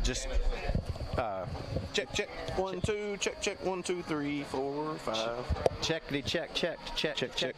Just check 1 2 check 1 2 3 4 5 Checkity check.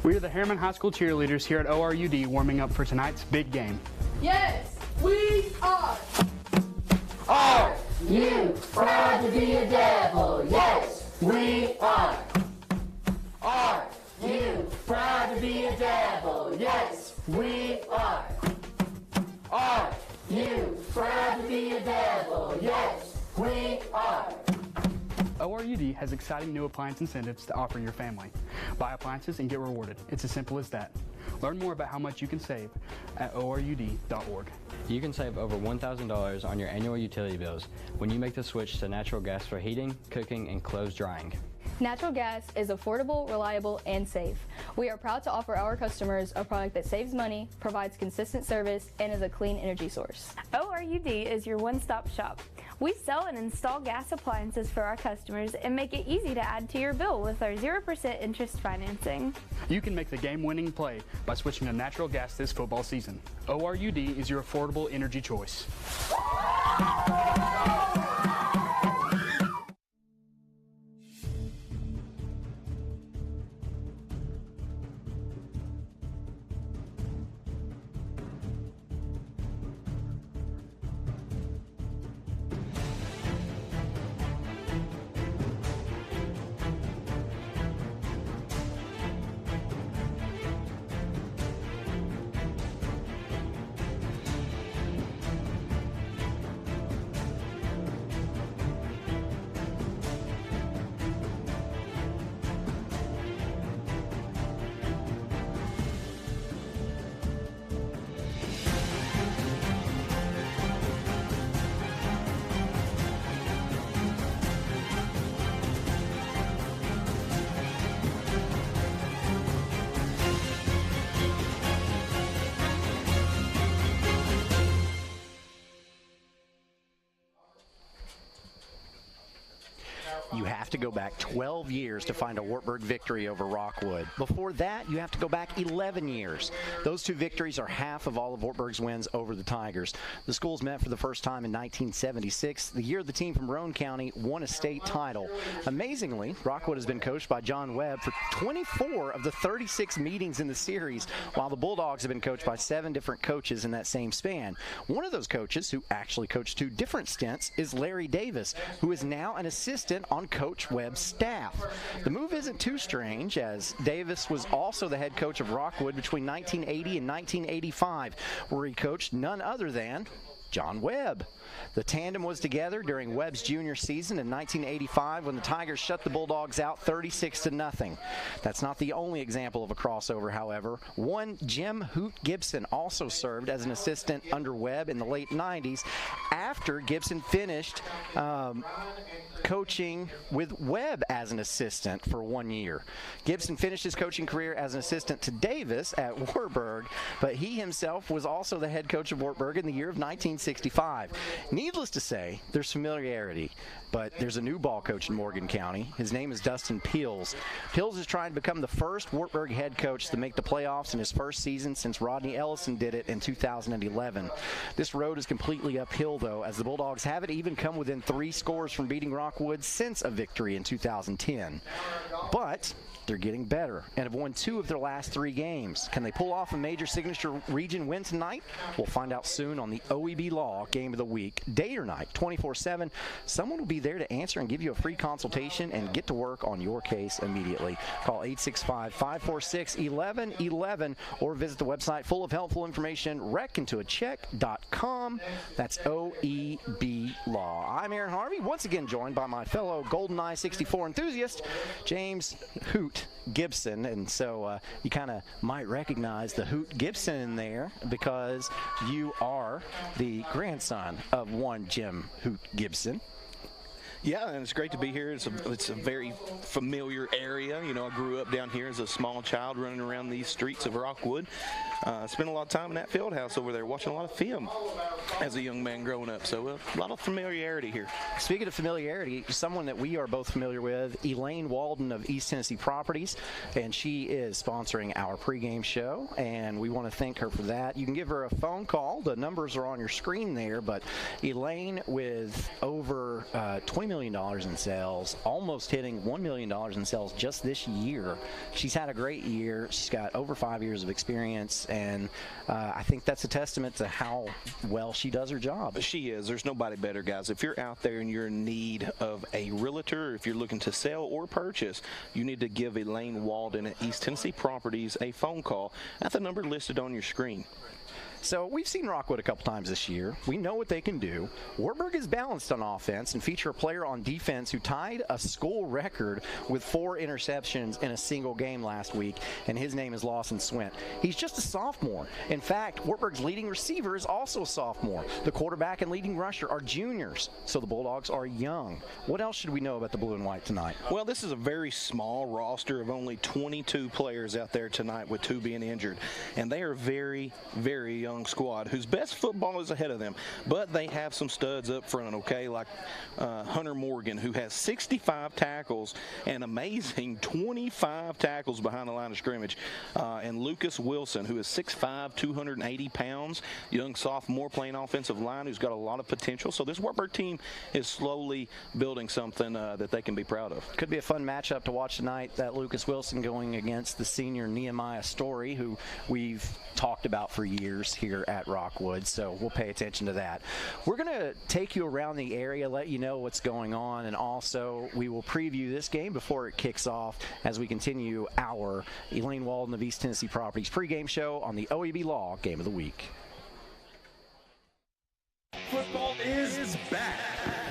We are the Harriman High School cheerleaders here at ORUD warming up for tonight's big game. Yes, we are. Are you proud to be a devil? Yes, we are. Are you proud to be a devil? Yes, we are. Are you proud to be a devil? Yes, we are. ORUD has exciting new appliance incentives to offer your family. Buy appliances and get rewarded. It's as simple as that. Learn more about how much you can save at orud.org. You can save over $1,000 on your annual utility bills when you make the switch to natural gas for heating, cooking, and clothes drying. Natural gas is affordable, reliable, and safe. We are proud to offer our customers a product that saves money, provides consistent service, and is a clean energy source. ORUD is your one-stop shop. We sell and install gas appliances for our customers and make it easy to add to your bill with our 0% interest financing. You can make the game-winning play by switching to natural gas this football season. ORUD is your affordable energy choice. You have to go back 12 years to find a Wartburg victory over Rockwood. Before that, you have to go back 11 years. Those two victories are half of all of Wartburg's wins over the Tigers. The schools met for the first time in 1976, the year the team from Roane County won a state title. Amazingly, Rockwood has been coached by John Webb for 24 of the 36 meetings in the series, while the Bulldogs have been coached by 7 different coaches in that same span. One of those coaches, who actually coached 2 different stints, is Larry Davis, who is now an assistant on Coach Webb's staff. The move isn't too strange, as Davis was also the head coach of Rockwood between 1980 and 1985, where he coached none other than John Webb. The tandem was together during Webb's junior season in 1985 when the Tigers shut the Bulldogs out 36-0. That's not the only example of a crossover, however. One Jim Hoot Gibson also served as an assistant under Webb in the late 90s after Gibson finished coaching with Webb as an assistant for 1 year. Gibson finished his coaching career as an assistant to Davis at Wartburg, but he himself was also the head coach of Wartburg in the year of 1965. Needless to say, there's familiarity, but there's a new ball coach in Morgan County. His name is Dustin Peels. Peels is trying to become the first Wartburg head coach to make the playoffs in his first season since Rodney Ellison did it in 2011. This road is completely uphill, though, as the Bulldogs haven't even come within 3 scores from beating Rockwood since a victory in 2010. But they're getting better and have won 2 of their last 3 games. Can they pull off a major signature region win tonight? We'll find out soon on the OEB Law Game of the Week. Day or night, 24/7. Someone will be there to answer and give you a free consultation and get to work on your case immediately. Call 865-546-1111 or visit the website full of helpful information, wreckintoacheck.com. That's OEB Law. I'm Aaron Harvey, once again joined by my fellow GoldenEye 64 enthusiast, James Hoot Gibson. And so you kind of might recognize the Hoot Gibson in there because you are the grandson of one Jim Hoot Gibson. Yeah, and it's great to be here. It's a very familiar area. You know, I grew up down here as a small child running around these streets of Rockwood. Spent a lot of time in that field house over there watching a lot of film as a young man growing up. So a lot of familiarity here. Speaking of familiarity, someone that we are both familiar with, Elaine Walden of East Tennessee Properties, and she is sponsoring our pregame show, and we want to thank her for that. You can give her a phone call. The numbers are on your screen there, but Elaine, with over $20 million in sales, almost hitting $1 million in sales just this year. She's had a great year. She's got over 5 years of experience, and I think that's a testament to how well she does her job. She is. There's nobody better, guys. If you're out there and you're in need of a realtor, if you're looking to sell or purchase, you need to give Elaine Walden at East Tennessee Properties a phone call at the number listed on your screen. So we've seen Rockwood a couple times this year. We know what they can do. Wartburg is balanced on offense and feature a player on defense who tied a school record with 4 interceptions in a single game last week, and his name is Lawson Swint. He's just a sophomore. In fact, Wartburg's leading receiver is also a sophomore. The quarterback and leading rusher are juniors, so the Bulldogs are young. What else should we know about the blue and white tonight? Well, this is a very small roster of only 22 players out there tonight, with 2 being injured, and they are a very, very young squad whose best football is ahead of them, but they have some studs up front, okay, like Hunter Morgan, who has 65 tackles and amazing 25 tackles behind the line of scrimmage, and Lucas Wilson, who is 6'5", 280 pounds, young sophomore playing offensive line who's got a lot of potential. So this Wartburg team is slowly building something that they can be proud of. Could be a fun matchup to watch tonight, that Lucas Wilson going against the senior Nehemiah Story, who we've talked about for years here at Rockwood, so we'll pay attention to that. We're going to take you around the area, let you know what's going on, and also we will preview this game before it kicks off as we continue our Elaine Walden of East Tennessee Properties pregame show on the OEB Law Game of the Week. Football is back,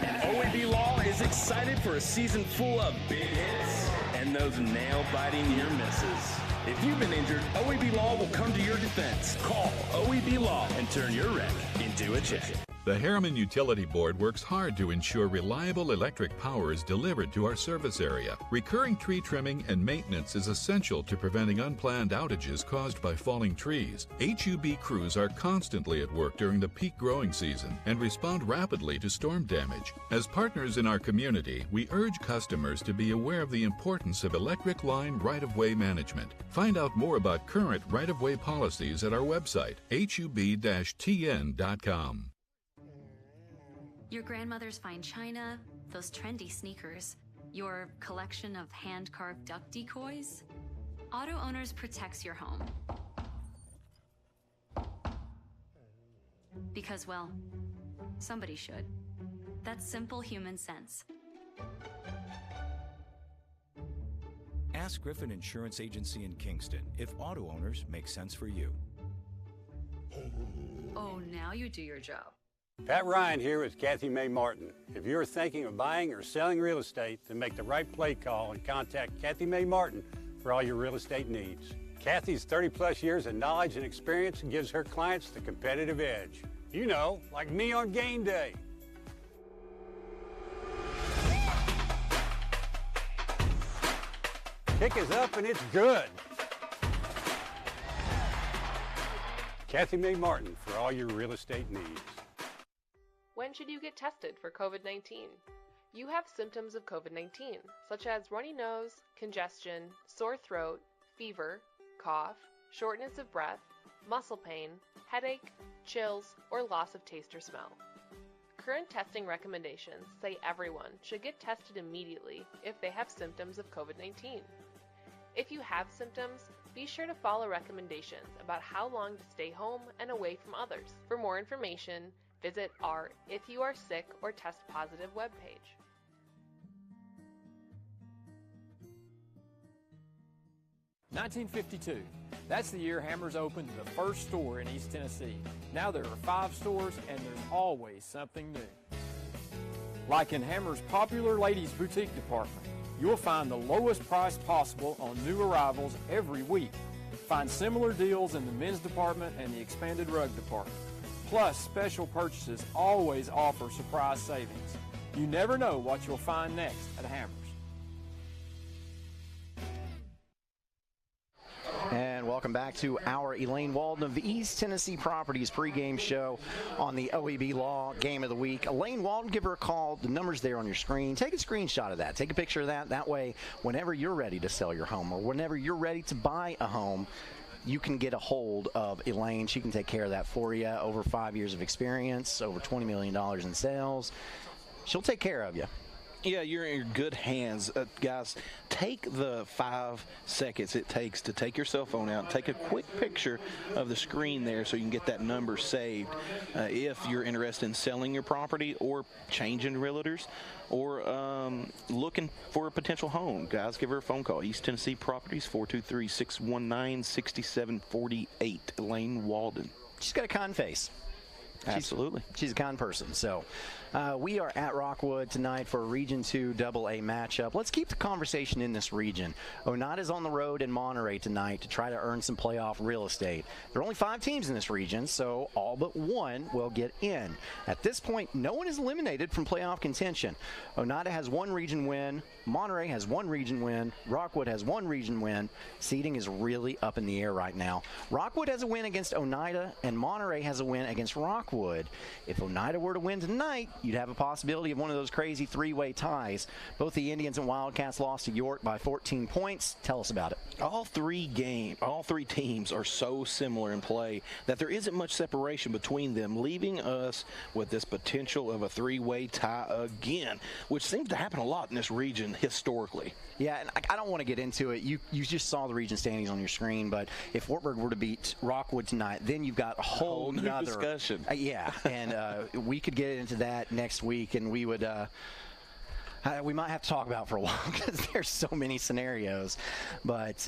and OEB Law is excited for a season full of big hits and those nail-biting near misses. If you've been injured, OEB Law will come to your defense. Call OEB Law and turn your wreck into a check. The Harriman Utility Board works hard to ensure reliable electric power is delivered to our service area. Recurring tree trimming and maintenance is essential to preventing unplanned outages caused by falling trees. HUB crews are constantly at work during the peak growing season and respond rapidly to storm damage. As partners in our community, we urge customers to be aware of the importance of electric line right-of-way management. Find out more about current right-of-way policies at our website, hub-tn.com. Your grandmother's fine china, those trendy sneakers, your collection of hand-carved duck decoys. Auto Owners protects your home. Because, well, somebody should. That's simple human sense. Ask Griffin Insurance Agency in Kingston if Auto Owners make sense for you. Oh, now you do your job. Pat Ryan here with Kathy Mae Martin. If you're thinking of buying or selling real estate, then make the right play call and contact Kathy Mae Martin for all your real estate needs. Kathy's 30-plus years of knowledge and experience gives her clients the competitive edge. You know, like me on game day. Kick is up and it's good. Kathy Mae Martin for all your real estate needs. When should you get tested for COVID-19? You have symptoms of COVID-19, such as runny nose, congestion, sore throat, fever, cough, shortness of breath, muscle pain, headache, chills, or loss of taste or smell. Current testing recommendations say everyone should get tested immediately if they have symptoms of COVID-19. If you have symptoms, be sure to follow recommendations about how long to stay home and away from others. For more information, visit our If You Are Sick or Test Positive webpage. "1952. That's the year Hammers opened the first store in East Tennessee. Now there are 5 stores and there's always something new. Like in Hammers' popular ladies' boutique department, you'll find the lowest price possible on new arrivals every week. Find similar deals in the men's department and the expanded rug department. Plus, special purchases always offer surprise savings. You never know what you'll find next at Hammers. And welcome back to our Elaine Walden of East Tennessee Properties pregame show on the OEB Law Game of the Week. Elaine Walden, give her a call. The number's there on your screen. Take a screenshot of that. Take a picture of that. That way, whenever you're ready to sell your home or whenever you're ready to buy a home, you can get a hold of Elaine. She can take care of that for you. Over 5 years of experience, over $20 million in sales. She'll take care of you. Yeah, you're in good hands. Guys, take the 5 seconds it takes to take your cell phone out, take a quick picture of the screen there so you can get that number saved if you're interested in selling your property or changing realtors or looking for a potential home. Guys, give her a phone call. East Tennessee Properties, 423-619-6748. Elaine Walden. She's got a kind face. Absolutely. She's a kind person. So we are at Rockwood tonight for a Region 2 AA matchup. Let's keep the conversation in this region. Oneida's on the road in Monterey tonight to try to earn some playoff real estate. There are only 5 teams in this region, so all but one will get in. At this point, no one is eliminated from playoff contention. Oneida has 1 region win. Monterey has 1 region win. Rockwood has 1 region win. Seeding is really up in the air right now. Rockwood has a win against Oneida, and Monterey has a win against Rockwood. If Oneida were to win tonight, you'd have a possibility of one of those crazy 3-way ties. Both the Indians and Wildcats lost to York by 14 points. Tell us about it. All three teams are so similar in play that there isn't much separation between them, leaving us with this potential of a 3-way tie again, which seems to happen a lot in this region historically. Yeah, and I don't want to get into it. You just saw the region standings on your screen, but if Wartburg were to beat Rockwood tonight, then you've got a whole nother discussion. Yeah, and we could get into that next week, and we would we might have to talk about it for a while because there's so many scenarios. But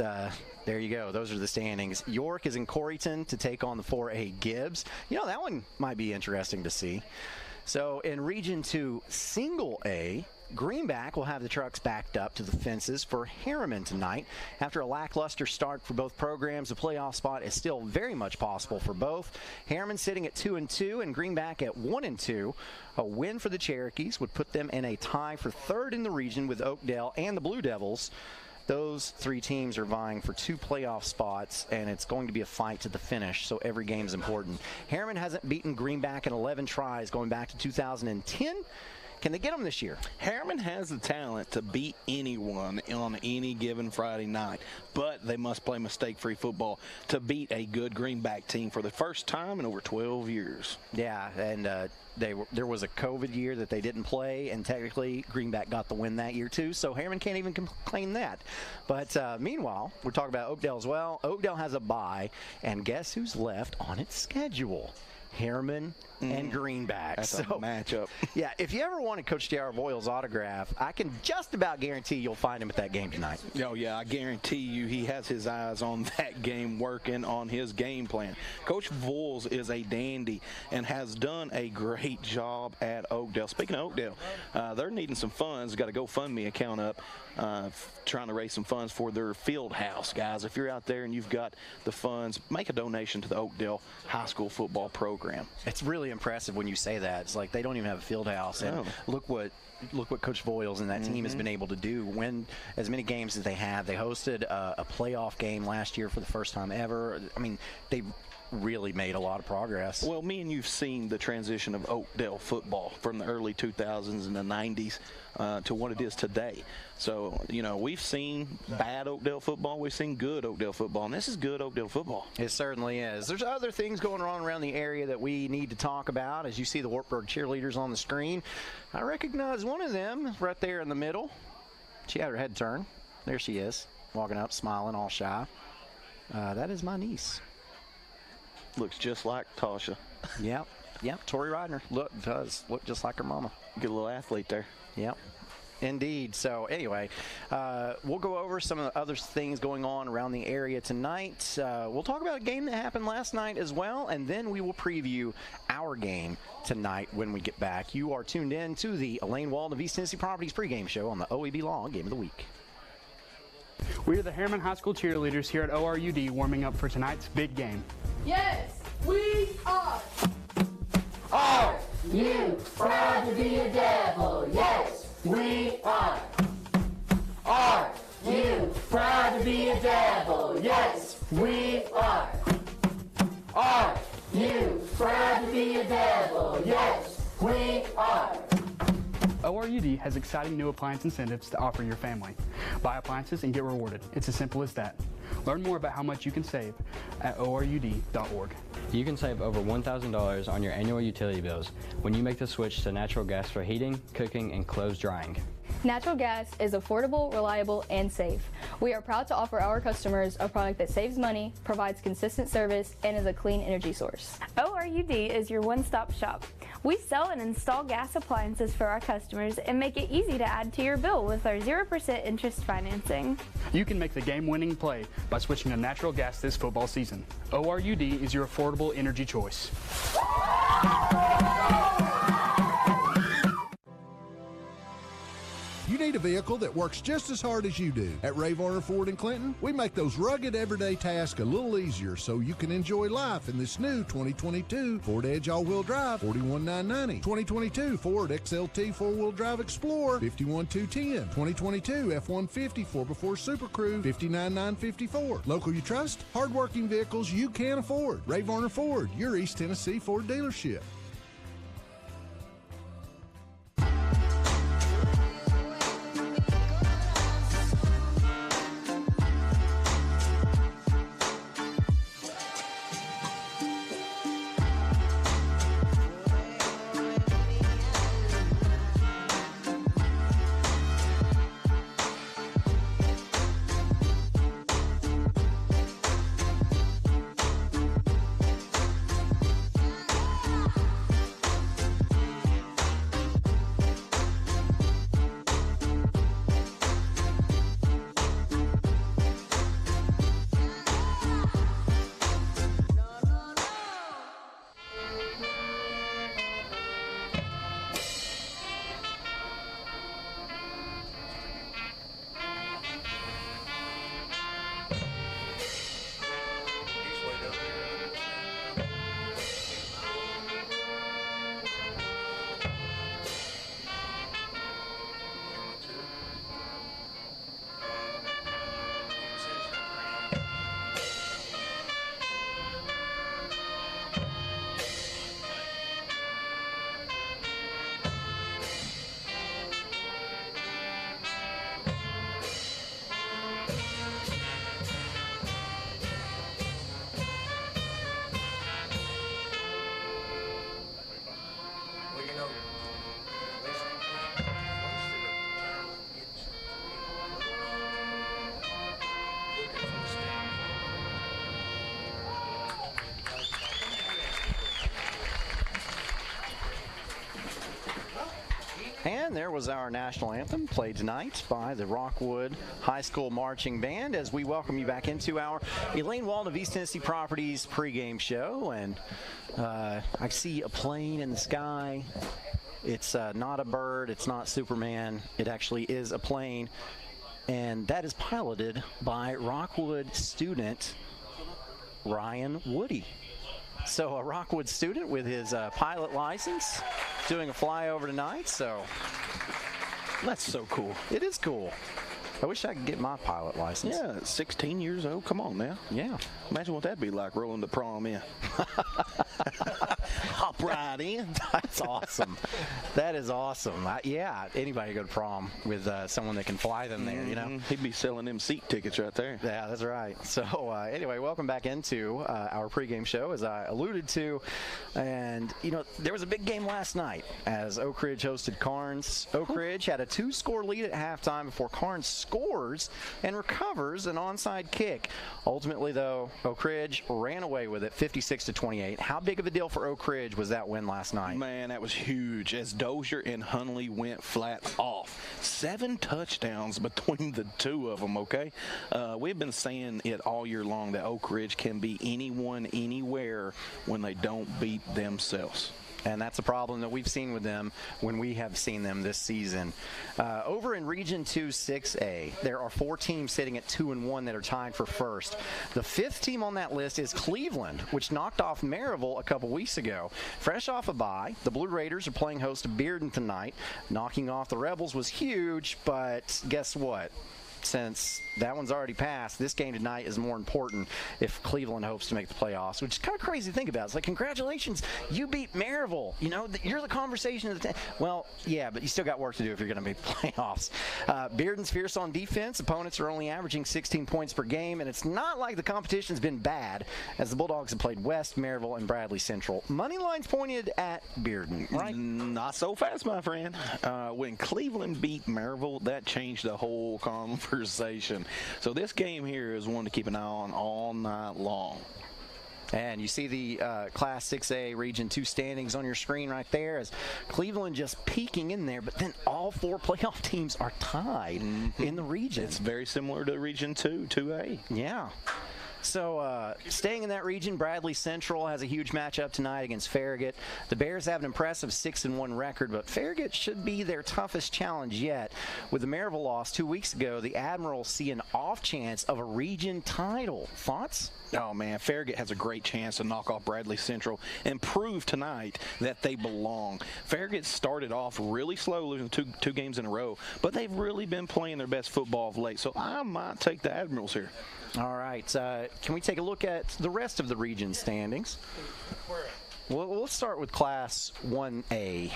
there you go. Those are the standings. York is in Coreyton to take on the 4A Gibbs. You know, that one might be interesting to see. So in Region 2 Single A, Greenback will have the trucks backed up to the fences for Harriman tonight. After a lackluster start for both programs, a playoff spot is still very much possible for both. Harriman sitting at 2-2 and Greenback at 1-2. A win for the Cherokees would put them in a tie for 3rd in the region with Oakdale and the Blue Devils. Those 3 teams are vying for 2 playoff spots, and it's going to be a fight to the finish, so every game is important. Harriman hasn't beaten Greenback in 11 tries going back to 2010. Can they get them this year? Harriman has the talent to beat anyone on any given Friday night, but they must play mistake-free football to beat a good Greenback team for the first time in over 12 years. Yeah, and there was a COVID year that they didn't play, and technically Greenback got the win that year too, so Harriman can't even complain that. But meanwhile, we're talking about Oakdale as well. Oakdale has a bye, and guess who's left on its schedule? Harriman and Greenback. That's a matchup. Yeah, if you ever wanted Coach J.R. Boyle's autograph, I can just about guarantee you'll find him at that game tonight. Oh, yeah, I guarantee you he has his eyes on that game, working on his game plan. Coach Voyles is a dandy and has done a great job at Oakdale. Speaking of Oakdale, they're needing some funds. Got a GoFundMe account up, trying to raise some funds for their field house. Guys, if you're out there and you've got the funds, make a donation to the Oakdale High School football program. It's really impressive when you say that. It's like they don't even have a field house, and look what Coach Voyles and that team has been able to do. Win as many games as they have. They hosted a playoff game last year for the first time ever. I mean, they really made a lot of progress. Well, me and you've seen the transition of Oakdale football from the early 2000s and the 90s to what it is today. So, you know, we've seen bad Oakdale football. We've seen good Oakdale football, and this is good Oakdale football. It certainly is. There's other things going on around the area that we need to talk about. As you see the Wartburg cheerleaders on the screen, I recognize one of them right there in the middle. She had her head turned. There she is, walking up, smiling, all shy. That is my niece. Looks just like Tasha. Yep, Tori Ridner. Does look just like her mama. Good little athlete there. Yep. Indeed. So anyway, we'll go over some of the other things going on around the area tonight. We'll talk about a game that happened last night as well, and then we will preview our game tonight when we get back. You are tuned in to the Elaine Walden of East Tennessee Properties pregame show on the OEB Law Game of the Week. We are the Harriman High School cheerleaders here at ORUD warming up for tonight's big game. Yes, we are. Are you proud to be a devil? Yes, we are. Are you proud to be a devil? Yes, we are. Are you proud to be a devil? Yes, we are. ORUD has exciting new appliance incentives to offer your family. Buy appliances and get rewarded. It's as simple as that. Learn more about how much you can save at ORUD.org. You can save over $1,000 on your annual utility bills when you make the switch to natural gas for heating, cooking, and clothes drying. Natural gas is affordable, reliable, and safe. We are proud to offer our customers a product that saves money, provides consistent service, and is a clean energy source. ORUD is your one-stop shop. We sell and install gas appliances for our customers and make it easy to add to your bill with our 0% interest financing. You can make the game-winning play by switching to natural gas this football season. ORUD is your affordable energy choice. You need a vehicle that works just as hard as you do. At Ray Varner Ford in Clinton, we make those rugged everyday tasks a little easier so you can enjoy life in this new 2022 Ford Edge all-wheel drive, $41,990. 2022 Ford XLT four-wheel drive Explorer, $51,210. 2022 F-150 4x4 Super Crew, $59,954. Local you trust, hard-working vehicles you can afford. Ray Varner Ford, your East Tennessee Ford dealership. And there was our national anthem played tonight by the Rockwood High School Marching Band as we welcome you back into our Elaine Walton of East Tennessee Properties pregame show. And I see a plane in the sky. It's not a bird. It's not Superman. It actually is a plane. And that is piloted by Rockwood student Ryan Woody. So a Rockwood student with his pilot license doing a flyover tonight. So that's so cool. It is cool. I wish I could get my pilot license. Yeah, 16 years old. Come on now. Yeah. Imagine what that'd be like rolling the prom in. Hop right in. That's awesome. That is awesome. Yeah, anybody go to prom with someone that can fly them there, you know? He'd be selling them seat tickets right there. Yeah, that's right. So anyway, welcome back into our pregame show, as I alluded to. And, you know, there was a big game last night as Oak Ridge hosted Carnes. Oak Ridge had a 2-score lead at halftime before Carnes scores and recovers an onside kick. Ultimately, though, Oak Ridge ran away with it 56-28. How big of a deal for Oak Ridge was that win last night? Man, that was huge as Dozier and Hunley went flat off. 7 touchdowns between the two of them, okay? We've been saying it all year long that Oak Ridge can be anyone, anywhere when they don't beat themselves. And that's a problem that we've seen with them when we have seen them this season. Over in Region 2 6A, there are 4 teams sitting at 2-1 that are tied for first. The 5th team on that list is Cleveland, which knocked off Maryville a couple weeks ago. Fresh off a bye, the Blue Raiders are playing host to Bearden tonight. Knocking off the Rebels was huge, but guess what? since that one's already passed, this game tonight is more important if Cleveland hopes to make the playoffs, which is kind of crazy to think about. It's like, congratulations, you beat Maryville. You know, you're the conversation of the well, yeah, but you still got work to do if you're going to make the playoffs. Bearden's fierce on defense. Opponents are only averaging 16 points per game, and it's not like the competition's been bad, as the Bulldogs have played West, Maryville, and Bradley Central. Money line's pointed at Bearden, right? Not so fast, my friend. When Cleveland beat Maryville, that changed the whole conversation. So this game here is one to keep an eye on all night long. And you see the Class 6A Region 2 standings on your screen right there, as Cleveland just peeking in there, but then all 4 playoff teams are tied in the region. It's very similar to Region 2, 2A. Yeah. So staying in that region, Bradley Central has a huge matchup tonight against Farragut. The Bears have an impressive 6-1 record, but Farragut should be their toughest challenge yet. With the Maryville loss 2 weeks ago, the Admirals see an off chance of a region title. Thoughts? Oh, man, Farragut has a great chance to knock off Bradley Central and prove tonight that they belong. Farragut started off really slow, losing two games in a row, but they've really been playing their best football of late, so I might take the Admirals here. All right. Can we take a look at the rest of the region standings? Well, let's start with Class 1A.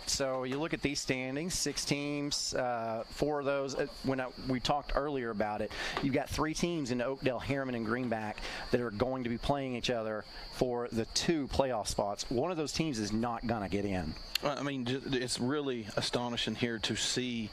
So you look at these standings, 6 teams, 4 of those. When we talked earlier about it, you've got 3 teams in Oakdale, Harriman, and Greenback that are going to be playing each other for the 2 playoff spots. One of those teams is not going to get in. I mean, it's really astonishing here to see,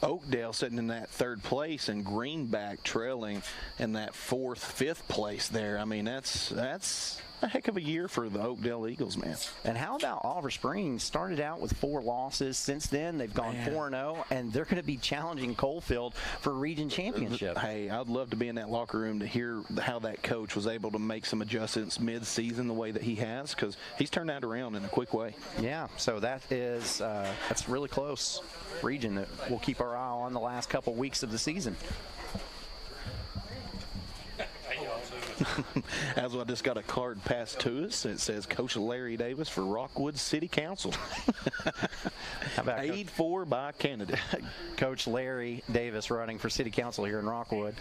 Oakdale sitting in that 3rd place and Greenback trailing in that 4th, 5th place there. I mean, that's a heck of a year for the Oakdale Eagles, man. And how about Oliver Springs? Started out with 4 losses. Since then, they've gone 4-0, and they're going to be challenging Coalfield for a region championship. Hey, I'd love to be in that locker room to hear how that coach was able to make some adjustments mid-season the way that he has, because he's turned that around in a quick way. Yeah, so that's really close region that we'll keep our eye on the last couple weeks of the season. As I just got a card passed to us, it says Coach Larry Davis for Rockwood City Council. How about paid for by candidate. Coach Larry Davis running for City Council here in Rockwood.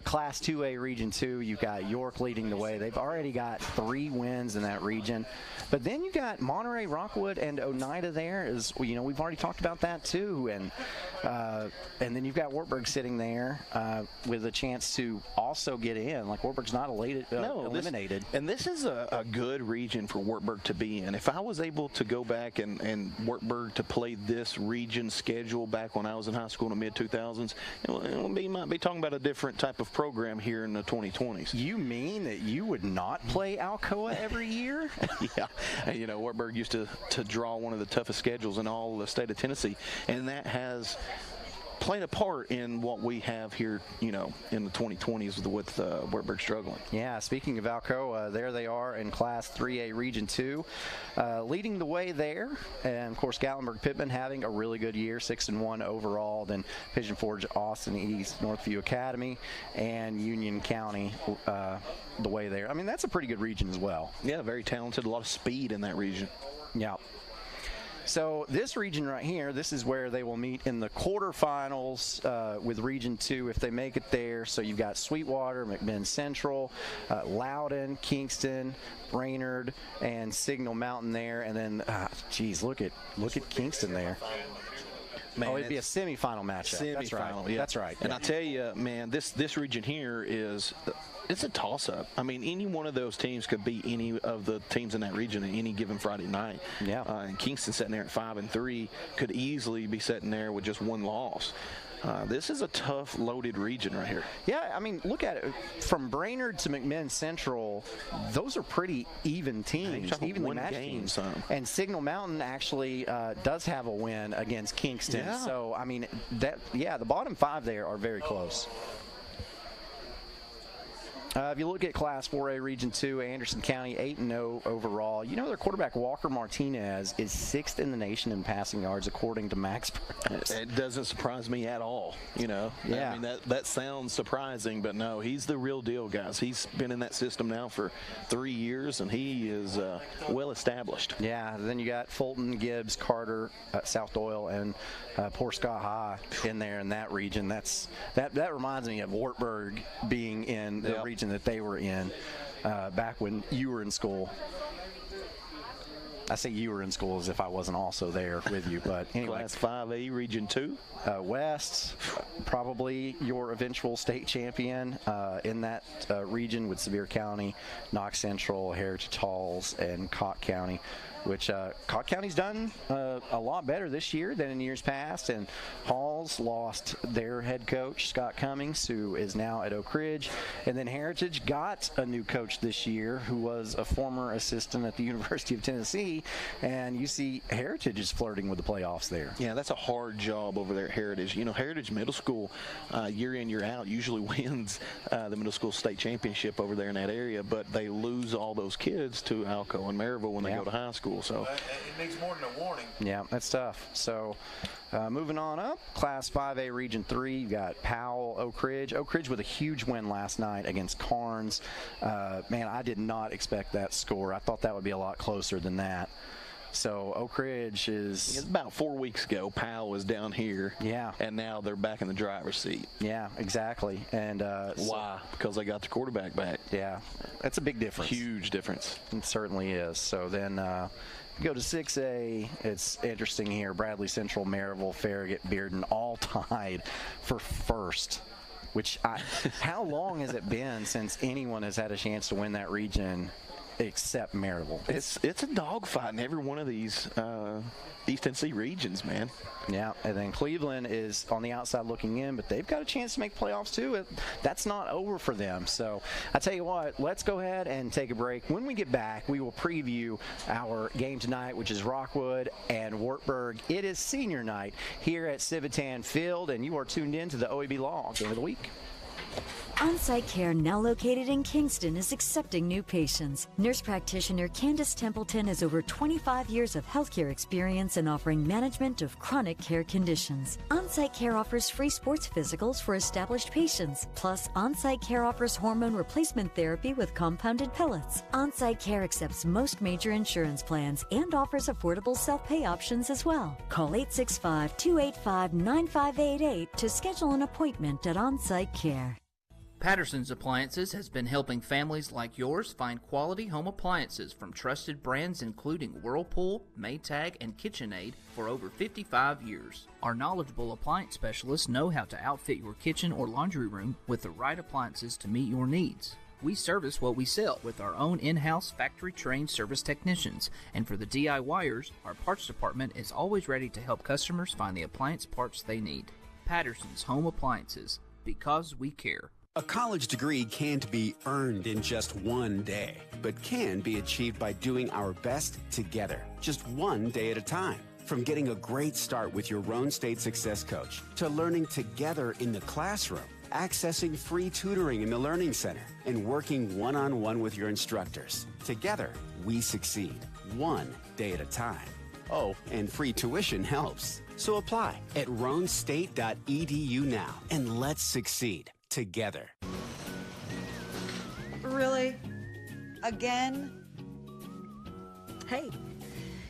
Class 2A Region 2, you've got York leading the way. They've already got 3 wins in that region. But then you got Monterey, Rockwood, and Oneida there. We've already talked about that too. And then you've got Wartburg sitting there with a chance to also get in. Like, Wartburg's not eliminated. This is a good region for Wartburg to be in. If I was able to go back and Wartburg to play this region schedule back when I was in high school in the mid-2000s, we might be talking about a different type of program here in the 2020s. You mean that you would not play Alcoa every year? Yeah. Wartburg used to draw one of the toughest schedules in all of the state of Tennessee, and that has played a part in what we have here, in the 2020s with Wartburg struggling. Yeah, speaking of Alcoa, there they are in Class 3A Region 2, leading the way there. And, of course, Gatlinburg-Pittman having a really good year, 6-1 overall. Then Pigeon Forge, Austin East, Northview Academy, and Union County the way there. I mean, that's a pretty good region as well. Yeah, very talented, a lot of speed in that region. Yeah. So this region right here, this is where they will meet in the quarterfinals with Region 2 if they make it there. So you've got Sweetwater, McMinn Central, Loudon, Kingston, Brainerd, and Signal Mountain there. And then, look at Kingston there. Man, it'd be a semifinal matchup. That's right. Yeah. That's right. And I tell you, man, this region here it's a toss-up. I mean, any one of those teams could beat any of the teams in that region at any given Friday night. Yeah. And Kingston sitting there at 5-3 could easily be sitting there with just 1 loss. This is a tough, loaded region right here. Yeah, I mean, look at it. From Brainerd to McMinn Central, those are pretty even teams, evenly matched teams. And Signal Mountain actually does have a win against Kingston. Yeah. So, I mean, the bottom 5 there are very close. If you look at Class 4A Region 2, Anderson County 8-0 overall. You know, their quarterback Walker Martinez is 6th in the nation in passing yards according to Max Press. It doesn't surprise me at all, you know. Yeah. I mean, that sounds surprising, but no, he's the real deal, guys. He's been in that system now for 3 years, and he is well established. Yeah, then you got Fulton, Gibbs, Carter, South Doyle, and Port Scott High in there in that region. That reminds me of Wartburg being in the region that they were in back when you were in school. I say you were in school as if I wasn't also there with you, but anyway. Class 5A Region 2? West, probably your eventual state champion in that region with Sevier County, Knox Central, Heritage Halls, and Cott County, which Cott County's done a lot better this year than in years past, and Halls lost their head coach, Scott Cummings, who is now at Oak Ridge, and then Heritage got a new coach this year who was a former assistant at the University of Tennessee, and you see Heritage is flirting with the playoffs there. Yeah, that's a hard job over there at Heritage. You know, Heritage Middle School, year in, year out, usually wins the middle school state championship over there in that area, but they lose all those kids to Alco and Maryville when they go to high school. So it makes more than a warning. Yeah, that's tough. So moving on up, Class 5A Region 3, you got Powell, Oak Ridge. Oak Ridge with a huge win last night against Carnes. Man, I did not expect that score. I thought that would be a lot closer than that. So Oak Ridge is... About 4 weeks ago, Powell was down here. Yeah. And now they're back in the driver's seat. Yeah, exactly. And why? Because they got the quarterback back. Yeah, that's a big difference. Huge difference. It certainly is. So then go to 6A. It's interesting here. Bradley Central, Maryville, Farragut, Bearden all tied for first. Which how long has it been since anyone has had a chance to win that region except Maryville? It's a dogfight in every one of these East Tennessee regions, man. Yeah, and then Cleveland is on the outside looking in, but they've got a chance to make playoffs too. That's not over for them. So I tell you what, let's go ahead and take a break. When we get back, we will preview our game tonight, which is Rockwood and Wartburg. It is senior night here at Civitan Field, and you are tuned in to the OEB Law Game of the Week. On-Site Care, now located in Kingston, is accepting new patients. Nurse practitioner Candace Templeton has over 25 years of healthcare experience in offering management of chronic care conditions. On-Site Care offers free sports physicals for established patients. Plus, On-Site Care offers hormone replacement therapy with compounded pellets. On-Site Care accepts most major insurance plans and offers affordable self-pay options as well. Call 865-285-9588 to schedule an appointment at On-Site Care. Patterson's Appliances has been helping families like yours find quality home appliances from trusted brands including Whirlpool, Maytag, and KitchenAid for over 55 years. Our knowledgeable appliance specialists know how to outfit your kitchen or laundry room with the right appliances to meet your needs. We service what we sell with our own in-house factory-trained service technicians, and for the DIYers, our parts department is always ready to help customers find the appliance parts they need. Patterson's Home Appliances, because we care. A college degree can't be earned in just one day, but can be achieved by doing our best together, just one day at a time. From getting a great start with your Roan State Success Coach, to learning together in the classroom, accessing free tutoring in the Learning Center, and working one-on-one with your instructors. Together, we succeed, one day at a time. Oh, and free tuition helps. So apply at roanstate.edu now, and let's succeed together. Really? Again? Hey,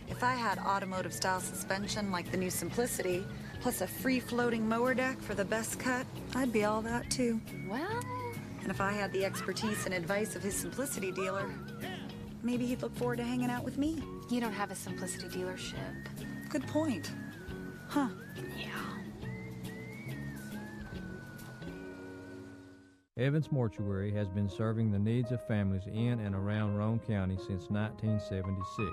if I had automotive style suspension like the new Simplicity, plus a free floating mower deck for the best cut, I'd be all that too. Well... And if I had the expertise and advice of his Simplicity dealer, maybe he'd look forward to hanging out with me. You don't have a Simplicity dealership. Good point. Huh. Yeah. Evans Mortuary has been serving the needs of families in and around Roane County since 1976.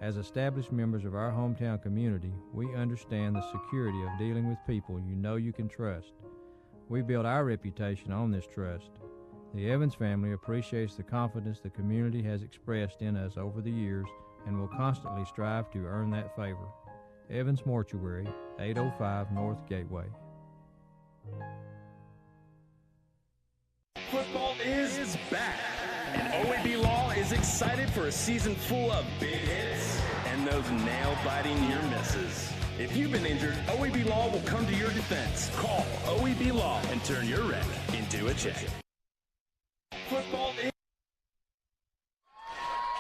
As established members of our hometown community, we understand the security of dealing with people you know you can trust. We built our reputation on this trust. The Evans family appreciates the confidence the community has expressed in us over the years and will constantly strive to earn that favor. Evans Mortuary, 805 North Gateway. Football is back, and OEB Law is excited for a season full of big hits and those nail-biting near misses. If you've been injured, OEB Law will come to your defense. Call OEB Law and turn your wreck into a check. Football is...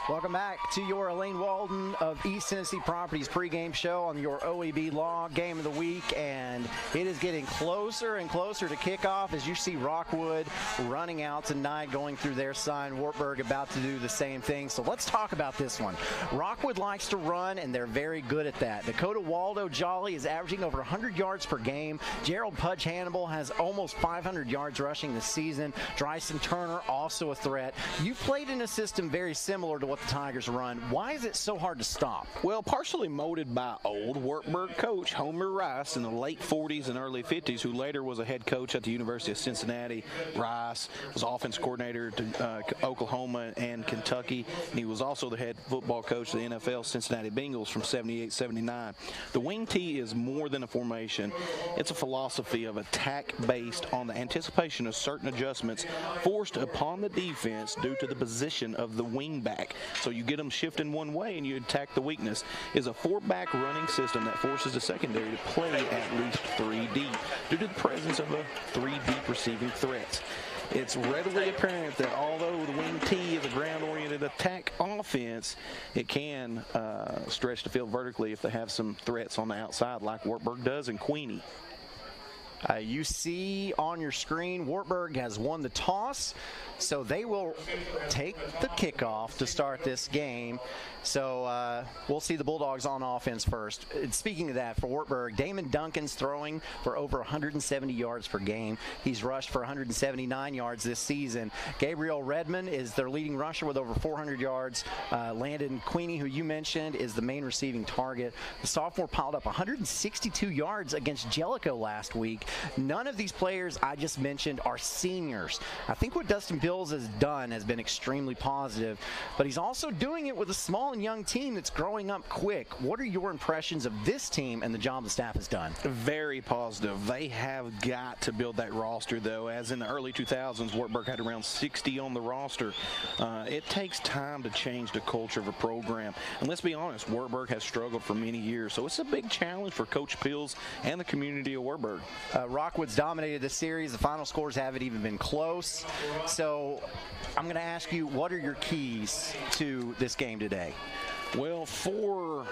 Welcome back to your Elaine Walden of East Tennessee Properties pregame show on your OEB Law Game of the Week, and it is getting closer and closer to kickoff as you see Rockwood running out tonight, going through their sign. Wartburg about to do the same thing. So let's talk about this one. Rockwood likes to run, and they're very good at that. Dakota Waldo Jolly is averaging over 100 yards per game. Gerald Pudge Hannibal has almost 500 yards rushing this season. Dryson Turner also a threat. You've played in a system very similar to what the Tigers run. Why is it so hard to stop? Well, partially molded by old Wartburg coach Homer Rice in the late 40s and early 50s, who later was a head coach at the University of Cincinnati. Rice was offense coordinator to Oklahoma and Kentucky, and he was also the head football coach of the NFL Cincinnati Bengals from 78-79. The wing tee is more than a formation. It's a philosophy of attack based on the anticipation of certain adjustments forced upon the defense due to the position of the wing back. So you get them shifting one way and you attack the weakness. Is a four-back running system that forces the secondary to play at least 3 deep due to the presence of a 3 deep receiving threat. It's readily apparent that although the wing tee is a ground-oriented attack offense, it can stretch the field vertically if they have some threats on the outside like Wartburg does in Queenie. You see on your screen, Wartburg has won the toss, so they will take the kickoff to start this game. So we'll see the Bulldogs on offense first. And speaking of that, for Wartburg, Damon Duncan's throwing for over 170 yards per game. He's rushed for 179 yards this season. Gabriel Redmond is their leading rusher with over 400 yards. Landon Queenie, who you mentioned, is the main receiving target. The sophomore piled up 162 yards against Jellicoe last week. None of these players I just mentioned are seniors. I think what Dustin Bills has done has been extremely positive, but he's also doing it with a small and young team that's growing up quick. What are your impressions of this team and the job the staff has done? Very positive. They have got to build that roster, though. As in the early 2000s, Wartburg had around 60 on the roster. It takes time to change the culture of a program. And let's be honest, Wartburg has struggled for many years, so it's a big challenge for Coach Pills and the community of Wartburg. Rockwood's dominated this series. The final scores haven't even been close. So I'm going to ask you, what are your keys to this game today? Well, for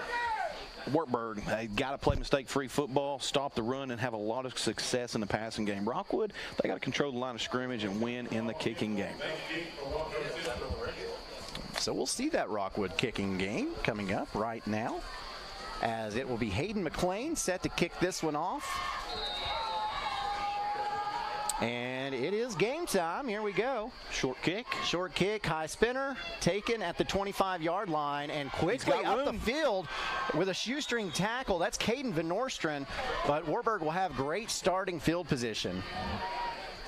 Wartburg, they got to play mistake-free football, stop the run, and have a lot of success in the passing game. Rockwood, they got to control the line of scrimmage and win in the kicking game. So we'll see that Rockwood kicking game coming up right now, as it will be Hayden McLean set to kick this one off. And it is game time. Here we go. Short kick. Short kick, high spinner, taken at the 25-yard line, and quickly up the field with a shoestring tackle. That's Caden Van Nostrand, but Wartburg will have great starting field position.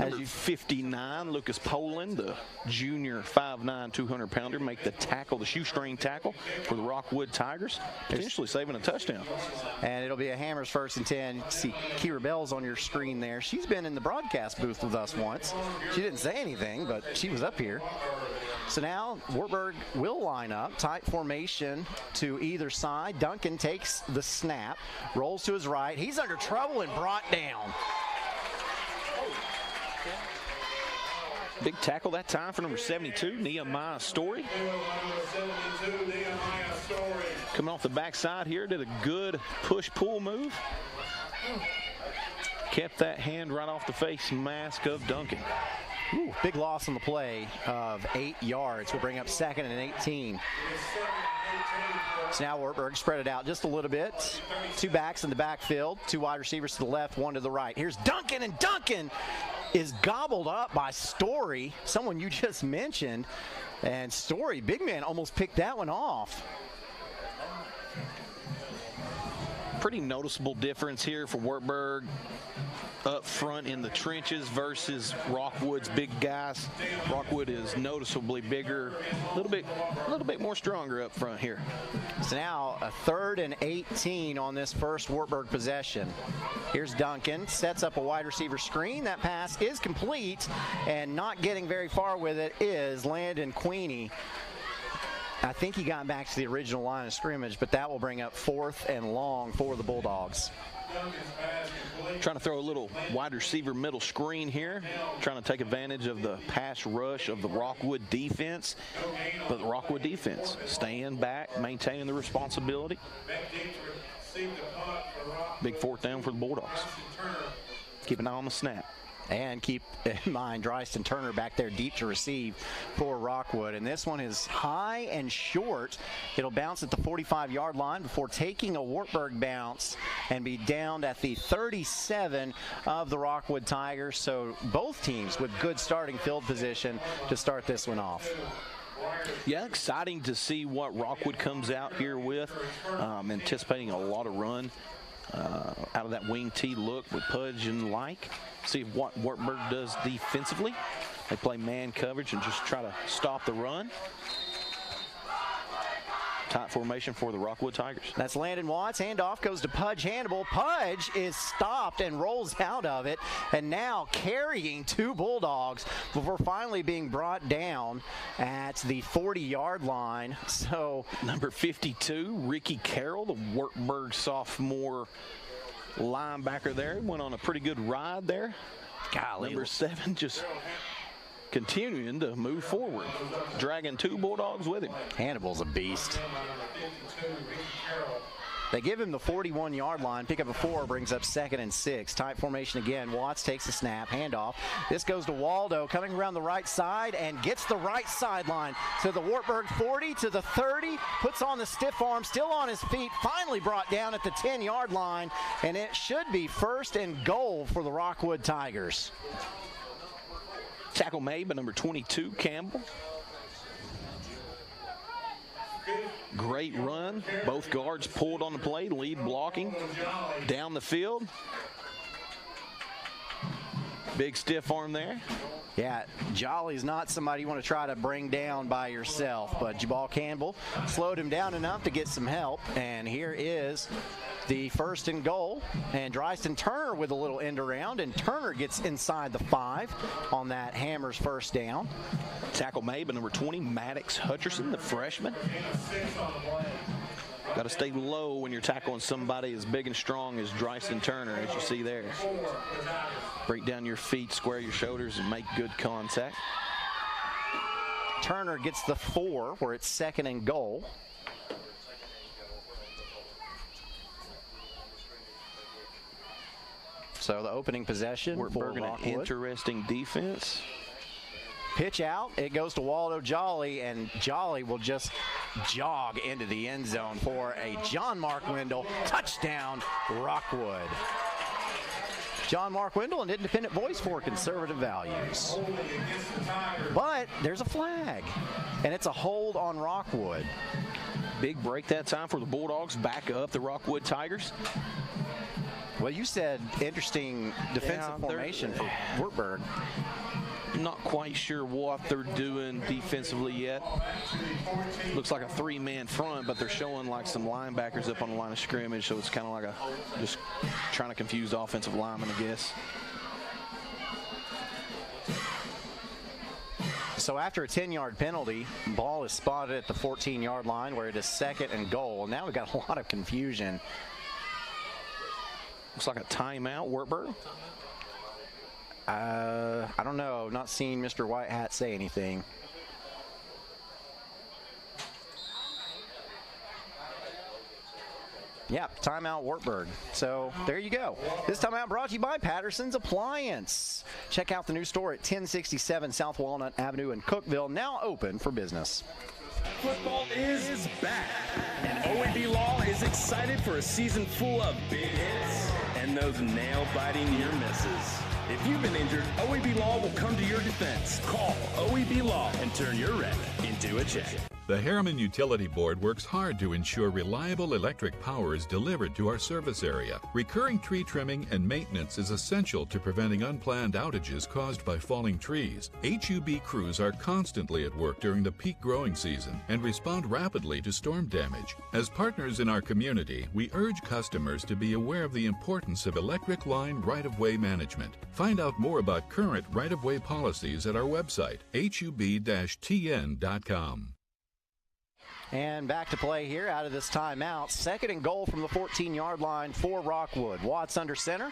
Number 59, Lucas Poland, the junior 5'9", 200-pounder, make the tackle, the shoestring tackle for the Rockwood Tigers, potentially saving a touchdown. And it'll be a Hammers 1st and 10. You see Kira Bell's on your screen there. She's been in the broadcast booth with us once. She didn't say anything, but she was up here. So now Wartburg will line up, tight formation to either side. Duncan takes the snap, rolls to his right. He's under trouble and brought down. Big tackle that time for number 72, Nehemiah Story. Coming off the backside here, did a good push-pull move. Kept that hand right off the face mask of Duncan. Ooh, big loss on the play of 8 yards. We'll bring up 2nd and 18. So now Wartburg spread it out just a little bit. 2 backs in the backfield, 2 wide receivers to the left, 1 to the right. Here's Duncan, and Duncan is gobbled up by Story, someone you just mentioned. And Story, big man, almost picked that one off. Pretty noticeable difference here for Wartburg up front in the trenches versus Rockwood's big guys. Rockwood is noticeably bigger, a little bit more stronger up front here. So now a 3rd and 18 on this first Wartburg possession. Here's Duncan, sets up a wide receiver screen. That pass is complete, and not getting very far with it is Landon Queenie. I think he got back to the original line of scrimmage, but that will bring up 4th and long for the Bulldogs. Trying to throw a little wide receiver middle screen here, trying to take advantage of the pass rush of the Rockwood defense. But the Rockwood defense staying back, maintaining the responsibility. Big 4th down for the Bulldogs. Keep an eye on the snap. And keep in mind, Dryston Turner back there deep to receive for Rockwood. And this one is high and short. It'll bounce at the 45-yard line before taking a Wartburg bounce and be downed at the 37 of the Rockwood Tigers. So both teams with good starting field position to start this one off. Yeah, exciting to see what Rockwood comes out here with. Anticipating a lot of run out of that wing T look with Pudge and like. See what Wartburg does defensively. They play man coverage and just try to stop the run. Tight formation for the Rockwood Tigers. That's Landon Watts. Handoff goes to Pudge Hannibal. Pudge is stopped and rolls out of it, and now carrying 2 Bulldogs before finally being brought down at the 40-yard line. So number 52, Ricky Carroll, the Wartburg sophomore linebacker there, went on a pretty good ride there. Golly. Number 7 just continuing to move forward, dragging 2 Bulldogs with him. Hannibal's a beast. They give him the 41-yard line. Pick up a 4, brings up 2nd and 6. Tight formation again. Watts takes the snap, handoff. This goes to Waldo, coming around the right side and gets the right sideline to the Wartburg 40, to the 30, puts on the stiff arm, still on his feet, finally brought down at the 10-yard line, and it should be 1st and goal for the Rockwood Tigers. Tackle made by number 22, Campbell. Great run. Both guards pulled on the play, lead blocking down the field. Big stiff arm there. Yeah, Jolly's not somebody you want to try to bring down by yourself, but Jabal Campbell slowed him down enough to get some help, and here is the 1st and goal, and Dryston Turner with a little end around, and Turner gets inside the 5 on that Hammers 1st down. Tackle made by number 20, Maddox Hutcherson, the freshman. Got to stay low when you're tackling somebody as big and strong as Dryston Turner, as you see there. Break down your feet, square your shoulders, and make good contact. Turner gets the 4, where it's 2nd and goal. So the opening possession for an interesting defense. Pitch out, it goes to Waldo Jolly, and Jolly will just jog into the end zone for a John Mark Wendell touchdown, Rockwood. John Mark Wendell, an independent voice for conservative values. But there's a flag, and it's a hold on Rockwood. Big break that time for the Bulldogs, back up the Rockwood Tigers. Well, you said interesting defensive formation for Wartburg. Not quite sure what they're doing defensively yet. Looks like a 3-man front, but they're showing like some linebackers up on the line of scrimmage, so it's kind of like just trying to confuse the offensive linemen, I guess. So after a 10-yard penalty, ball is spotted at the 14-yard line where it is 2nd and goal. Now we've got a lot of confusion. Looks like a timeout, Wartburg. I don't know. Not seeing Mr. White Hat say anything. Yeah, timeout Wartburg. So there you go. This timeout brought to you by Patterson's Appliance. Check out the new store at 1067 South Walnut Avenue in Cookeville, now open for business. Football is back, and OEB Law is excited for a season full of big hits and those nail-biting near misses. If you've been injured, OEB Law will come to your defense. Call OEB Law and turn your wreck into a check. The Harriman Utility Board works hard to ensure reliable electric power is delivered to our service area. Recurring tree trimming and maintenance is essential to preventing unplanned outages caused by falling trees. HUB crews are constantly at work during the peak growing season and respond rapidly to storm damage. As partners in our community, we urge customers to be aware of the importance of electric line right-of-way management. Find out more about current right-of-way policies at our website, hub-tn.com. And back to play here out of this timeout. 2nd and goal from the 14-yard line for Rockwood. Watts under center.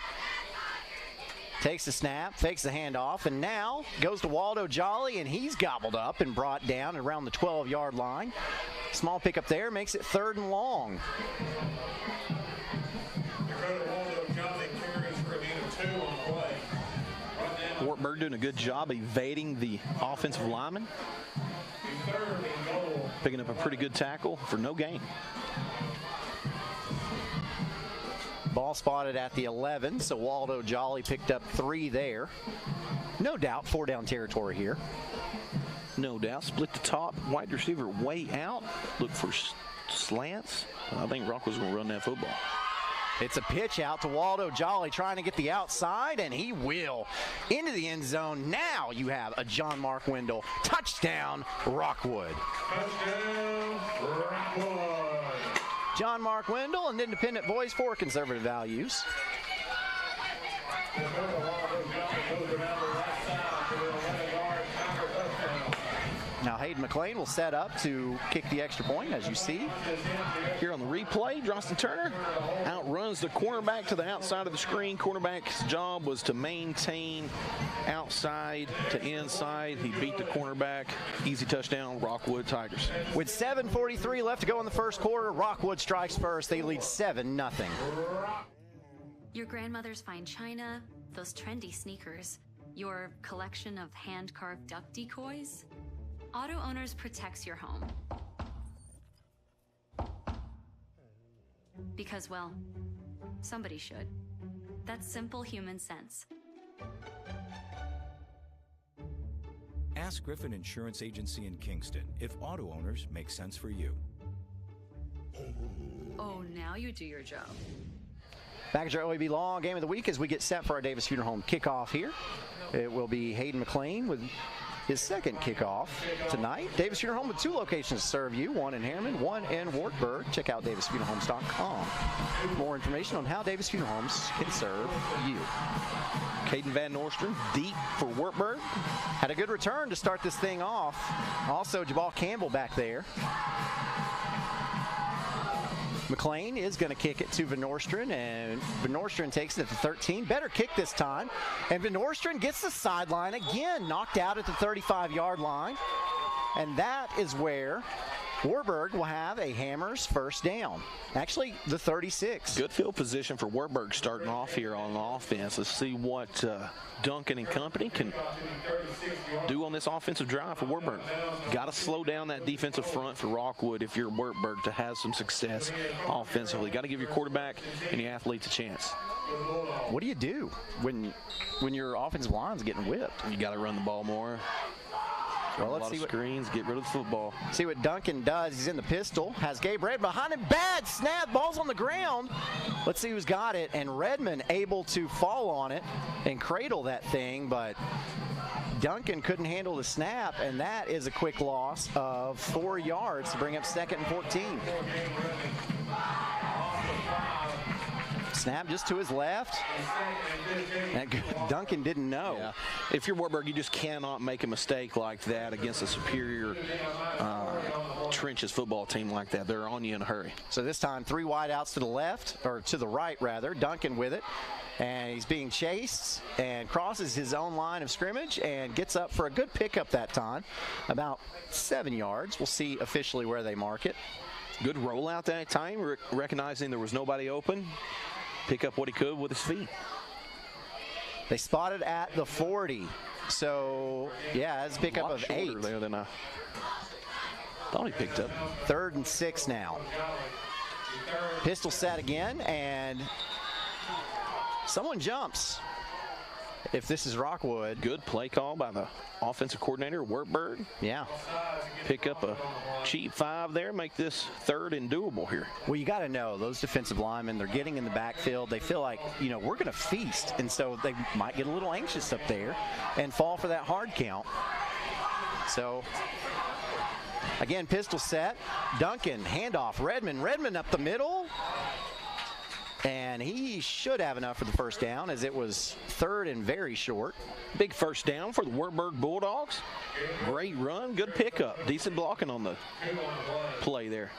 Takes the snap, fakes the handoff, and now goes to Waldo Jolly, and he's gobbled up and brought down around the 12-yard line. Small pickup there, makes it 3rd and long. Wartburg doing a good job evading the offensive lineman. Picking up a pretty good tackle for no gain. Ball spotted at the 11, so Waldo Jolly picked up 3 there. No doubt 4-down territory here. No doubt. Split the top, wide receiver way out. Look for slants. I think Rockwood's going to run that football. It's a pitch out to Waldo Jolly trying to get the outside, and he will into the end zone. Now you have a John Mark Wendell. Touchdown, Rockwood. Touchdown, Rockwood. John Mark Wendell, an independent voice for conservative values. Now Hayden McLean will set up to kick the extra point, as you see. Here on the replay, Johnston Turner outruns the cornerback to the outside of the screen. Cornerback's job was to maintain outside to inside. He beat the cornerback. Easy touchdown, Rockwood Tigers. With 7:43 left to go in the first quarter, Rockwood strikes first. They lead 7-0. Your grandmother's fine china, those trendy sneakers, your collection of hand-carved duck decoys. Auto Owners protects your home. Because, well, somebody should. That's simple human sense. Ask Griffin Insurance Agency in Kingston if Auto Owners make sense for you. Oh, now you do your job. Back at your OEB Law Game of the Week as we get set for our Davis Funeral Home kickoff here. It will be Hayden McLean with his 2nd kickoff tonight. Davis Funeral Home with 2 locations to serve you, one in Harriman, one in Wartburg. Check out davisfuneralhomes.com for more information on how Davis Funeral Homes can serve you. Caden Van Nostrand deep for Wartburg. Had a good return to start this thing off. Also, Jabal Campbell back there. McLean is going to kick it to Van Nostrand, and Van Nostrand takes it at the 13. Better kick this time. And Van Nostrand gets the sideline again, knocked out at the 35-yard line. And that is where Wartburg will have a Hammers first down. Actually, the 36. Good field position for Wartburg starting off here on offense. Let's see what Duncan and company can do on this offensive drive for Wartburg. Got to slow down that defensive front for Rockwood if you're Wartburg to have some success offensively. Got to give your quarterback and your athletes a chance. What do you do when your offensive line's getting whipped? You got to run the ball more. Well, let's see what screens, get rid of the football. See what Duncan does. He's in the pistol, has Gabe Red behind him. Bad snap, ball's on the ground. Let's see who's got it. And Redmond able to fall on it and cradle that thing, but Duncan couldn't handle the snap, and that is a quick loss of 4 yards to bring up 2nd and 14. Snap just to his left. And Duncan didn't know. Yeah. If you're Wartburg, you just cannot make a mistake like that against a superior trenches football team like that. They're on you in a hurry. So this time 3 wide outs to the left, or to the right rather. Duncan with it. And he's being chased and crosses his own line of scrimmage and gets up for a good pickup that time. About 7 yards. We'll see officially where they mark it. Good rollout that time, recognizing there was nobody open. Pick up what he could with his feet. They spotted at the 40. So, yeah, that's a pickup of 8. There than I thought he picked up. 3rd and 6 now. Pistol set again, and someone jumps. if this is Rockwood. Good play call by the offensive coordinator, Wartburg. Yeah. Pick up a cheap 5 there, make this 3rd and doable here. Well, you got to know, those defensive linemen, they're getting in the backfield. They feel like, you know, we're going to feast, and so they might get a little anxious up there and fall for that hard count. So, again, pistol set. Duncan, handoff. Redmond up the middle. And he should have enough for the first down, as it was 3rd and very short. Big first down for the Wartburg Bulldogs. Great run, good pickup. Decent blocking on the play there.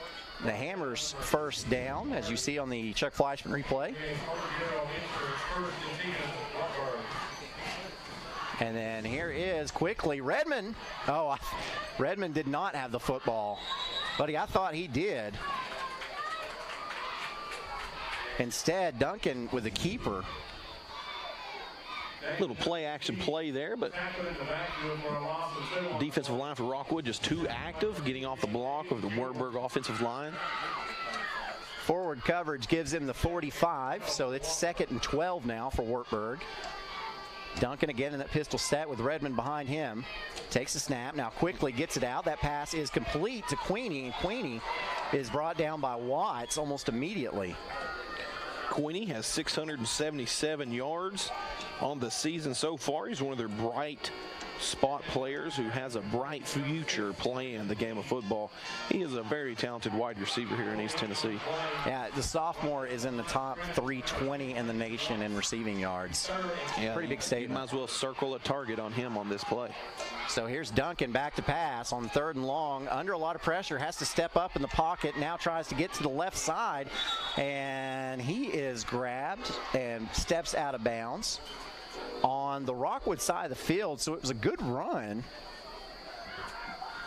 The Hammers first down, as you see on the Chuck Fleischman replay. And then here is quickly Redmond. Oh, Redmond did not have the football. Buddy, I thought he did. Instead, Duncan with a keeper. Little play action play there, but defensive line for Rockwood just too active, getting off the block of the Wartburg offensive line. Forward coverage gives him the 45, so it's 2nd and 12 now for Wartburg. Duncan again in that pistol set with Redmond behind him. Takes the snap, now quickly gets it out. That pass is complete to Queenie, and Queenie is brought down by Watts almost immediately. Queenie has 677 yards on the season so far. He's one of their bright spot players who has a bright future playing the game of football. He is a very talented wide receiver here in East Tennessee. Yeah, the sophomore is in the top 320 in the nation in receiving yards. Yeah, pretty big statement. You might as well circle a target on him on this play. So here's Duncan back to pass on 3rd and long. Under a lot of pressure, has to step up in the pocket. Now tries to get to the left side, and he is grabbed and steps out of bounds on the Rockwood side of the field. So it was a good run.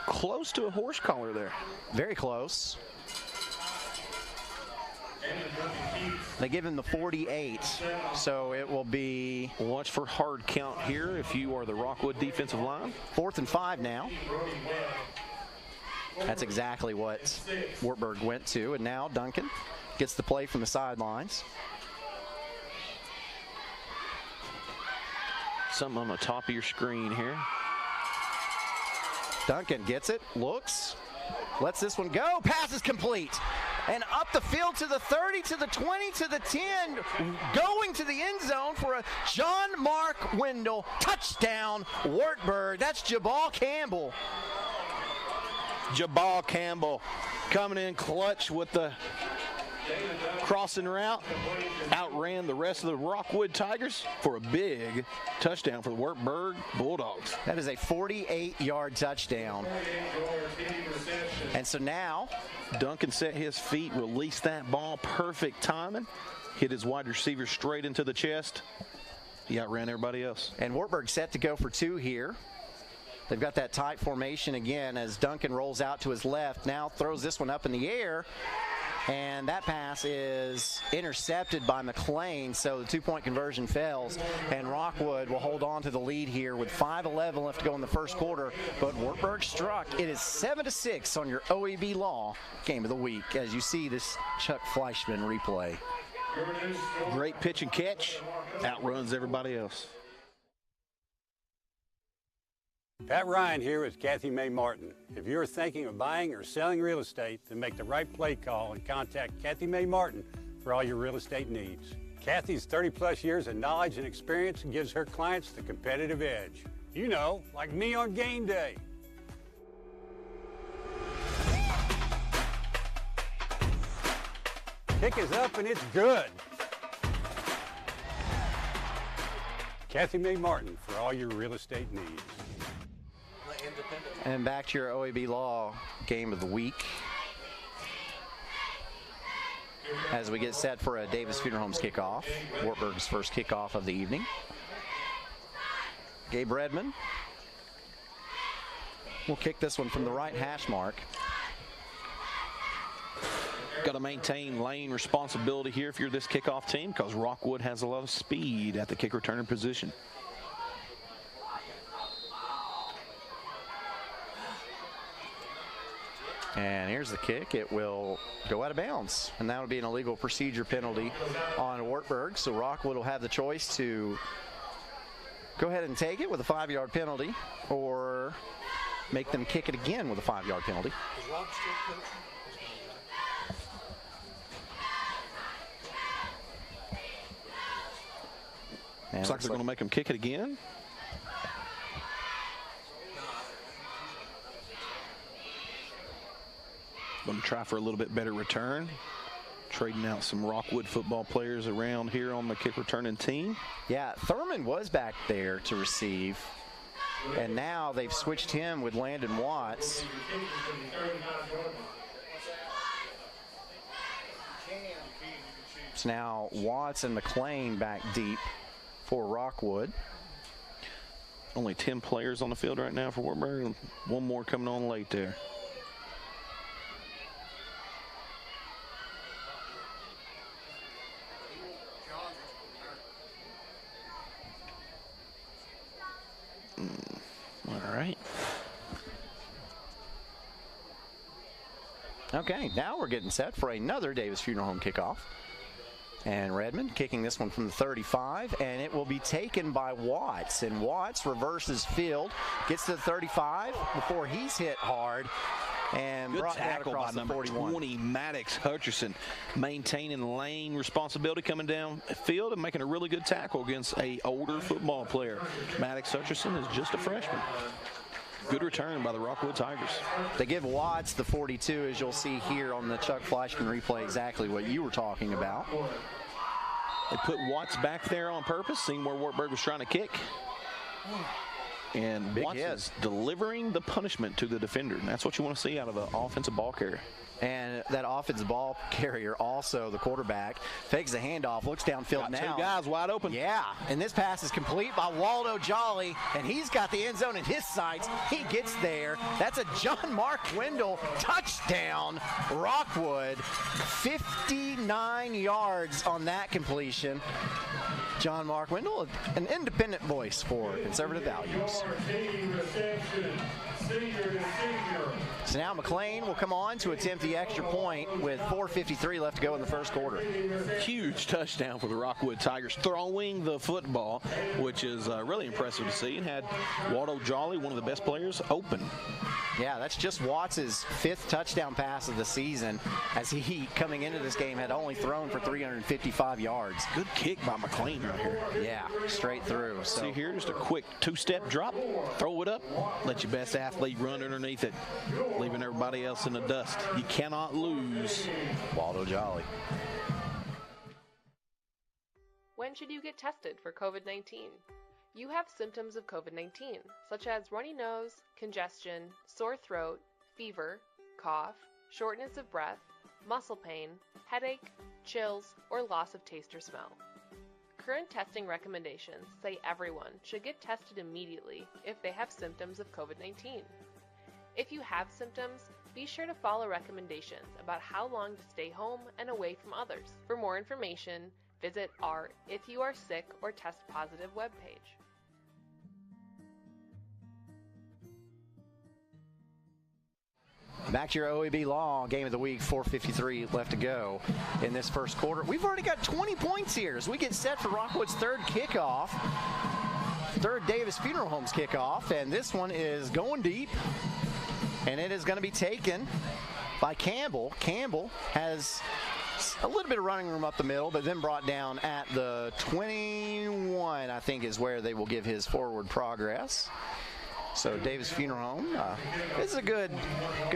Close to a horse collar there. Very close. They give him the 48, so it will be... Watch for hard count here if you are the Rockwood defensive line. 4th and 5 now. That's exactly what Wartburg went to, and now Duncan gets the play from the sidelines. Something on the top of your screen here. Duncan gets it, looks, lets this one go, pass is complete. And up the field to the 30, to the 20, to the 10, going to the end zone for a John Mark Wendell touchdown, Wartburg. That's Jabal Campbell. Jabal Campbell coming in clutch with the crossing route. Outran the rest of the Rockwood Tigers for a big touchdown for the Wartburg Bulldogs. That is a 48-yard touchdown. And so now Duncan set his feet, released that ball, perfect timing, hit his wide receiver straight into the chest. He outran everybody else. And Wartburg set to go for 2 here. They've got that tight formation again as Duncan rolls out to his left, now throws this one up in the air. And that pass is intercepted by McLean, so the 2-point conversion fails. And Rockwood will hold on to the lead here with 5:11 left to go in the first quarter. But Wartburg struck. It is 7-6 on your OEB Law Game of the Week as you see this Chuck Fleischman replay. Great pitch and catch. Outruns everybody else. Pat Ryan here with Kathy Mae Martin. If you're thinking of buying or selling real estate, then make the right play call and contact Kathy Mae Martin for all your real estate needs. Kathy's 30-plus years of knowledge and experience gives her clients the competitive edge. You know, like me on game day. Kick is up and it's good. Kathy Mae Martin for all your real estate needs. And back to your OEB Law Game of the Week as we get set for a Davis Funeral Homes kickoff, Wartburg's first kickoff of the evening. Gabe Redmond will kick this one from the right hash mark. Got to maintain lane responsibility here if you're this kickoff team because Rockwood has a lot of speed at the kick returner position. And here's the kick. It will go out of bounds. And that would be an illegal procedure penalty on Wartburg. So Rockwood will have the choice to go ahead and take it with a 5-yard penalty, or make them kick it again with a 5-yard penalty. Looks like they're going to make them kick it again. Going to try for a little bit better return. Trading out some Rockwood football players around here on the kick returning team. Yeah, Thurman was back there to receive. And now they've switched him with Landon Watts. It's now Watts and McLean back deep for Rockwood. Only 10 players on the field right now for Wartburg, and one more coming on late there. All right. Okay, now we're getting set for another Davis Funeral Home kickoff. And Redmond kicking this one from the 35, and it will be taken by Watts. And Watts reverses field, gets to the 35 before he's hit hard. And good brought tackle down across by the number 41. 20, Maddox Hutcherson, maintaining lane responsibility, coming down field and making a really good tackle against a older football player. Maddox Hutcherson is just a freshman. Good return by the Rockwood Tigers. They give Watts the 42, as you'll see here on the Chuck Fleischman replay, exactly what you were talking about. They put Watts back there on purpose, seeing where Wartburg was trying to kick. And Watts is delivering the punishment to the defender. And that's what you want to see out of an offensive ball carrier. And that offensive ball carrier, also the quarterback, fakes the handoff, looks downfield now. Two guys wide open. Yeah, and this pass is complete by Waldo Jolly, and he's got the end zone in his sights. He gets there. That's a John Mark Wendell touchdown. Rockwood, 59 yards on that completion. John Mark Wendell, an independent voice for conservative values. So now McLean will come on to attempt the extra point with 4:53 left to go in the first quarter. Huge touchdown for the Rockwood Tigers, throwing the football, which is really impressive to see, and had Waldo Jolly, one of the best players, open. Yeah, that's just Watts' 5th touchdown pass of the season, as he, coming into this game, had only thrown for 355 yards. Good kick by McLean right here. Yeah, straight through. So see here, just a quick 2-step drop, throw it up, let your best athlete run underneath it, leaving everybody else in the dust. You cannot lose. Waldo Jolly. When should you get tested for COVID-19? You have symptoms of COVID-19, such as runny nose, congestion, sore throat, fever, cough, shortness of breath, muscle pain, headache, chills, or loss of taste or smell. Current testing recommendations say everyone should get tested immediately if they have symptoms of COVID-19. If you have symptoms, be sure to follow recommendations about how long to stay home and away from others. For more information, visit our If You Are Sick or Test Positive webpage. Back to your OEB Law Game of the Week, 4:53 left to go in this first quarter. We've already got 20 points here as we get set for Rockwood's third kickoff. Third Davis Funeral Homes kickoff, and this one is going deep, and it is going to be taken by Campbell. Campbell has a little bit of running room up the middle, but then brought down at the 21, I think, is where they will give his forward progress. So Davis Funeral Home, this is a good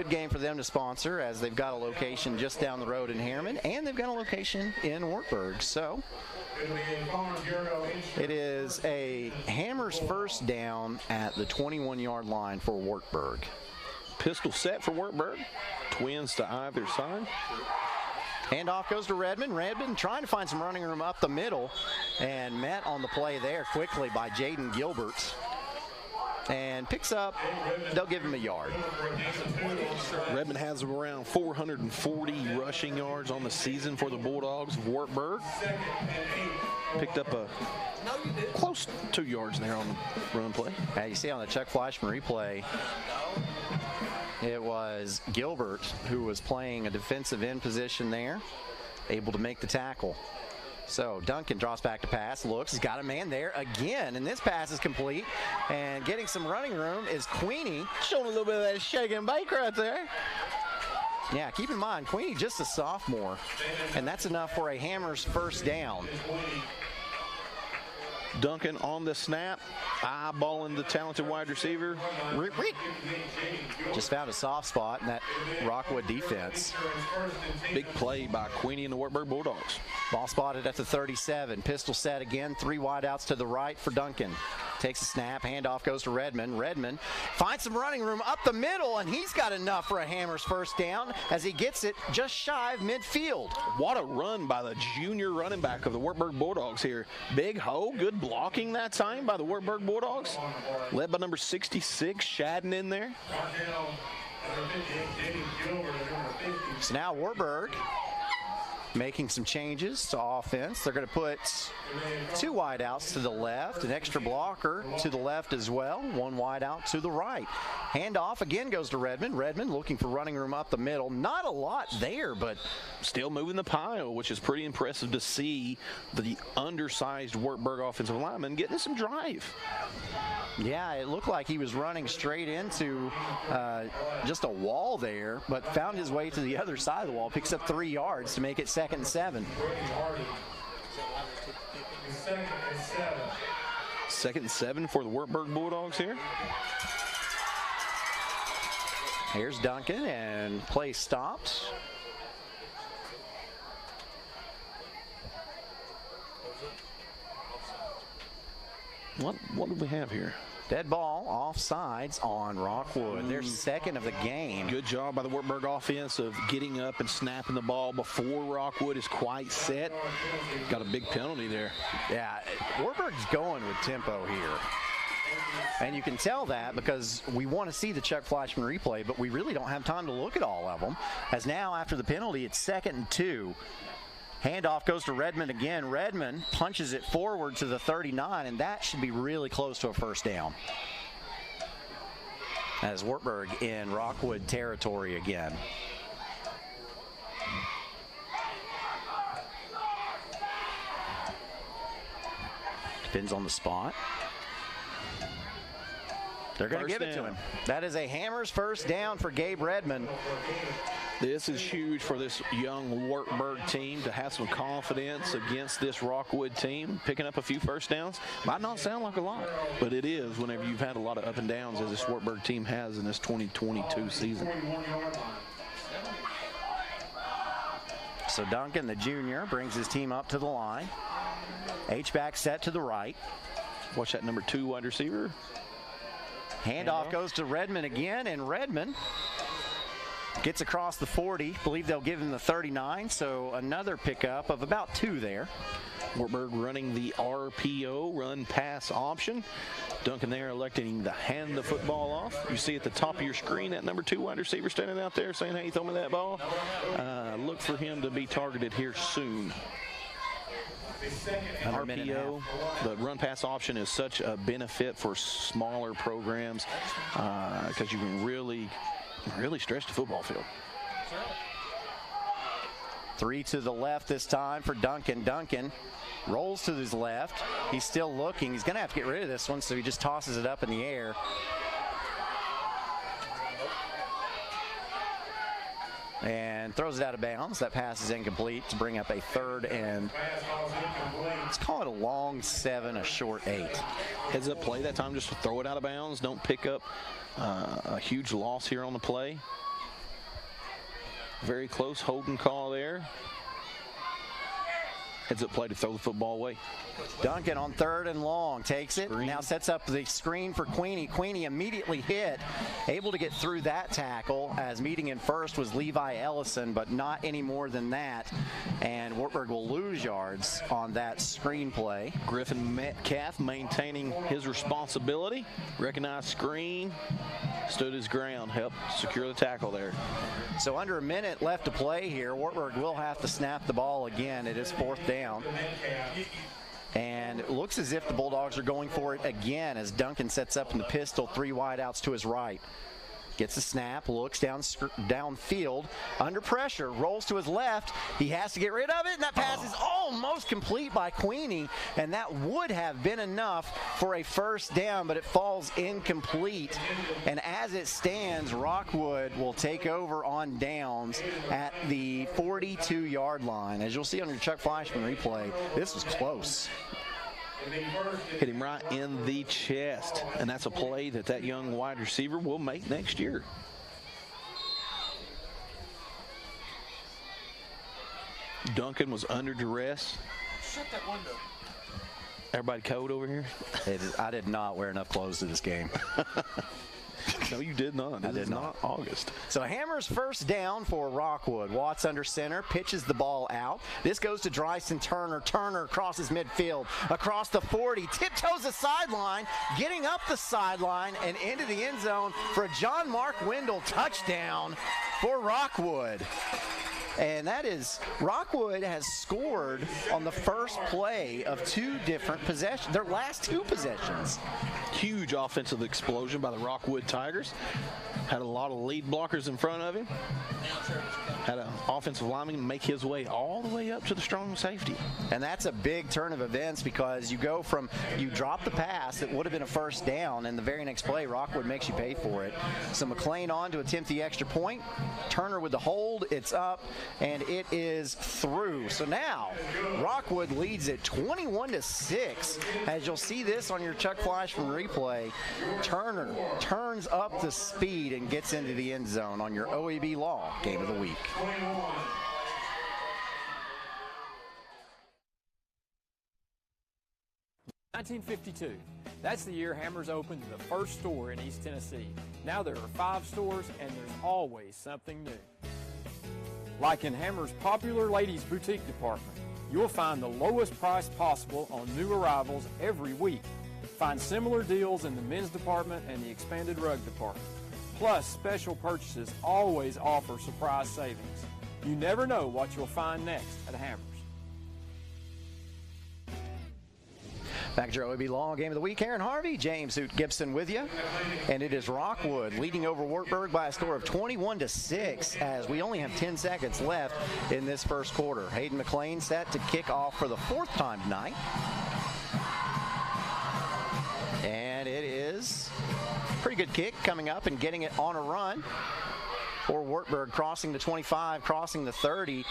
game for them to sponsor, as they've got a location just down the road in Harriman, and they've got a location in Wartburg. So it is a Hammers first down at the 21-yard line for Wartburg. Pistol set for Wartburg. Twins to either side. Handoff goes to Redmond. Redmond trying to find some running room up the middle, and met on the play there quickly by Jaden Gilbert. And picks up, they'll give him a yard. Redmond has around 440 rushing yards on the season for the Bulldogs of Wartburg. Picked up a close 2 yards there on the run play. You see on the Chuck Fleischman replay, it was Gilbert who was playing a defensive end position there, able to make the tackle. So Duncan draws back to pass, looks, he's got a man there again, and this pass is complete. And getting some running room is Queenie. Showing a little bit of that shake and bake right there. Yeah, keep in mind, Queenie just a sophomore, and that's enough for a Hammers first down. Duncan on the snap, eyeballing the talented wide receiver. Just found a soft spot in that Rockwood defense. Big play by Queenie and the Wartburg Bulldogs. Ball spotted at the 37. Pistol set again. 3 wideouts to the right for Duncan. Takes a snap. Handoff goes to Redmond. Redmond finds some running room up the middle, and he's got enough for a Hammers first down as he gets it just shy of midfield. What a run by the junior running back of the Wartburg Bulldogs here. Big hole. Good blocking that time by the Wartburg Bulldogs. Led by number 66, Shadden in there. So now Wartburg making some changes to offense. They're going to put 2 wideouts to the left, an extra blocker to the left as well, 1 wideout to the right. Handoff again goes to Redmond. Redmond looking for running room up the middle. Not a lot there, but still moving the pile, which is pretty impressive to see the undersized Wartburg offensive lineman getting some drive. Yeah, it looked like he was running straight into just a wall there, but found his way to the other side of the wall, picks up 3 yards to make it 2nd and 7. 2nd and 7 for the Wartburg Bulldogs here. Here's Duncan, and play stopped. What do we have here? Dead ball, offsides on Rockwood. They're 2nd of the game. Good job by the Wartburg offense of getting up and snapping the ball before Rockwood is quite set. Got a big penalty there. Yeah, Wartburg's going with tempo here. And you can tell that because we want to see the Chuck Fleischman replay, but we really don't have time to look at all of them. As now, after the penalty, it's 2nd and 2. Handoff goes to Redmond again. Redmond punches it forward to the 39, and that should be really close to a first down. As Wartburg in Rockwood territory again. Depends on the spot. They're going to give it to him. That is a Hammers first down for Gabe Redmond. This is huge for this young Wartburg team to have some confidence against this Rockwood team. Picking up a few first downs might not sound like a lot, but it is whenever you've had a lot of up and downs as this Wartburg team has in this 2022 season. So Duncan, the junior, brings his team up to the line. H-back set to the right. Watch that number 2 wide receiver. Handoff goes to Redmond again, and Redmond gets across the 40. Believe they'll give him the 39, so another pickup of about 2 there. Wartburg running the RPO, run pass option. Duncan there electing to hand the football off. You see at the top of your screen that number 2 wide receiver standing out there saying, hey, throw me that ball. Look for him to be targeted here soon. RPO, the run pass option is such a benefit for smaller programs because you can really stretch the football field. 3 to the left this time for Duncan. Duncan rolls to his left. He's still looking. He's going to have to get rid of this one, so he just tosses it up in the air. And throws it out of bounds. That pass is incomplete to bring up a 3rd and, let's call it a long 7, a short 8. Heads up play that time, just throw it out of bounds. Don't pick up a huge loss here on the play. Very close holding call there. Heads up play to throw the football away. Duncan on 3rd and long takes it. Now sets up the screen for Queenie. Queenie immediately hit, able to get through that tackle as meeting in first was Levi Ellison, but not any more than that. And Wartburg will lose yards on that screen play. Griffin Metcalf maintaining his responsibility. Recognized screen, stood his ground, helped secure the tackle there. So under a minute left to play here. Wartburg will have to snap the ball again. It is 4th down. And it looks as if the Bulldogs are going for it again as Duncan sets up in the pistol, 3 wideouts to his right. Gets the snap, looks downfield, under pressure, rolls to his left. He has to get rid of it, and that pass is almost complete by Queenie, and that would have been enough for a first down, but it falls incomplete. And as it stands, Rockwood will take over on downs at the 42-yard line. As you'll see on your Chuck Fleischman replay, this was close. Hit him right in the chest, and that's a play that young wide receiver will make next year. Duncan was under duress. Shut that window. Everybody cold over here? I did not wear enough clothes to this game. No, you did not. I did not. August. So Hammers first down for Rockwood. Watts under center, pitches the ball out. This goes to Dryson Turner. Turner crosses midfield, across the 40, tiptoes the sideline, getting up the sideline and into the end zone for a John Mark Wendell touchdown for Rockwood. And that is, Rockwood has scored on the first play of two different possessions, their last two possessions. Huge offensive explosion by the Rockwood Tigers. Had a lot of lead blockers in front of him. Had an offensive lineman make his way all the way up to the strong safety. And that's a big turn of events, because you go from, you drop the pass, it would have been a first down, and the very next play, Rockwood makes you pay for it. So McLean on to attempt the extra point. Turner with the hold, it's up, and it is through. So now, Rockwood leads it 21-6. As you'll see this on your Chuck Fleischman replay, Turner turns up the speed and gets into the end zone on your OEB Law Game of the Week. 1952. That's the year Hammers opened the first store in East Tennessee. Now there are 5 stores, and there's always something new. Like in Hammers' popular ladies' boutique department, you'll find the lowest price possible on new arrivals every week. Find similar deals in the men's department and the expanded rug department. Plus, special purchases always offer surprise savings. You never know what you'll find next at Hammers. Back to your OEB Law Game of the Week. Aaron Harvey, James Hoot Gibson with you. And it is Rockwood leading over Wartburg by a score of 21-6, as we only have 10 seconds left in this first quarter. Hayden McLean set to kick off for the 4th time tonight. And it is a pretty good kick coming up and getting it on a run for Wartburg, crossing the 25, crossing the 30.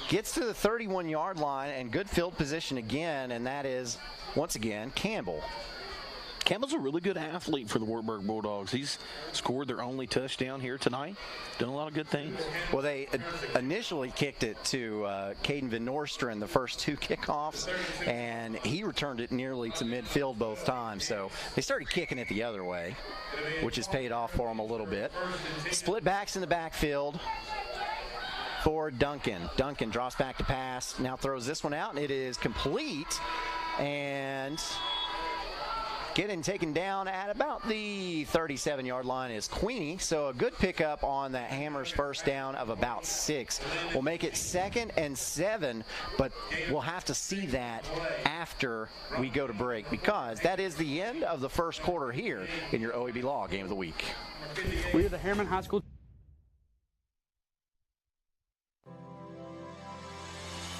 Gets to the 31-yard line, and good field position again, and that is, once again, Campbell. Campbell's a really good athlete for the Wartburg Bulldogs. He's scored their only touchdown here tonight. Done a lot of good things. Well, they initially kicked it to Caden Van Nostrand the first 2 kickoffs, and he returned it nearly to midfield both times. So they started kicking it the other way, which has paid off for them a little bit. Split backs in the backfield for Duncan. Duncan drops back to pass, now throws this one out, and it is complete. And getting taken down at about the 37-yard line is Queenie. So a good pickup on that Hammers first down of about 6. We'll make it 2nd and 7, but we'll have to see that after we go to break, because that is the end of the first quarter here in your OEB Law Game of the Week. We are the Harriman High School.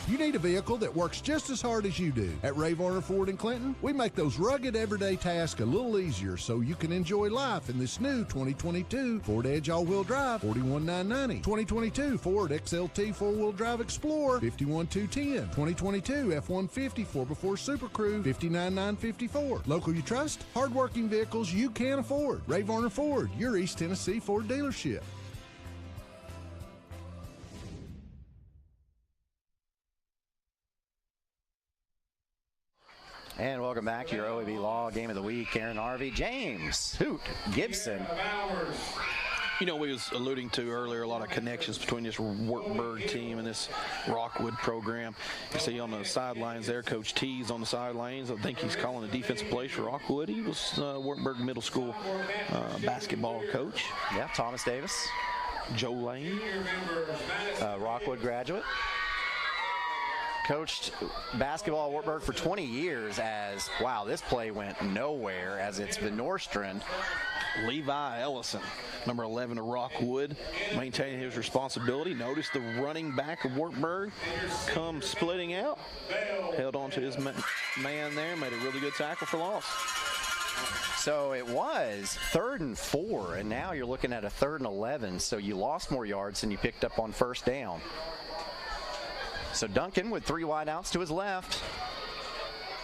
You need a vehicle that works just as hard as you do. At Ray Varner Ford in Clinton, we make those rugged everyday tasks a little easier so you can enjoy life in this new 2022 Ford Edge all-wheel drive, $41,990. 2022 Ford XLT four-wheel drive Explorer, $51,210. 2022 F-150 4x4 Super Crew, $59,954. Local you trust, hard-working vehicles you can afford. Ray Varner Ford, your East Tennessee Ford dealership. And welcome back to your OEB Law Game of the Week. Aaron Harvey, James Hoot Gibson. You know, we was alluding to earlier a lot of connections between this Wartburg team and this Rockwood program. You see on the sidelines there, Coach T's on the sidelines. I think he's calling the defensive plays for Rockwood. He was Wartburg Middle School basketball coach. Yeah, Thomas Davis. Joe Lane. Rockwood graduate. Coached basketball at Wartburg for 20 years as, wow, this play went nowhere, as it's Van Nostrand Levi Ellison, number 11 of Rockwood, maintaining his responsibility. Notice the running back of Wartburg comes splitting out. Held on to his man there, made a really good tackle for loss. So it was 3rd and 4, and now you're looking at a 3rd and 11, so you lost more yards than you picked up on first down. So Duncan with 3 wideouts to his left.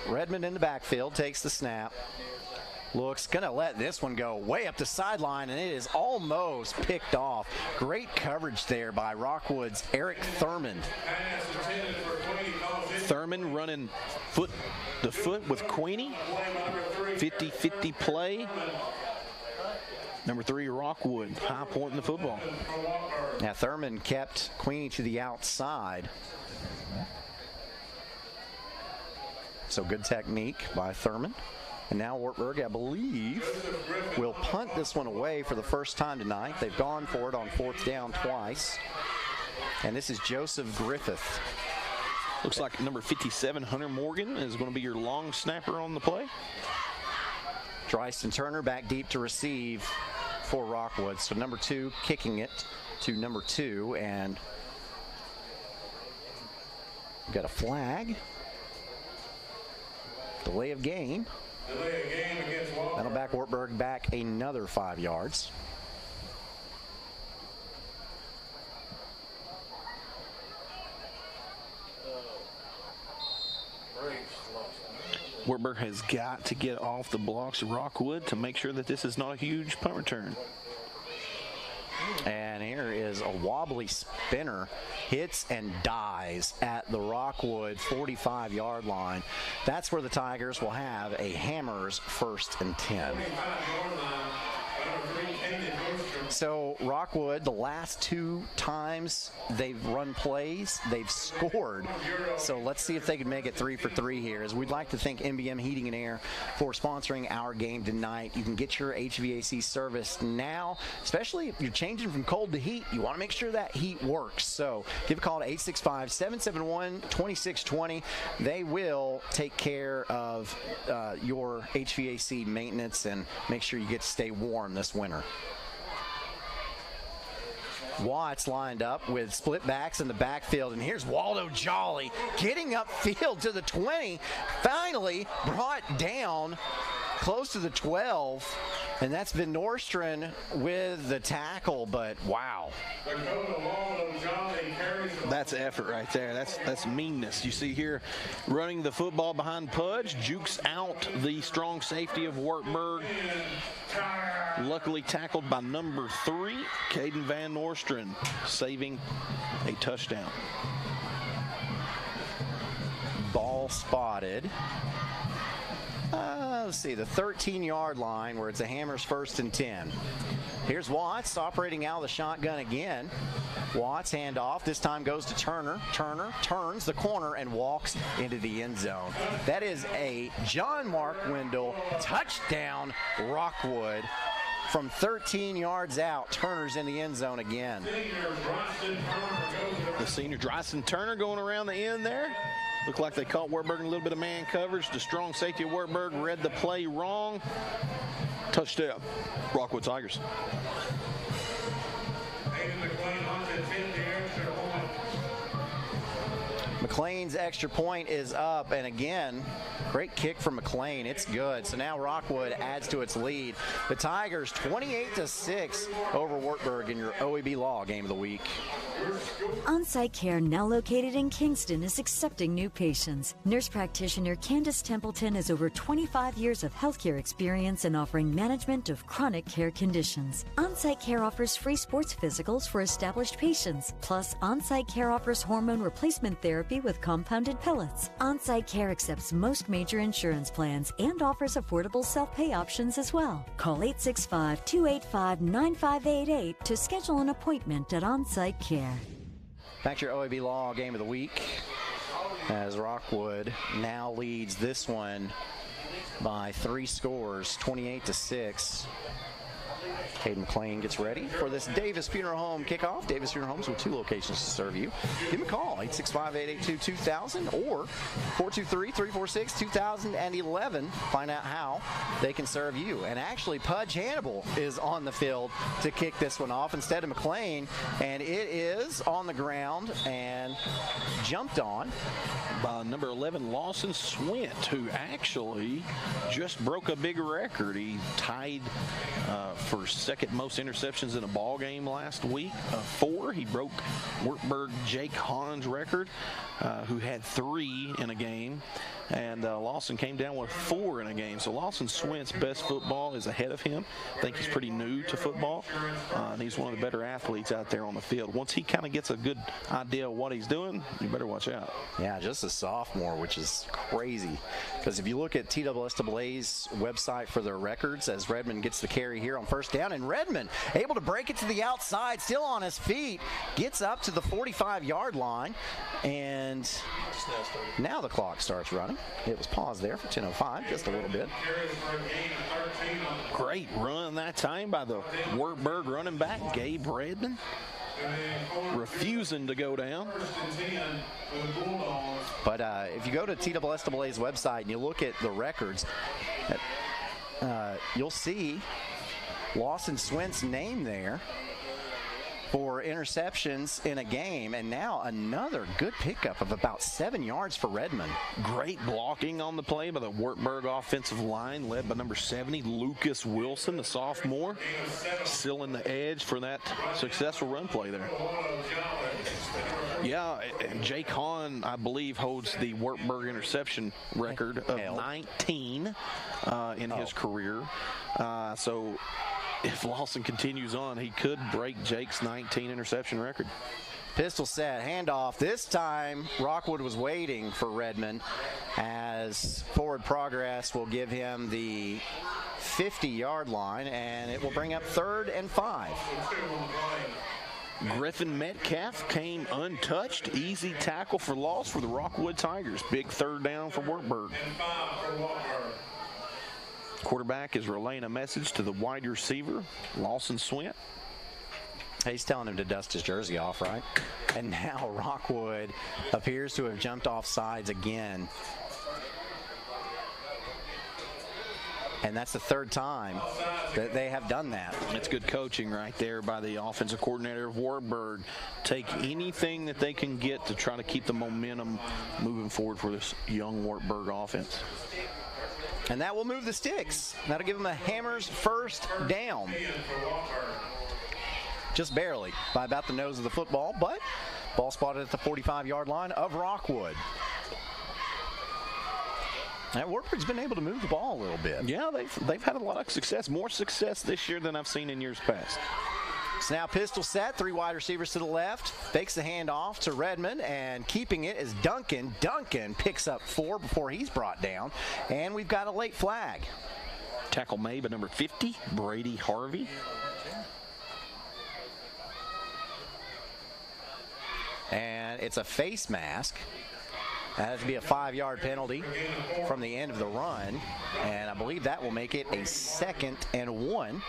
Redmond in the backfield takes the snap. Looks going to let this one go way up the sideline, and it is almost picked off. Great coverage there by Rockwood's Eric Thurman. Thurman running foot to foot with Queenie. 50-50 play. Number 3, Rockwood, high point in the football. Now Thurman kept Queenie to the outside. So good technique by Thurman. And now Wartburg, I believe, will punt this one away for the first time tonight. They've gone for it on 4th down twice. And this is Joseph Griffith. Looks like number 57, Hunter Morgan, is going to be your long snapper on the play. Dryston Turner back deep to receive for Rockwood. So number 2 kicking it to number 2. And we've got a flag. Delay of game. That'll back Wartburg back another 5 yards. Wartburg has got to get off the blocks of Rockwood to make sure that this is not a huge punt return. And here is a wobbly spinner, hits and dies at the Rockwood 45-yard line. That's where the Tigers will have a Hammers 1st and 10. So Rockwood, the last 2 times they've run plays, they've scored. So let's see if they can make it 3 for 3 here. As we'd like to thank MBM Heating and Air for sponsoring our game tonight. You can get your HVAC service now, especially if you're changing from cold to heat. You want to make sure that heat works. So give a call to 865-771-2620. They will take care of your HVAC maintenance and make sure you get to stay warm this winter. Watts lined up with split backs in the backfield, and here's Waldo Jolly getting upfield to the 20, finally brought down close to the 12, and that's Van Nostrand with the tackle, but wow. That's effort right there. That's meanness. You see here running the football behind Pudge, jukes out the strong safety of Wartburg. Luckily tackled by number 3, Caden Van Nostrand, saving a touchdown. Ball spotted. Let's see, the 13-yard line where it's a Hammers 1st and 10. Here's Watts operating out of the shotgun again. Watts handoff. This time goes to Turner. Turner turns the corner and walks into the end zone. That is a John Mark Wendell touchdown, Rockwood. From 13 yards out, Turner's in the end zone again. The senior Dryston Turner going around the end there. Looked like they caught Wartburg in a little bit of man coverage. The strong safety of Wartburg read the play wrong. Touchdown, Rockwood Tigers. McLean's extra point is up, and again, great kick from McLean. It's good. So now Rockwood adds to its lead. The Tigers 28-6 over Wartburg in your OEB Law Game of the Week. On-site care, now located in Kingston, is accepting new patients. Nurse practitioner Candace Templeton has over 25 years of healthcare experience in offering management of chronic care conditions. On-site care offers free sports physicals for established patients. Plus, on-site care offers hormone replacement therapy with compounded pellets. On-site care accepts most major insurance plans and offers affordable self-pay options as well. Call 865-285-9588 to schedule an appointment at On-Site Care. Back to your OEB Law Game of the Week, as Rockwood now leads this one by 3 scores, 28-6. Caden McLean gets ready for this Davis Funeral Home kickoff. Davis Funeral Homes with 2 locations to serve you. Give them a call, 865-882-2000 or 423-346-2011. Find out how they can serve you. And actually, Pudge Hannibal is on the field to kick this one off instead of McLean, and it is on the ground and jumped on by number 11, Lawson Swint, who actually just broke a big record. He tied for second most interceptions in a ball game last week, 4. He broke Wartburg Jake Hahn's record, who had 3 in a game. And Lawson came down with 4 in a game. So Lawson Swint's best football is ahead of him. I think he's pretty new to football. And he's one of the better athletes out there on the field. Once he kind of gets a good idea of what he's doing, you better watch out. Yeah, just a sophomore, which is crazy. Because if you look at TSSAA's website for their records, as Redmond gets the carry here on first down, and Redmond able to break it to the outside, still on his feet, gets up to the 45-yard line, and now the clock starts running. It was paused there for 10:05, just a little bit. Great run that time by the Wartburg running back, Gabe Redmond. Refusing to go down. But if you go to TSSAA's website and you look at the records, you'll see Lawson Swint's name there for interceptions in a game, and now another good pickup of about 7 yards for Redmond. Great blocking on the play by the Wartburg offensive line, led by number 70, Lucas Wilson, the sophomore, sealing the edge for that successful run play there. Yeah, and Jake Hahn, I believe, holds the Wartburg interception record of 19 in his career. So if Lawson continues on, he could break Jake's 19 interception record. Pistol set, handoff. This time, Rockwood was waiting for Redmond, as forward progress will give him the 50-yard line, and it will bring up 3rd and 5. Griffin Metcalf came untouched. Easy tackle for loss for the Rockwood Tigers. Big 3rd down for Wartburg. Quarterback is relaying a message to the wide receiver, Lawson Swint. He's telling him to dust his jersey off, right? And now Rockwood appears to have jumped off sides again. And that's the 3rd time that they have done that. That's good coaching right there by the offensive coordinator of Wartburg. Take anything that they can get to try to keep the momentum moving forward for this young Wartburg offense. And that will move the sticks. That'll give them a Hammers first down. Just barely, by about the nose of the football, but ball spotted at the 45-yard line of Rockwood. Now, Wartburg's been able to move the ball a little bit. Yeah, they've had a lot of success, more success this year than I've seen in years past. So now pistol set, 3 wide receivers to the left, fakes the handoff to Redmond, and keeping it is Duncan. Duncan picks up 4 before he's brought down, and we've got a late flag. Tackle made by number 50, Brady Harvey. And it's a face mask. That has to be a 5-yard penalty from the end of the run, and I believe that will make it a 2nd and 1.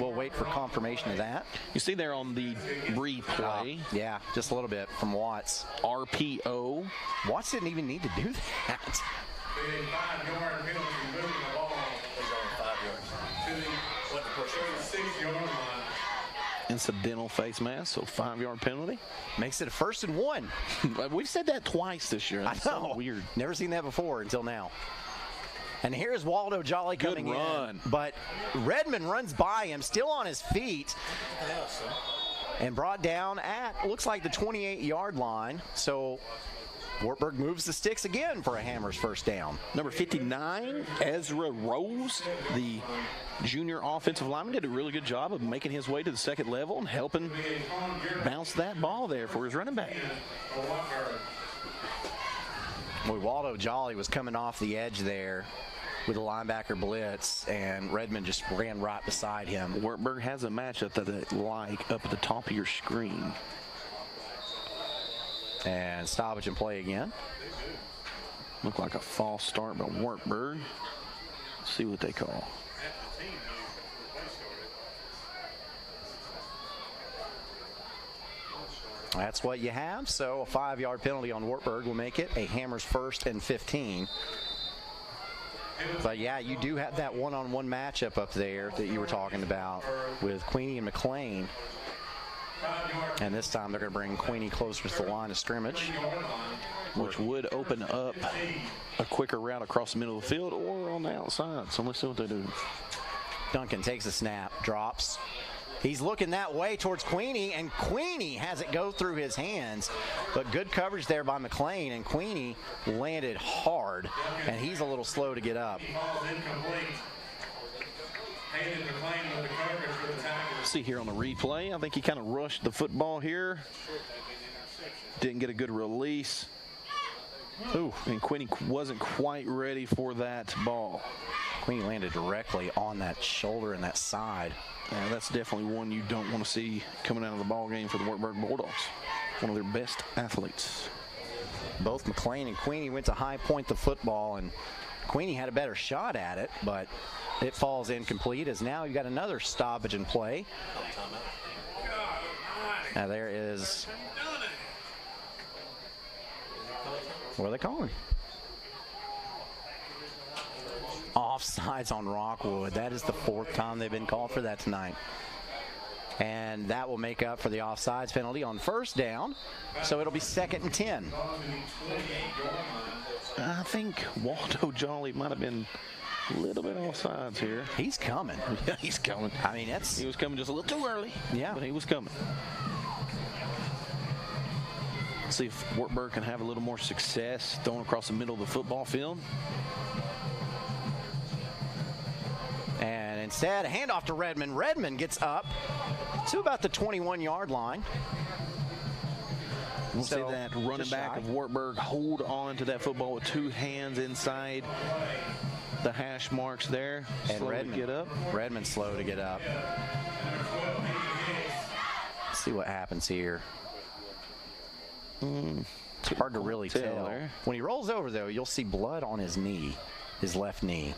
We'll wait for confirmation of that. You see there on the replay. Yeah, just a little bit from Watts. RPO. Watts didn't even need to do that. Incidental face mask, so 5-yard penalty. Makes it a 1st and 1. We've said that twice this year. That's I know. So weird. Never seen that before until now. And here's Waldo Jolly coming in. But Redmond runs by him, still on his feet, and brought down at, looks like the 28-yard line. So Wartburg moves the sticks again for a Hammers first down. Number 59, Ezra Rose, the junior offensive lineman, did a really good job of making his way to the 2nd level and helping bounce that ball there for his running back. Well, Waldo Jolly was coming off the edge there with a linebacker blitz, and Redmond just ran right beside him. Wartburg has a matchup that they like up at the top of your screen. And stoppage and play again. Looked like a false start by Wartburg. Let's see what they call. That's what you have. So a 5-yard penalty on Wartburg will make it a Hammers 1st and 15. But yeah, you do have that one-on-one matchup up there that you were talking about with Queenie and McLean. And this time they're going to bring Queenie closer to the line of scrimmage, which would open up a quicker route across the middle of the field or on the outside. So let's see what they do. Duncan takes a snap, drops. He's looking that way towards Queenie, and Queenie has it go through his hands. But good coverage there by McLean, and Queenie landed hard, and he's a little slow to get up. See here on the replay, I think he kind of rushed the football here. Didn't get a good release. Ooh, and Queenie wasn't quite ready for that ball. Queenie landed directly on that shoulder and that side. Yeah, that's definitely one you don't want to see coming out of the ball game for the Wartburg Bulldogs. One of their best athletes. Both McLean and Queenie went to high point the football, and Queenie had a better shot at it, but it falls incomplete as now you got another stoppage in play. Now there is, what are they calling? Offsides on Rockwood. That is the 4th time they've been called for that tonight. And that will make up for the offsides penalty on 1st down. So it'll be 2nd and 10. I think Waldo Jolly might have been a little bit offsides here. He's coming. Yeah, he's coming. I mean, he was coming just a little too early. Yeah. But he was coming. See if Wartburg can have a little more success throwing across the middle of the football field. And instead, a handoff to Redmond. Redmond gets up to about the 21-yard line. We'll see that running back of Wartburg hold on to that football with 2 hands inside the hash marks there. And slow Redmond, to get up. Redmond's slow to get up. Let's see what happens here. It's hard to really tell. When he rolls over, though, you'll see blood on his knee, his left knee.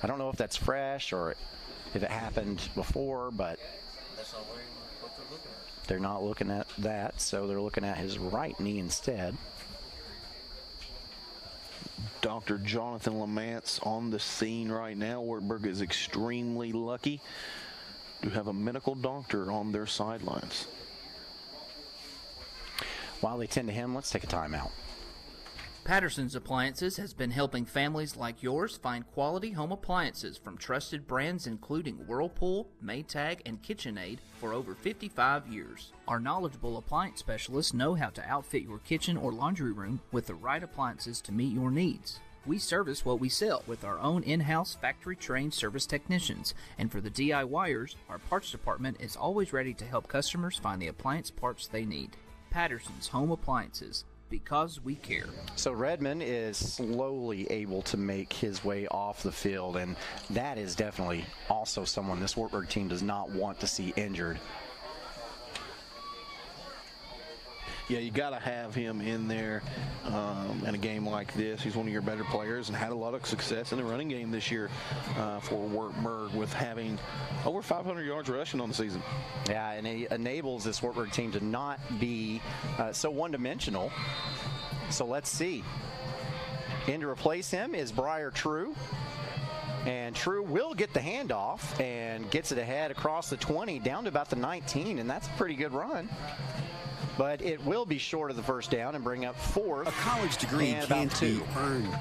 I don't know if that's fresh or if it happened before, but they're not looking at that, so they're looking at his right knee instead. Dr. Jonathan Lamance on the scene right now. Wartburg is extremely lucky to have a medical doctor on their sidelines. While they tend to him, let's take a timeout. Patterson's Appliances has been helping families like yours find quality home appliances from trusted brands including Whirlpool, Maytag, and KitchenAid for over 55 years. Our knowledgeable appliance specialists know how to outfit your kitchen or laundry room with the right appliances to meet your needs. We service what we sell with our own in-house factory-trained service technicians, and for the DIYers, our parts department is always ready to help customers find the appliance parts they need. Patterson's Home Appliances, because we care. So Redmond is slowly able to make his way off the field, and that is definitely also someone this Wartburg team does not want to see injured. Yeah, you got to have him in there in a game like this. He's one of your better players and had a lot of success in the running game this year for Wartburg with having over 500 yards rushing on the season. Yeah, and he enables this Wartburg team to not be so one-dimensional. So let's see. In to replace him is Briar True. And True will get the handoff and gets it ahead across the 20 down to about the 19, and that's a pretty good run. But it will be short of the first down and bring up 4th. A college degree can't be earned.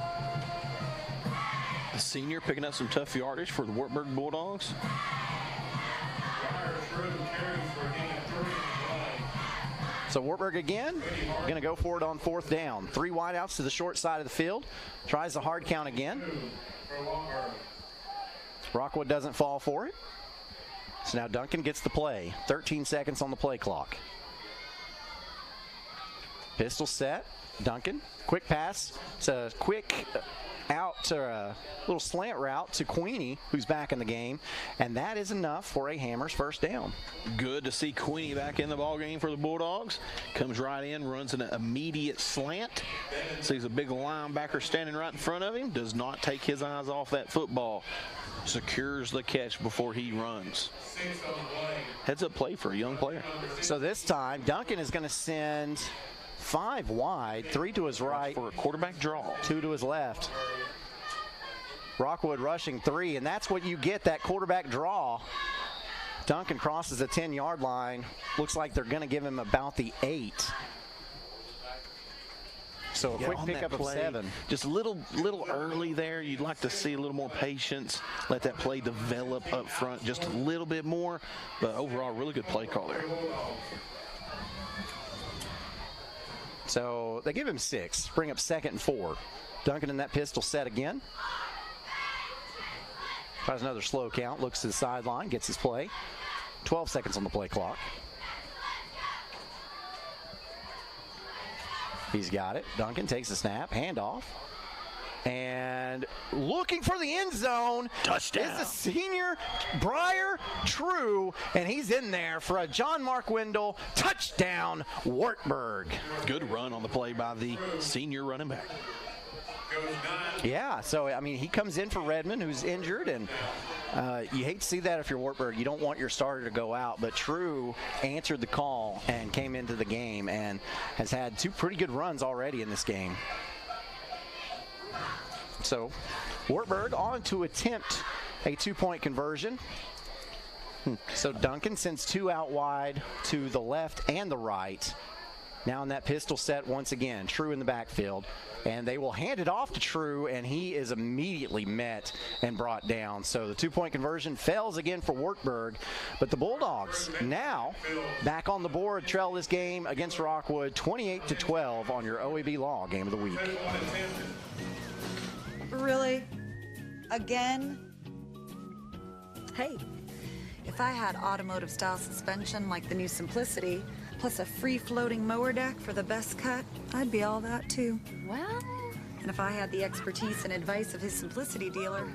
A senior picking up some tough yardage for the Wartburg Bulldogs. So Wartburg again, going to go for it on 4th down. 3 wideouts to the short side of the field. Tries the hard count again. Rockwood doesn't fall for it. So now Duncan gets the play. 13 seconds on the play clock. Pistol set. Duncan. Quick pass. It's a quick out to a little slant route to Queenie, who's back in the game, and that is enough for a Hammers first down. Good to see Queenie back in the ball game for the Bulldogs. Comes right in, runs an immediate slant. Sees a big linebacker standing right in front of him. Does not take his eyes off that football. Secures the catch before he runs. Heads up play for a young player. So this time, Duncan is going to send 5 wide, 3 to his right. For a quarterback draw. 2 to his left. Rockwood rushing 3, and that's what you get, that quarterback draw. Duncan crosses the 10-yard line. Looks like they're going to give him about the 8. So a quick pickup of 7. Just a little early there. You'd like to see a little more patience. Let that play develop up front just a little bit more. But overall, really good play call there. So they give him 6. Bring up 2nd and 4. Duncan in that pistol set again. Tries another slow count. Looks to the sideline. Gets his play. 12 seconds on the play clock. He's got it. Duncan takes the snap, handoff, and looking for the end zone. Touchdown. Is the senior Briar True, and he's in there for a John Mark Wendell touchdown, Wartburg. Good run on the play by the senior running back. Yeah, so, I mean, he comes in for Redmond, who's injured, and you hate to see that if you're Wartburg. You don't want your starter to go out, but True answered the call and came into the game and has had 2 pretty good runs already in this game. So, Wartburg on to attempt a 2-point conversion. So, Duncan sends 2 out wide to the left and the right. Now in that pistol set once again, True in the backfield. And they will hand it off to True, and he is immediately met and brought down. So the 2-point conversion fails again for Wartburg. But the Bulldogs now back on the board, trail this game against Rockwood 28-12 on your OEB Law Game of the Week. Really? Again? Hey, if I had automotive style suspension like the new Simplicity, plus a free floating mower deck for the best cut, I'd be all that too. Well, and if I had the expertise and advice of his Simplicity dealer,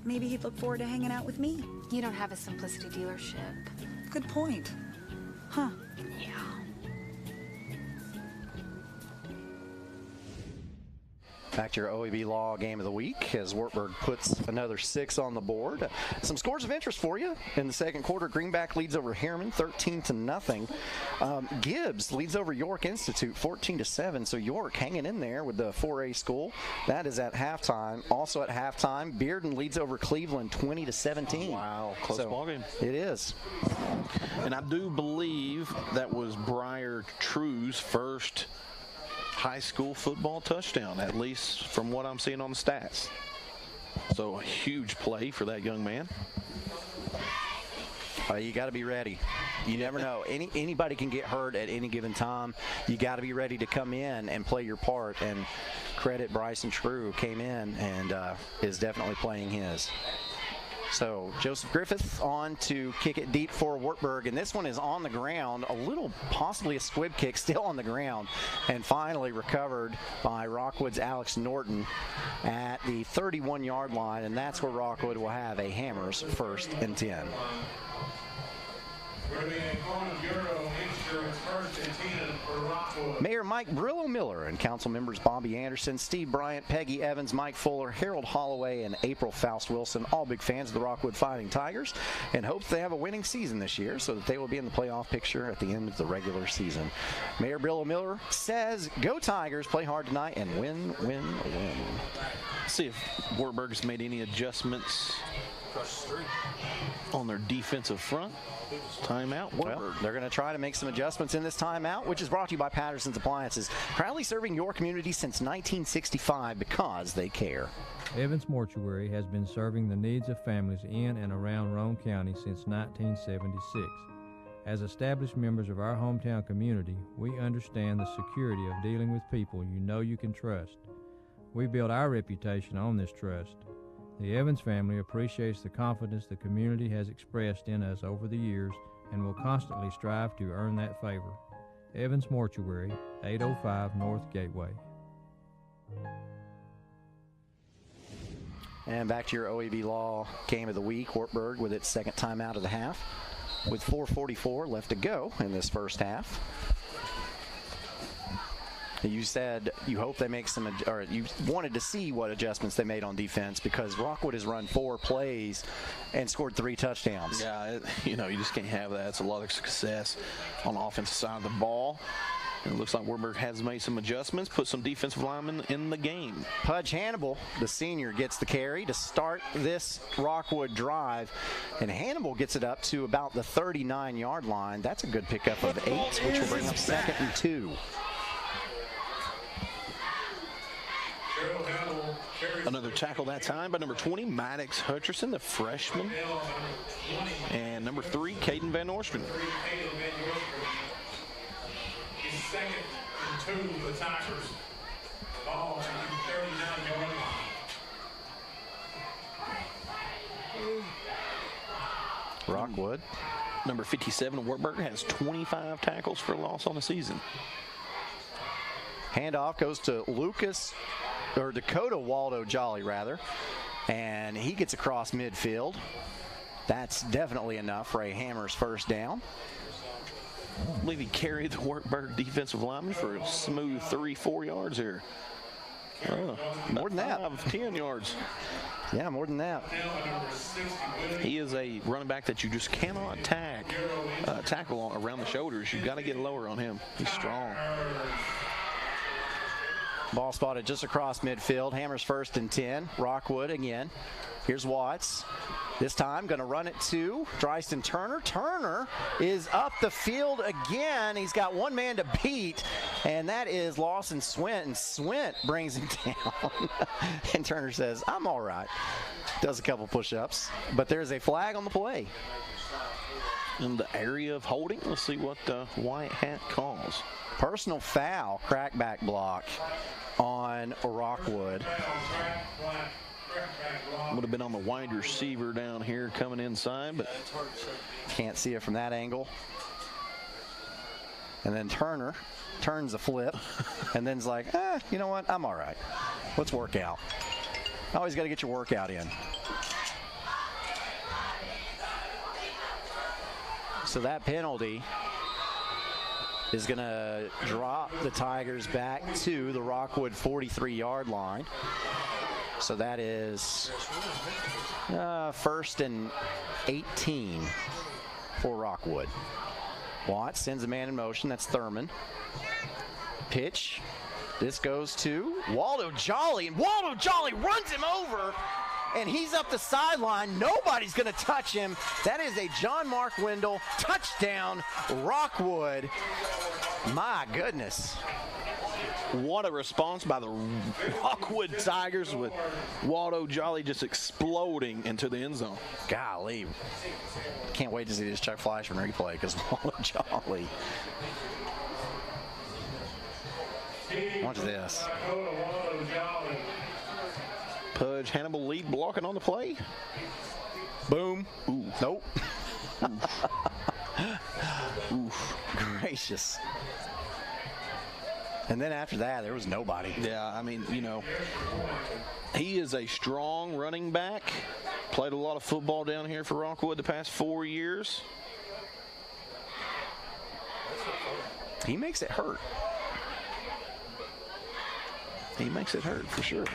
maybe he'd look forward to hanging out with me. you don't have a Simplicity dealership. Good point. Huh. Yeah. Back to your OEB Law Game of the Week as Wartburg puts another 6 on the board. Some scores of interest for you in the second quarter. Greenback leads over Harriman 13-0. Gibbs leads over York Institute 14-7. So York hanging in there with the 4A school. That is at halftime. Also at halftime, Bearden leads over Cleveland 20-17. Wow, close ball game. It is. And I do believe that was Briar True's first high school football touchdown, at least from what I'm seeing on the stats. So a huge play for that young man. You got to be ready. You never know. Anybody can get hurt at any given time. You got to be ready to come in and play your part. And credit Bryson True came in and is definitely playing his. So Joseph Griffith on to kick it deep for Wartburg, and this one is on the ground, a little possibly a squib kick, still on the ground, and finally recovered by Rockwood's Alex Norton at the 31-yard line, and that's where Rockwood will have a Hammers 1st and 10. Mayor Mike Brillo Miller and council members Bobby Anderson, Steve Bryant, Peggy Evans, Mike Fuller, Harold Holloway, and April Faust Wilson, all big fans of the Rockwood Fighting Tigers, and hopes they have a winning season this year so that they will be in the playoff picture at the end of the regular season. Mayor Brillo Miller says, "Go Tigers, play hard tonight, and win, win, win." See if Wartburg has made any adjustments on their defensive front. Timeout. Well, they're going to try to make some adjustments in this timeout, which is brought to you by Patterson's Appliances, proudly serving your community since 1965 because they care. Evans Mortuary has been serving the needs of families in and around Roane County since 1976. As established members of our hometown community, we understand the security of dealing with people you know you can trust. We build our reputation on this trust. The Evans family appreciates the confidence the community has expressed in us over the years and will constantly strive to earn that favor. Evans Mortuary, 805 North Gateway. And back to your OEB Law Game of the Week. Wartburg with its second timeout of the half, with 4:44 left to go in this first half. You said you hope they make some, or you wanted to see what adjustments they made on defense, because Rockwood has run 4 plays and scored 3 touchdowns. Yeah, you just can't have that. It's a lot of success on the offensive side of the ball. And it looks like Wartburg has made some adjustments, put some defensive linemen in the game. Pudge Hannibal, the senior, gets the carry to start this Rockwood drive. And Hannibal gets it up to about the 39-yard line. That's a good pickup of 8, which will bring up 2nd and 2. Another tackle that time by number 20, Maddox Hutcherson, the freshman. And number 3, Caden Van Orsten. Second and 2 for the Tigers. Ball to the 39-yard line. Rockwood. Number 57, Wartburg, has 25 tackles for loss on the season. Handoff goes to Dakota Waldo Jolly, rather. And he gets across midfield. That's definitely enough for a Hammers first down. I believe he carried the Wartburg defensive lineman for a smooth 3-4 yards here. More than that. 10 yards. Yeah, more than that. He is a running back that you just cannot tackle around the shoulders. You've got to get lower on him. He's strong. Ball spotted just across midfield. Hammers 1st and 10. Rockwood again. Here's Watts. This time going to run it to Dryston Turner. Turner is up the field again. He's got one man to beat, and that is Lawson Swint. And Swint brings him down. And Turner says, I'm all right. Does a couple push-ups. But there's a flag on the play. In the area of holding, let's see what the white hat calls. Personal foul, crackback block on Rockwood. Would have been on the wide receiver down here coming inside, but can't see it from that angle. And then Turner turns a flip and then's like, you know what? I'm all right. Let's work out. Always got to get your workout in. So that penalty is going to drop the Tigers back to the Rockwood 43-yard line. So that is 1st and 18 for Rockwood. Watts sends a man in motion. That's Thurman. Pitch. This goes to Waldo Jolly, and Waldo Jolly runs him over, and he's up the sideline. Nobody's going to touch him. That is a John Mark Wendell touchdown, Rockwood. My goodness. What a response by the Rockwood Tigers, with Waldo Jolly just exploding into the end zone. Golly. Can't wait to see this Chuck Fleischman replay, because Waldo Jolly. Watch this. Pudge Hannibal lead blocking on the play. Boom. Ooh. Nope. Oof. Gracious. And then after that, there was nobody. Yeah, I mean, he is a strong running back. Played a lot of football down here for Rockwood the past 4 years. He makes it hurt. He makes it hurt for sure.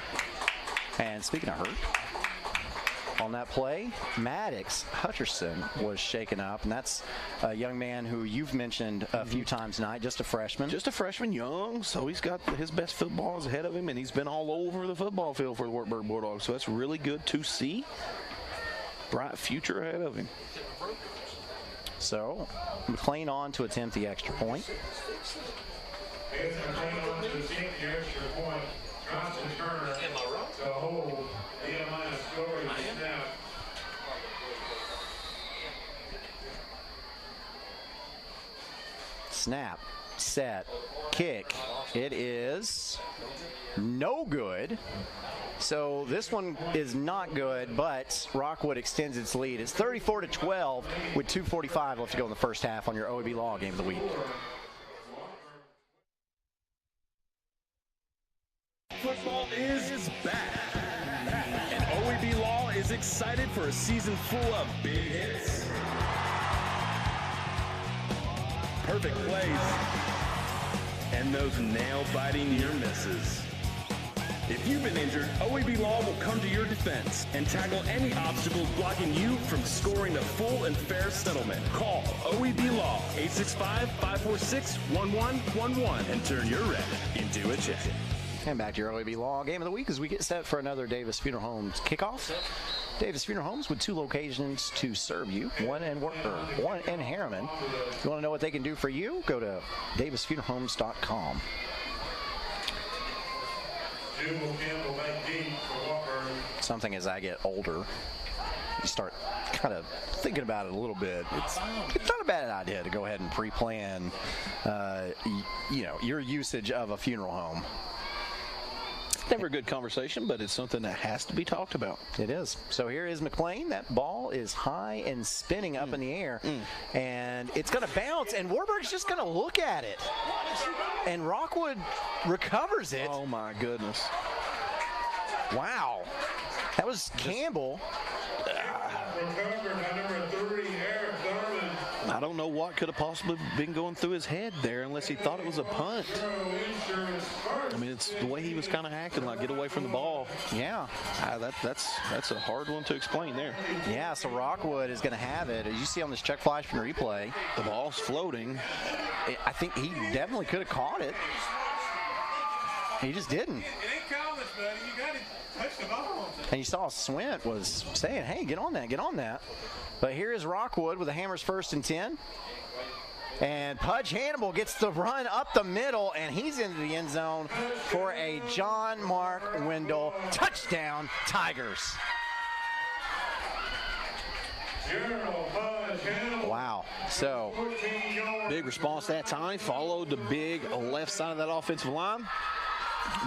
And speaking of hurt, on that play, Maddox Hutcherson was shaken up, and that's a young man who you've mentioned a few times tonight, just a freshman. Just a freshman, young, so he's got his best footballs ahead of him, and he's been all over the football field for the Wartburg Bulldogs, so that's really good to see. Bright future ahead of him. So, McLean on to attempt the extra point. Snap, set, kick. It is no good. So this one is not good, but Rockwood extends its lead. It's 34-12 with 2:45 left to go in the first half on your OEB Law Game of the Week. Football is back. And OEB excited for a season full of big hits, perfect plays, and those nail-biting near misses. If you've been injured, OEB Law will come to your defense and tackle any obstacles blocking you from scoring a full and fair settlement. Call OEB Law 865-546-1111 and turn your wreck into a check. And back to your OEB Law Game of the Week as we get set for another Davis Funeral Homes kickoff. Davis Funeral Homes with 2 locations to serve you, one in Harriman. If you want to know what they can do for you, go to davisfuneralhomes.com. Something as I get older, you start kind of thinking about it a little bit. It's not a bad idea to go ahead and pre-plan, your usage of a funeral home. Never a good conversation, but it's something that has to be talked about. It is. So here is McLean. That ball is high and spinning up in the air, and it's going to bounce, and Wartburg's just going to look at it. And Rockwood recovers it. Oh, my goodness. Wow. That was Campbell. I don't know what could have possibly been going through his head there unless he thought it was a punt. I mean, it's the way he was kind of acting, like get away from the ball. Yeah. That's a hard one to explain there. Yeah, so Rockwood is going to have it. As you see on this check flash from replay, the ball's floating. I think he definitely could have caught it. He just didn't. It ain't college, buddy. You got to touch the ball. And you saw Swint was saying, hey, get on that, get on that. But here is Rockwood with the Hammers 1st and 10. And Pudge Hannibal gets the run up the middle, and he's into the end zone for a John Mark Wendell touchdown, Tigers. Wow. So big response that time. Followed the big left side of that offensive line.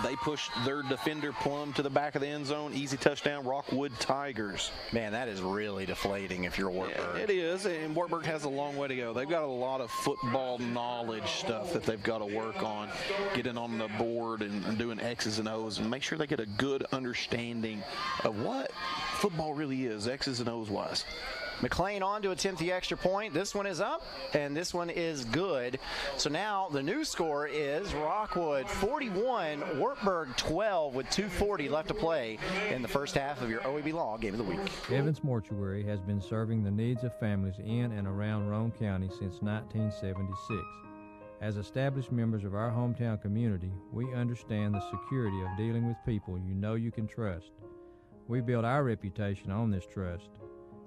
They pushed their defender plumb to the back of the end zone. Easy touchdown, Rockwood Tigers. Man, that is really deflating if you're Wartburg. Yeah, it is, and Wartburg has a long way to go. They've got a lot of football knowledge stuff that they've got to work on, getting on the board and doing X's and O's, and make sure they get a good understanding of what football really is, X's and O's wise. McLean on to attempt the extra point. This one is up, and this one is good. So now the new score is Rockwood 41, Wartburg 12 with 2:40 left to play in the first half of your OEB Law Game of the Week. Evans Mortuary has been serving the needs of families in and around Roane County since 1976. As established members of our hometown community, we understand the security of dealing with people you know you can trust. We build our reputation on this trust.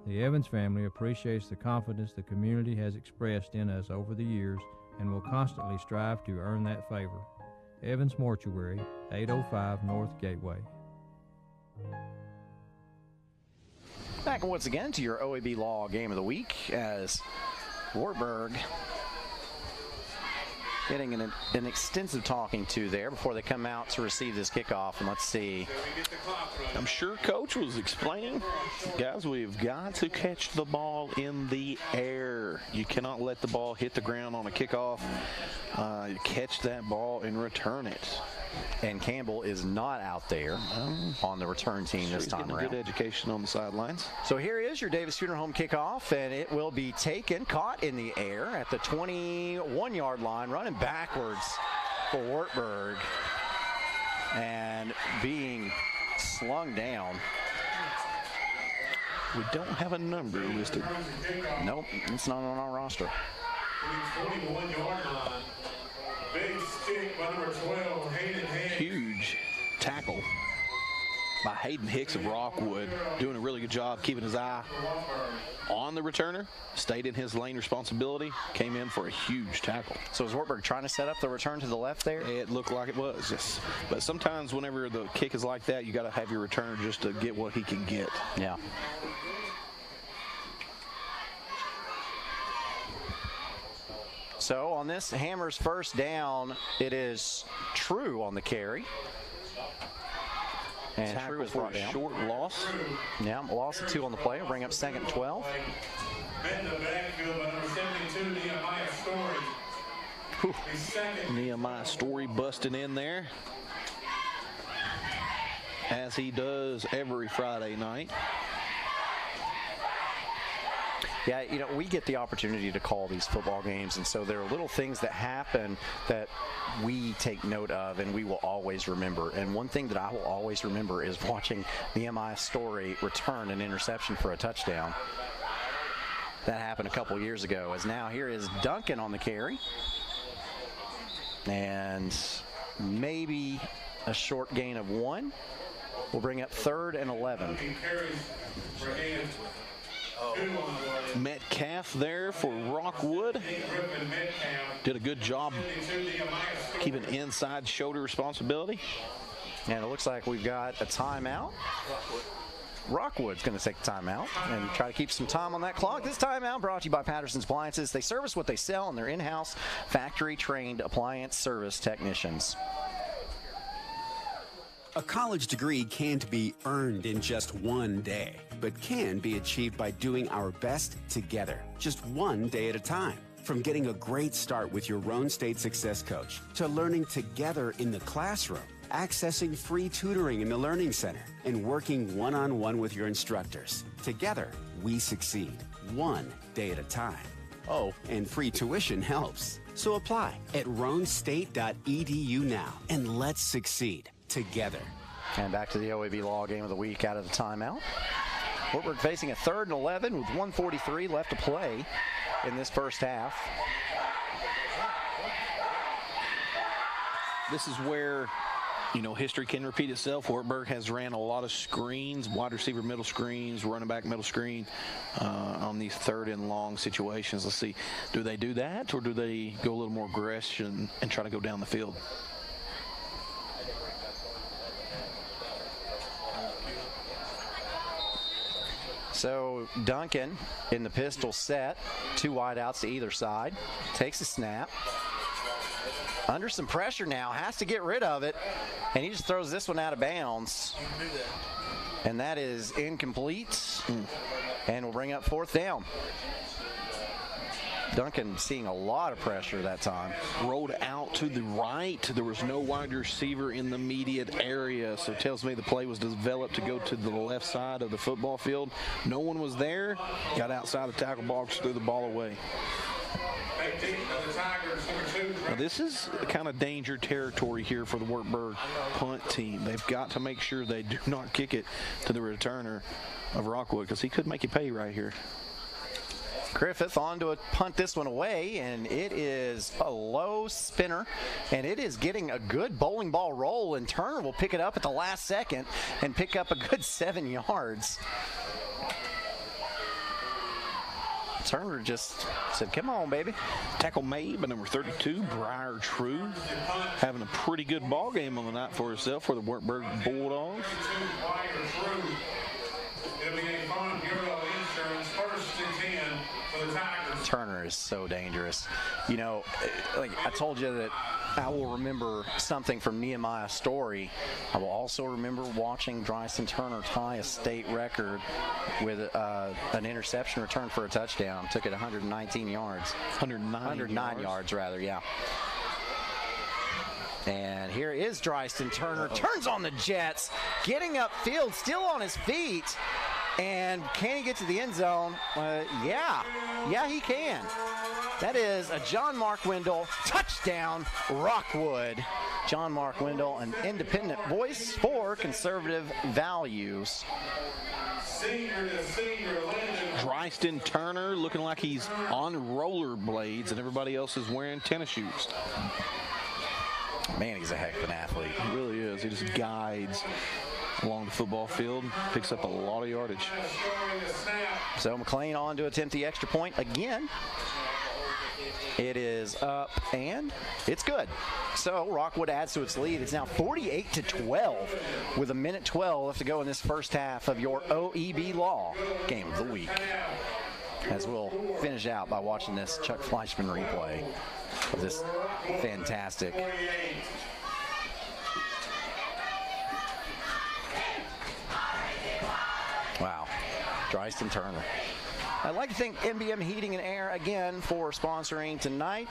The Evans family appreciates the confidence the community has expressed in us over the years and will constantly strive to earn that favor. Evans Mortuary, 805 North Gateway. Back once again to your OEB Law Game of the Week as Wartburg getting an extensive talking to there before they come out to receive this kickoff. And let's see. I'm sure Coach was explaining, guys, we've got to catch the ball in the air. You cannot let the ball hit the ground on a kickoff. You catch that ball and return it. And Campbell is not out there on the return team this time around. Good education on the sidelines. So here is your Davis Funeral Home kickoff, and it will be taken, caught in the air at the 21-yard line, running backwards for Wartburg, and being slung down. We don't have a number listed. Nope, it's not on our roster. 21-yard line. Big stick by number 12, Hayden Hicks. Huge tackle by Hayden Hicks of Rockwood, doing a really good job keeping his eye on the returner, stayed in his lane responsibility, came in for a huge tackle. So is Wartburg trying to set up the return to the left there? It looked like it was, yes. But sometimes whenever the kick is like that, you got to have your returner just to get what he can get. Yeah. So on this Hammers first down, it is True on the carry. And True is brought down. Short loss. Yeah, loss of 2 on the play. Bring up 2nd and 12. In the backfield by number 72, Nehemiah Story. Nehemiah Story busting in there, as he does every Friday night. Yeah, you know, we get the opportunity to call these football games, and so there are little things that happen that we take note of and we will always remember. And one thing that I will always remember is watching Nehemiah Story return an interception for a touchdown. That happened a couple years ago, as now here is Duncan on the carry. And maybe a short gain of 1. We'll bring up 3rd and 11. Metcalf there for Rockwood. Did a good job keeping inside shoulder responsibility. And it looks like we've got a timeout. Rockwood's going to take the timeout and try to keep some time on that clock. This timeout brought to you by Patterson's Appliances. They service what they sell, and they're in-house factory-trained appliance service technicians. A college degree can't be earned in just one day, but can be achieved by doing our best together, just one day at a time. From getting a great start with your Roan State Success Coach, to learning together in the classroom, accessing free tutoring in the Learning Center, and working one-on-one with your instructors. Together, we succeed, one day at a time. Oh, and free tuition helps. So apply at roanstate.edu now, and let's succeed together. And back to the OEB Law Game of the Week out of the timeout. Wartburg facing a 3rd and 11 with 1:43 left to play in this first half. This is where, you know, history can repeat itself. Wartburg has ran a lot of screens, wide receiver middle screens, running back middle screen on these 3rd and long situations. Let's see, do they do that, or do they go a little more aggression and try to go down the field? So Duncan in the pistol set, 2 wideouts to either side, takes a snap. Under some pressure now, has to get rid of it, and he just throws this one out of bounds. And that is incomplete, and we'll bring up 4th down. Duncan seeing a lot of pressure that time. Rolled out to the right. There was no wide receiver in the immediate area, so it tells me the play was developed to go to the left side of the football field. No one was there. Got outside the tackle box, threw the ball away. Now this is kind of danger territory here for the Wartburg punt team. They've got to make sure they do not kick it to the returner of Rockwood, because he could make you pay right here. Griffith on to punt this one away, and it is a low spinner, and it is getting a good bowling ball roll, and Turner will pick it up at the last second and pick up a good 7 yards. Turner just said, come on, baby. Tackle made by number 32, Briar True. Having a pretty good ball game on the night for herself for the Wartburg Bulldogs. Turner is so dangerous. You know, like I told you that I will remember something from Nehemiah Story. I will also remember watching Dryston Turner tie a state record with an interception return for a touchdown. Took it 119 yards. 109 yards, rather, yeah. And here is Dryston Turner. Turns on the Jets. Getting upfield, still on his feet. And can he get to the end zone? Yeah, he can. That is a John Mark Wendell touchdown, Rockwood. John Mark Wendell, an independent voice for conservative values. Dryston Turner looking like he's on rollerblades and everybody else is wearing tennis shoes. Man, he's a heck of an athlete. He really is. He just guides along the football field, picks up a lot of yardage. So McLean on to attempt the extra point again. It is up, and it's good. So Rockwood adds to its lead. It's now 48-12 with 1:12 left to go in this first half of your OEB Law Game of the Week. As we'll finish out by watching this Chuck Fleischman replay of this fantastic wow, Dryston Turner. I'd like to thank MBM Heating and Air again for sponsoring tonight.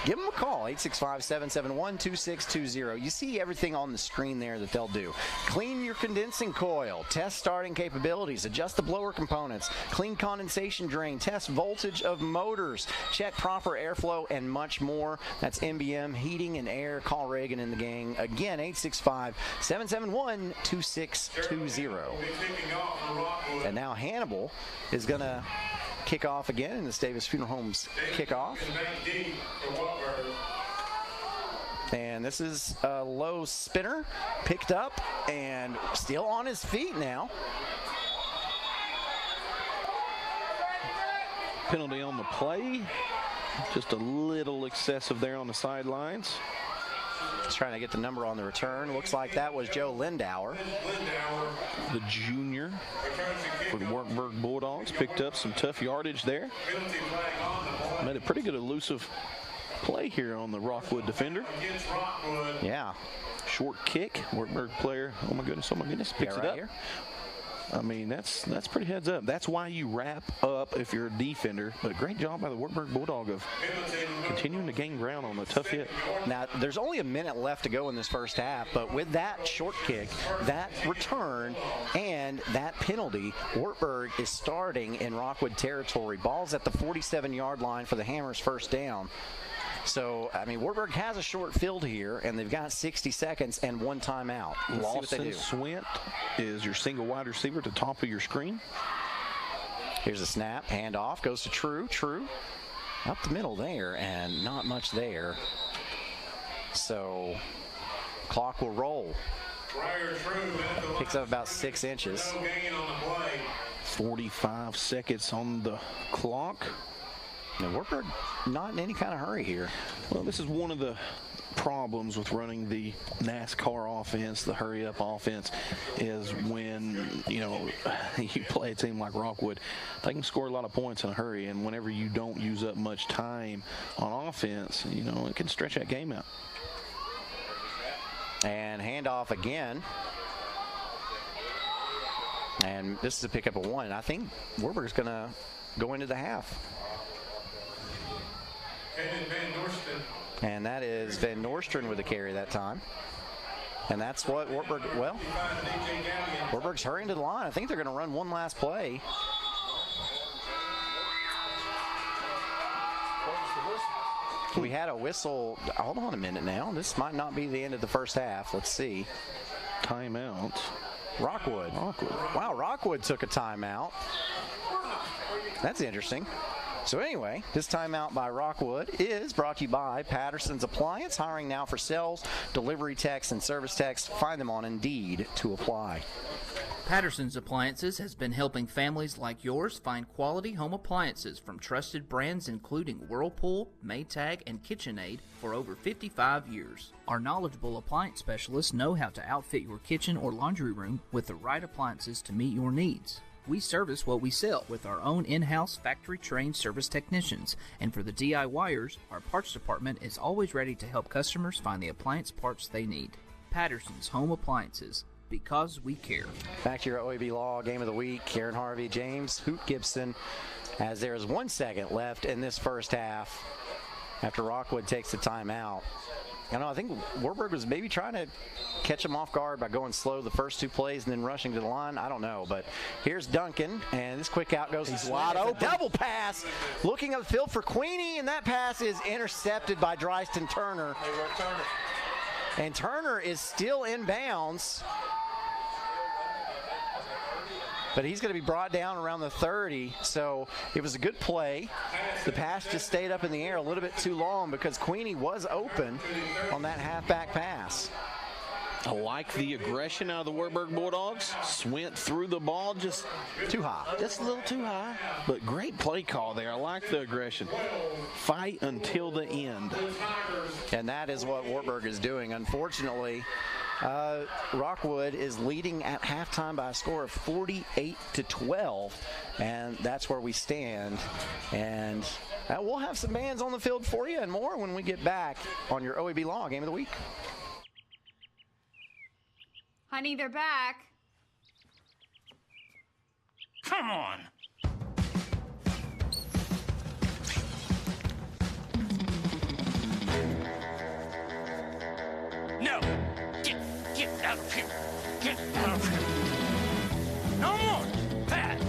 Give them a call, 865-771-2620. You see everything on the screen there that they'll do. Clean your condensing coil, test starting capabilities, adjust the blower components, clean condensation drain, test voltage of motors, check proper airflow, and much more. That's MBM Heating and Air. Call Reagan and the gang. Again, 865-771-2620. And now Hannibal is going to kick off again in this Davis Funeral Homes kickoff. And this is a low spinner, picked up and still on his feet now. Penalty on the play. Just a little excessive there on the sidelines. Just trying to get the number on the return. Looks like that was Joe Lindauer. The junior for the Wartburg Bulldogs picked up some tough yardage there. Made a pretty good elusive play here on the Rockwood defender. Yeah. Short kick. Wartburg player, oh my goodness, picks it up. Here. I mean, that's pretty heads up. That's why you wrap up if you're a defender. But great job by the Wartburg Bulldog of continuing to gain ground on the tough hit. Now, there's only a minute left to go in this first half, but with that short kick, that return, and that penalty, Wartburg is starting in Rockwood territory. Ball's at the 47-yard line for the Hammers' first down. So, I mean, Wartburg has a short field here, and they've got 60 seconds and one timeout. Lawson Swint is your single wide receiver at the top of your screen. Here's a snap, handoff, goes to True. Up the middle there, and not much there. So, clock will roll. Picks up about 6 inches. 45 seconds on the clock. Now, Wartburg not in any kind of hurry here. Well, this is one of the problems with running the NASCAR offense, the hurry-up offense, is when, you play a team like Rockwood, they can score a lot of points in a hurry, and whenever you don't use up much time on offense, it can stretch that game out. And handoff again. And this is a pickup of 1. I think Wartburg's going to go into the half. And that is Van Nostrand with the carry that time. And that's what Wartburg, Wartburg's hurrying to the line. I think they're going to run one last play. We had a whistle. Hold on a minute now. This might not be the end of the first half. Let's see. Timeout. Rockwood. Wow, Rockwood took a timeout. That's interesting. So anyway, this timeout by Rockwood is brought to you by Patterson's Appliance. Hiring now for sales, delivery techs, and service techs. Find them on Indeed to apply. Patterson's Appliances has been helping families like yours find quality home appliances from trusted brands including Whirlpool, Maytag, and KitchenAid for over 55 years. Our knowledgeable appliance specialists know how to outfit your kitchen or laundry room with the right appliances to meet your needs. We service what we sell with our own in-house factory-trained service technicians. And for the DIYers, our parts department is always ready to help customers find the appliance parts they need. Patterson's Home Appliances, because we care. Back to your OEB Law Game of the Week. Karen Harvey, James Hoot Gibson, as there is 1 second left in this first half after Rockwood takes the timeout. I think Wartburg was maybe trying to catch him off guard by going slow the first 2 plays and then rushing to the line. I don't know, but here's Duncan, and this quick out goes to wide open. Double pass, looking up the field for Queenie, and that pass is intercepted by Dryston Turner. And Turner is still in bounds. But he's going to be brought down around the 30, so it was a good play. The pass just stayed up in the air a little bit too long because Queenie was open on that halfback pass. I like the aggression out of the Wartburg Bulldogs. Went through the ball just too high. Just a little too high. But great play call there. I like the aggression. Fight until the end. And that is what Wartburg is doing. Unfortunately, Rockwood is leading at halftime by a score of 48-12. And that's where we stand. And we'll have some bands on the field for you and more when we get back on your OEB Law Game of the Week. Honey, they're back. Come on. of here! Get out of here! No more! Pat!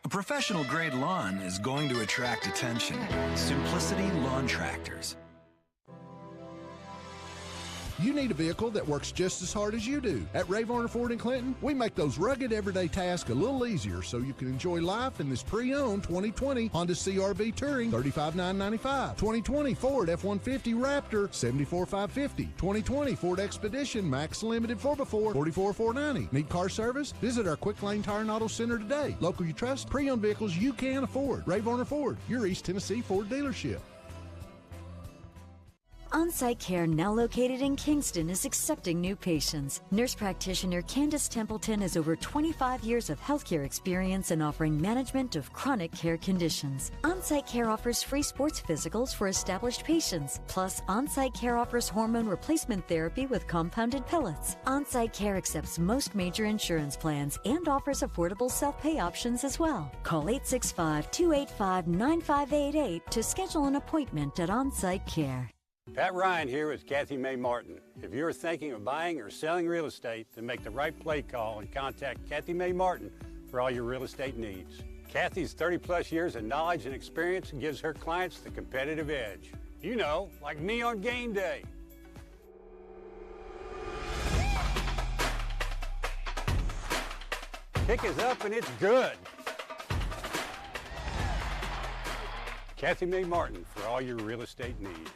A professional-grade lawn is going to attract attention. Simplicity Lawn Tractors. You need a vehicle that works just as hard as you do. At Ray Varner Ford in Clinton, we make those rugged everyday tasks a little easier so you can enjoy life in this pre-owned 2020 Honda CR-V Touring, $35,995. 2020 Ford F-150 Raptor, $74,550. 2020 Ford Expedition Max Limited 4x4, $44,490. Need car service? Visit our Quick Lane Tire and Auto Center today. Local you trust, pre-owned vehicles you can afford. Ray Varner Ford, your East Tennessee Ford dealership. On-Site Care, now located in Kingston, is accepting new patients. Nurse practitioner Candace Templeton has over 25 years of healthcare experience in offering management of chronic care conditions. On-Site Care offers free sports physicals for established patients. Plus, On-Site Care offers hormone replacement therapy with compounded pellets. On-Site Care accepts most major insurance plans and offers affordable self-pay options as well. Call 865-285-9588 to schedule an appointment at On-Site Care. Pat Ryan here with Kathy May Martin. If you're thinking of buying or selling real estate, then make the right play call and contact Kathy May Martin for all your real estate needs. Kathy's 30-plus years of knowledge and experience gives her clients the competitive edge. You know, like me on game day. Kick is up and it's good. Kathy May Martin for all your real estate needs.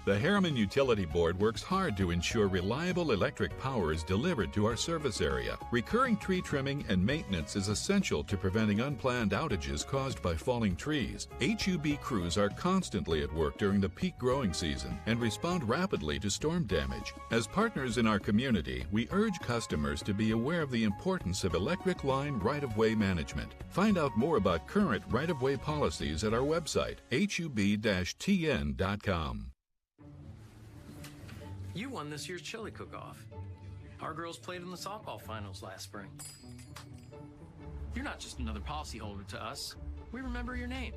The Harriman Utility Board works hard to ensure reliable electric power is delivered to our service area. Recurring tree trimming and maintenance is essential to preventing unplanned outages caused by falling trees. HUB crews are constantly at work during the peak growing season and respond rapidly to storm damage. As partners in our community, we urge customers to be aware of the importance of electric line right-of-way management. Find out more about current right-of-way policies at our website, hub-tn.com. You won this year's chili cook-off. Our girls played in the softball finals last spring. You're not just another policyholder to us. We remember your name.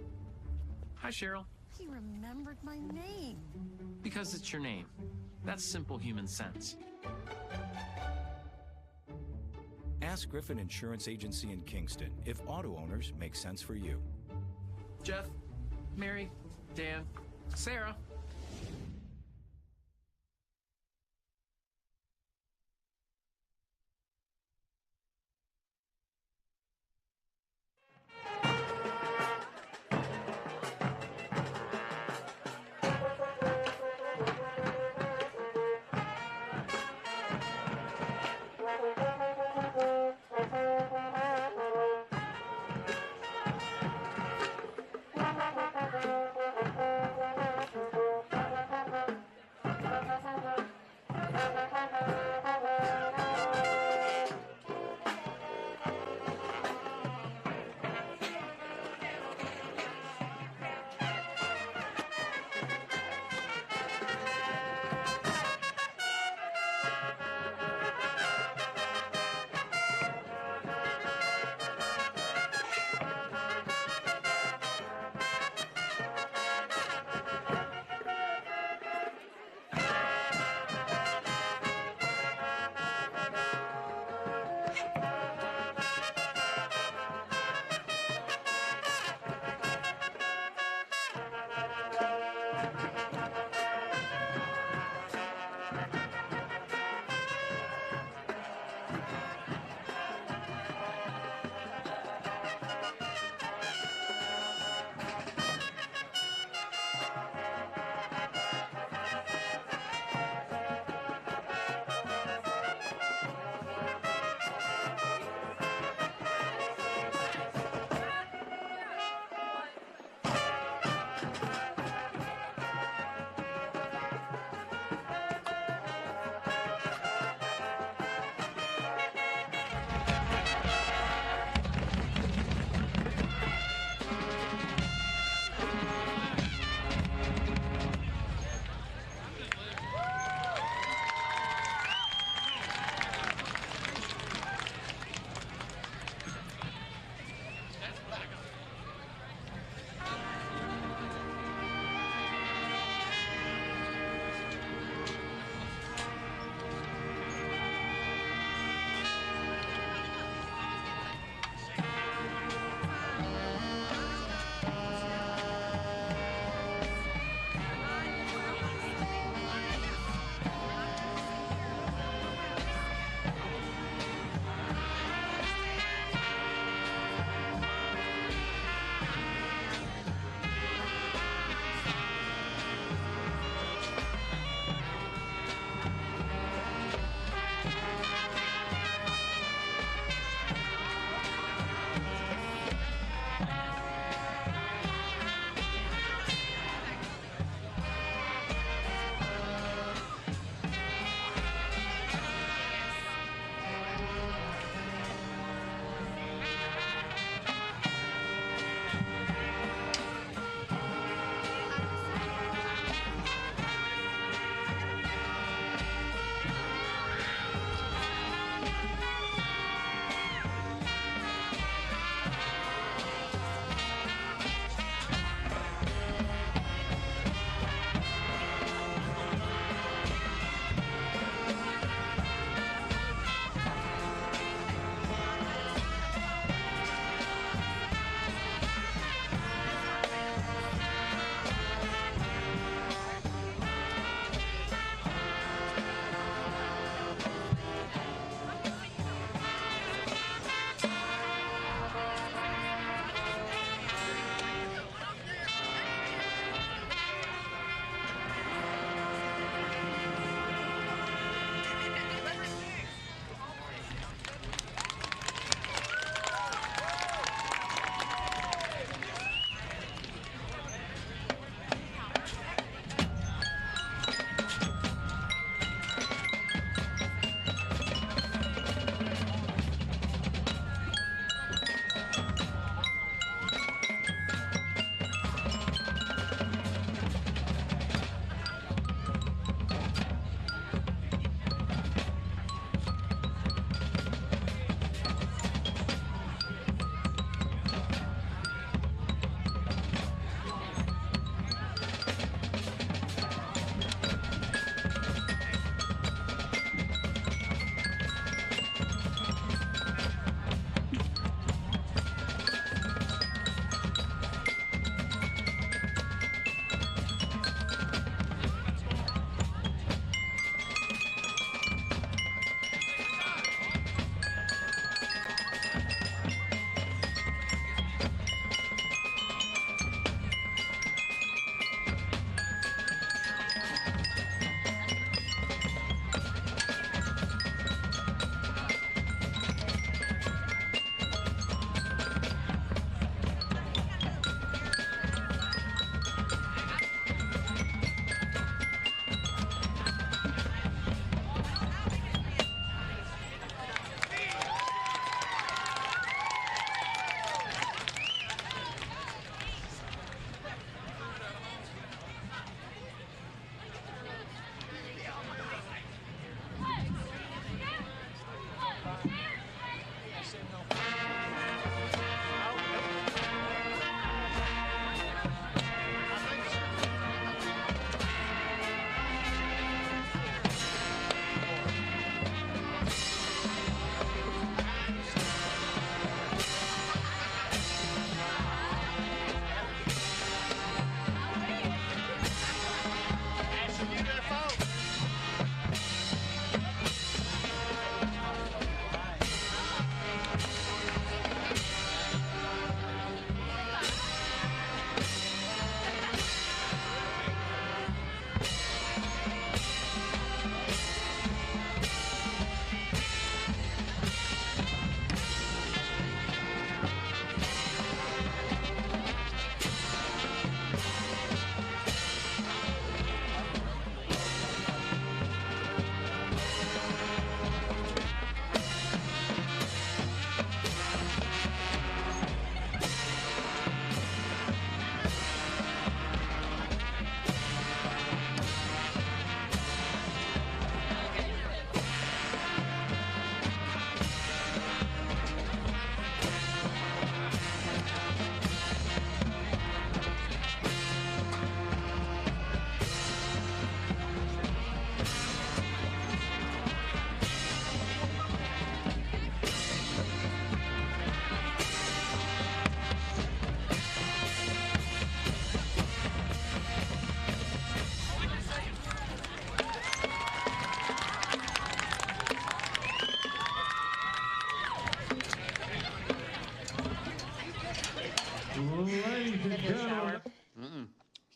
Hi, Cheryl. He remembered my name. Because it's your name. That's simple human sense. Ask Griffin Insurance Agency in Kingston if auto owners make sense for you. Jeff, Mary, Dan, Sarah.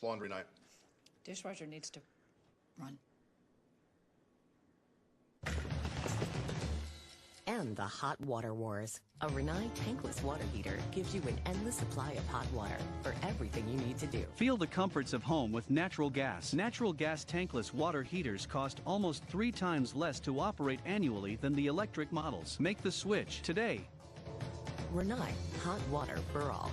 laundry night. Dishwasher needs to run. And the hot water wars. A Rinnai tankless water heater gives you an endless supply of hot water for everything you need to do. Feel the comforts of home with natural gas. Natural gas tankless water heaters cost almost 3 times less to operate annually than the electric models. Make the switch today. Rinnai, hot water for all.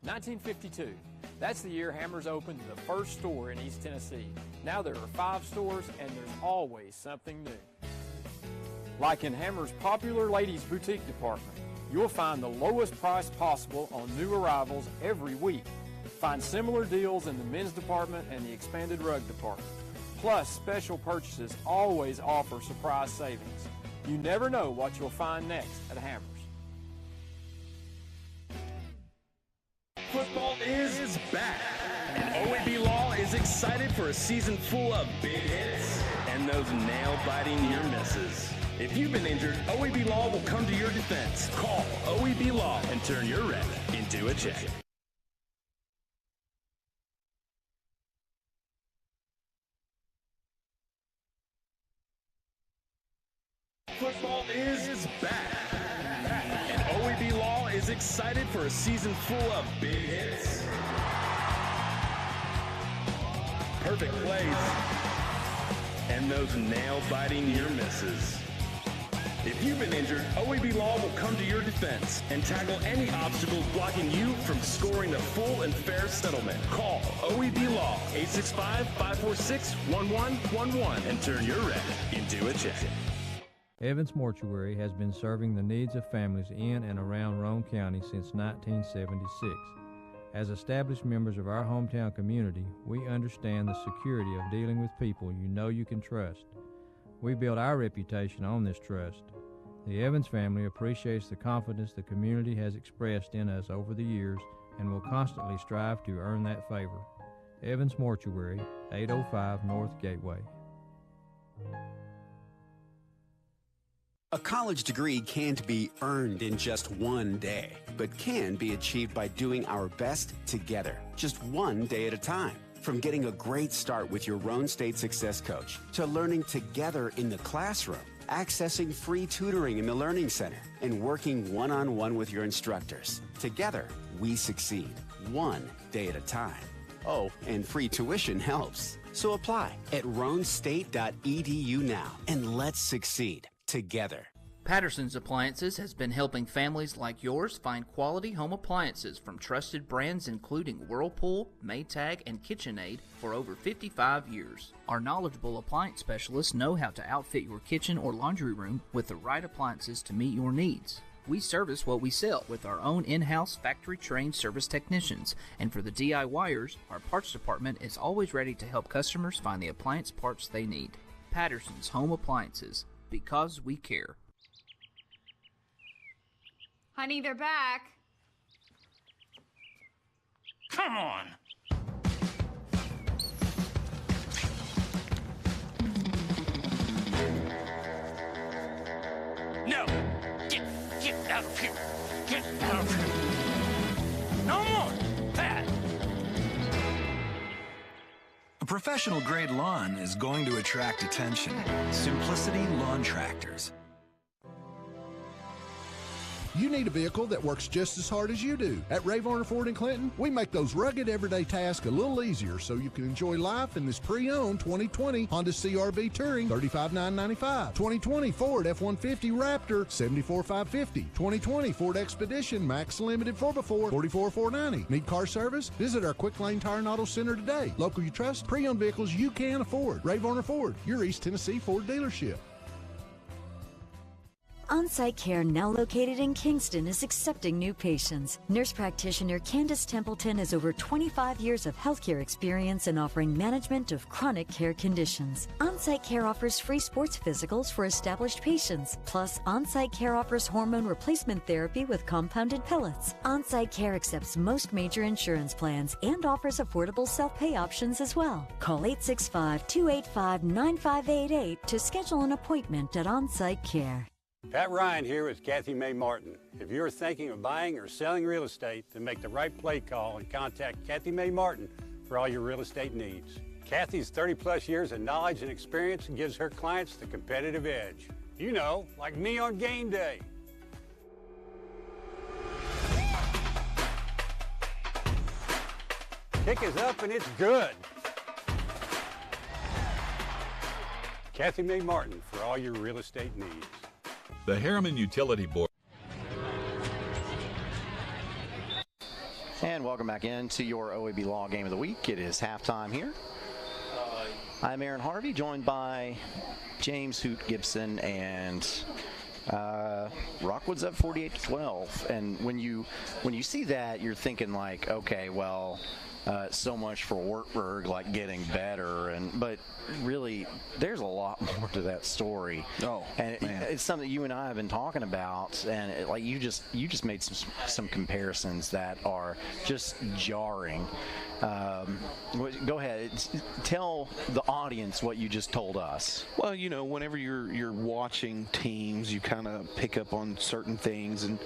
$1952. That's the year Hammers opened the first store in East Tennessee. Now there are 5 stores, and there's always something new. Like in Hammers' popular ladies' boutique department, you'll find the lowest price possible on new arrivals every week. Find similar deals in the men's department and the expanded rug department. Plus, special purchases always offer surprise savings. You never know what you'll find next at Hammers. Football is back, and OEB Law is excited for a season full of big hits and those nail-biting near misses. If you've been injured, OEB Law will come to your defense. Call OEB Law and turn your wreck into a check. Football is back, and OEB Law is excited for a season full of big hits, perfect plays, and those nail-biting near misses. If you've been injured, OEB Law will come to your defense and tackle any obstacles blocking you from scoring a full and fair settlement. Call OEB Law 865-546-1111 and turn your wreck into a check. Evans Mortuary has been serving the needs of families in and around Roane County since 1976. As established members of our hometown community, we understand the security of dealing with people you know you can trust. We build our reputation on this trust. The Evans family appreciates the confidence the community has expressed in us over the years and will constantly strive to earn that favor. Evans Mortuary, 805 North Gateway. A college degree can't be earned in just one day, but can be achieved by doing our best together, just one day at a time. From getting a great start with your Roane State Success Coach, to learning together in the classroom, accessing free tutoring in the Learning Center, and working one-on-one with your instructors. Together, we succeed, one day at a time. Oh, and free tuition helps. So apply at roanestate.edu now, and let's succeed together. Patterson's Appliances has been helping families like yours find quality home appliances from trusted brands including Whirlpool, Maytag, and KitchenAid for over 55 years. Our knowledgeable appliance specialists know how to outfit your kitchen or laundry room with the right appliances to meet your needs. We service what we sell with our own in-house factory-trained service technicians, and for the DIYers, our parts department is always ready to help customers find the appliance parts they need. Patterson's Home Appliances, because we care. Honey, they're back. Come on! No! Get out of here! Get out of here! No more! Pat! professional-grade lawn is going to attract attention. Simplicity Lawn Tractors. You need a vehicle that works just as hard as you do. At Ray Varner Ford in Clinton, we make those rugged everyday tasks a little easier so you can enjoy life in this pre-owned 2020 Honda CR-V Touring, $35,995. 2020 Ford F-150 Raptor, $74,550. 2020 Ford Expedition Max Limited 4x4, $44,490. Need car service? Visit our Quick Lane Tire and Auto Center today. Local you trust, pre-owned vehicles you can afford. Ray Varner Ford, your East Tennessee Ford dealership. On-Site Care, now located in Kingston, is accepting new patients. Nurse practitioner Candace Templeton has over 25 years of healthcare experience in offering management of chronic care conditions. On-Site Care offers free sports physicals for established patients. Plus, On-Site Care offers hormone replacement therapy with compounded pellets. On-Site Care accepts most major insurance plans and offers affordable self-pay options as well. Call 865-285-9588 to schedule an appointment at On-Site Care. Pat Ryan here with Kathy Mae Martin. If you're thinking of buying or selling real estate, then make the right play call and contact Kathy Mae Martin for all your real estate needs. Kathy's 30-plus years of knowledge and experience gives her clients the competitive edge. You know, like me on game day. Kick is up and it's good. Kathy Mae Martin for all your real estate needs. The Harriman Utility Board. And welcome back into your OEB Law Game of the Week. It is halftime here. I'm Aaron Harvey, joined by James Hoot Gibson, and Rockwood's up 48-12. And when you see that, you're thinking like, okay, well, so much for Wartburg, like getting better, but really, there's a lot more to that story. Oh, and man. It's something you and I have been talking about, and like you just made some comparisons that are just jarring. Go ahead, tell the audience what you just told us. Well, you know, whenever you're watching teams, you kind of pick up on certain things, and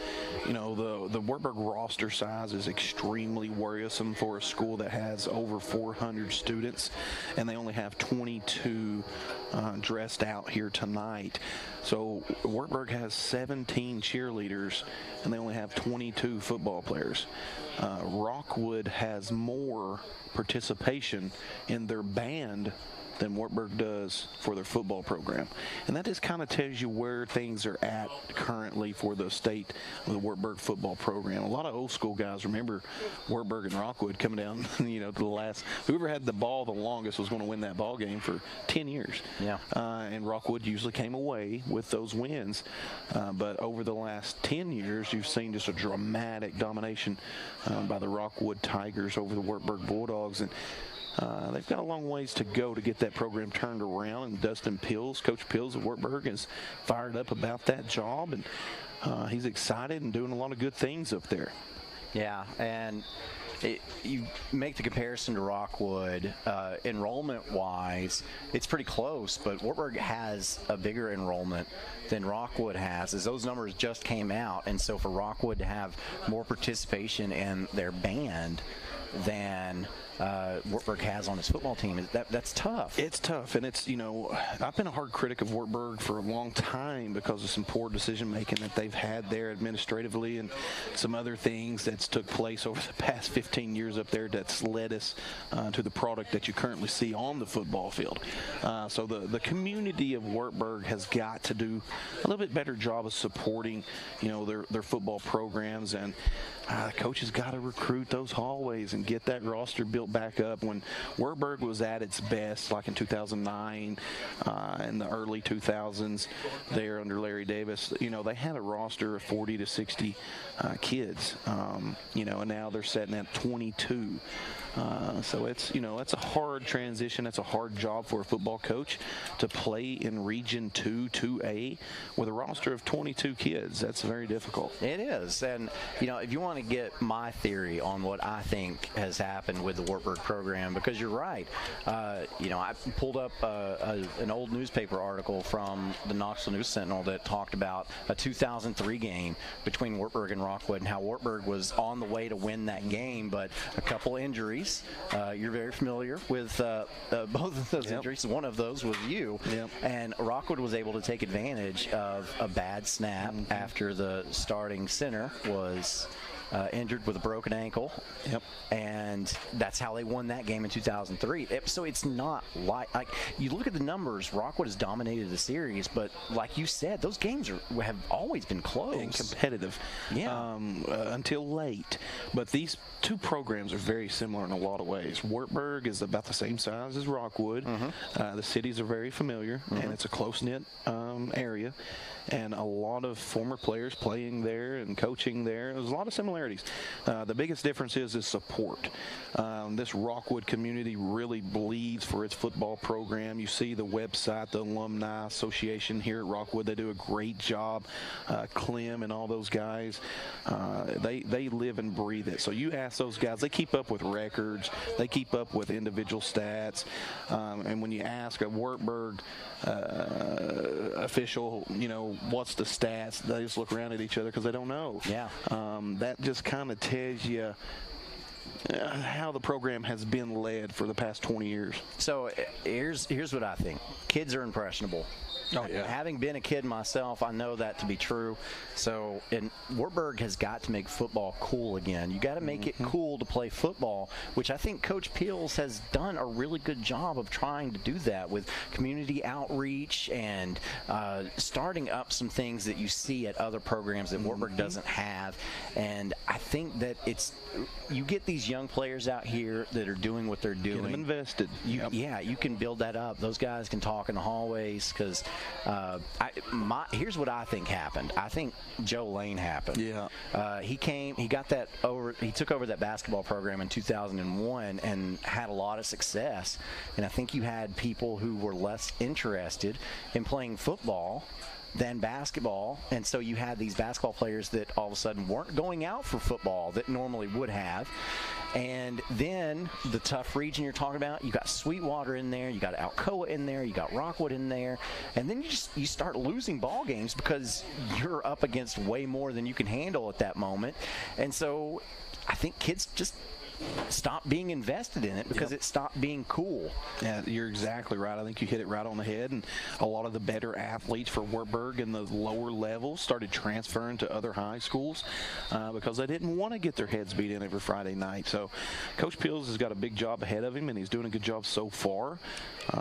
you know the Wartburg roster size is extremely worrisome for a school that has over 400 students, and they only have 22 dressed out here tonight. So Wartburg has 17 cheerleaders, and they only have 22 football players. Rockwood has more participation in their band than Wartburg does for their football program. And that just kind of tells you where things are at currently for the state of the Wartburg football program. A lot of old school guys remember Wartburg and Rockwood coming down, you know, to the last. Whoever had the ball the longest was going to win that ball game for 10 years. Yeah. And Rockwood usually came away with those wins. But over the last 10 years, you've seen just a dramatic domination by the Rockwood Tigers over the Wartburg Bulldogs. And they've got a long ways to go to get that program turned around, and Dustin Pills, Coach Pills of Wartburg, is fired up about that job, and he's excited and doing a lot of good things up there. Yeah, and you make the comparison to Rockwood, enrollment-wise, it's pretty close, but Wartburg has a bigger enrollment than Rockwood has, as those numbers just came out, and so for Rockwood to have more participation in their band than Wartburg has on his football team, that's tough. It's tough, and it's, you know, I've been a hard critic of Wartburg for a long time because of some poor decision making that they've had there administratively and some other things that's took place over the past 15 years up there that's led us to the product that you currently see on the football field. So the community of Wartburg has got to do a little bit better job of supporting, you know, their football programs, and coaches got to recruit those hallways and get that roster built back up. When Wartburg was at its best, like in 2009 and the early 2000s there under Larry Davis, you know, they had a roster of 40 to 60 kids, you know, and now they're sitting at 22. So it's, you know, that's a hard transition. That's a hard job for a football coach to play in Region 2, 2A with a roster of 22 kids. That's very difficult. It is. And, you know, if you want to get my theory on what I think has happened with the Wartburg program, because you're right. You know, I pulled up an old newspaper article from the Knoxville News Sentinel that talked about a 2003 game between Wartburg and Rockwood and how Wartburg was on the way to win that game, but a couple injuries. You're very familiar with both of those injuries. One of those was you. And Rockwood was able to take advantage of a bad snap after the starting center was injured with a broken ankle. And that's how they won that game in 2003. So it's not like you look at the numbers, Rockwood has dominated the series, but like you said, those games have always been close and competitive until late. But these two programs are very similar in a lot of ways. Wartburg is about the same size as Rockwood. The cities are very familiar, and it's a close-knit area, and a lot of former players playing there and coaching there. There's a lot of similarities. The biggest difference is support. This Rockwood community really bleeds for its football program. You see the website, the Alumni Association here at Rockwood. They do a great job. Clem and all those guys, they live and breathe it. So you ask those guys, they keep up with records. They keep up with individual stats. And when you ask a Wartburg official, you know, what's the stats, they just look around at each other because they don't know. That just kind of tells you how the program has been led for the past 20 years. So here's what I think. Kids are impressionable. Having been a kid myself, I know that to be true. So, and Wartburg has got to make football cool again. You got to make it cool to play football, which I think Coach Peels has done a really good job of trying to do that with community outreach and starting up some things that you see at other programs that Wartburg doesn't have. And I think that you get these young players out here that are doing what they're doing. Get them invested. Yeah, you can build that up. Those guys can talk in the hallways because here's what I think happened. I think Joe Lane happened. He took over that basketball program in 2001 and had a lot of success. And I think you had people who were less interested in playing football than basketball, and so you had these basketball players that all of a sudden weren't going out for football that normally would have. And then the tough region you're talking about, you got Sweetwater in there, you got Alcoa in there, you got Rockwood in there, and then you start losing ball games because you're up against way more than you can handle at that moment. And so I think kids just stop being invested in it because it stopped being cool. Yeah, you're exactly right. I think you hit it right on the head. And a lot of the better athletes for Wartburg in the lower levels started transferring to other high schools because they didn't want to get their heads beat in every Friday night. So Coach Peels has got a big job ahead of him, and he's doing a good job so far.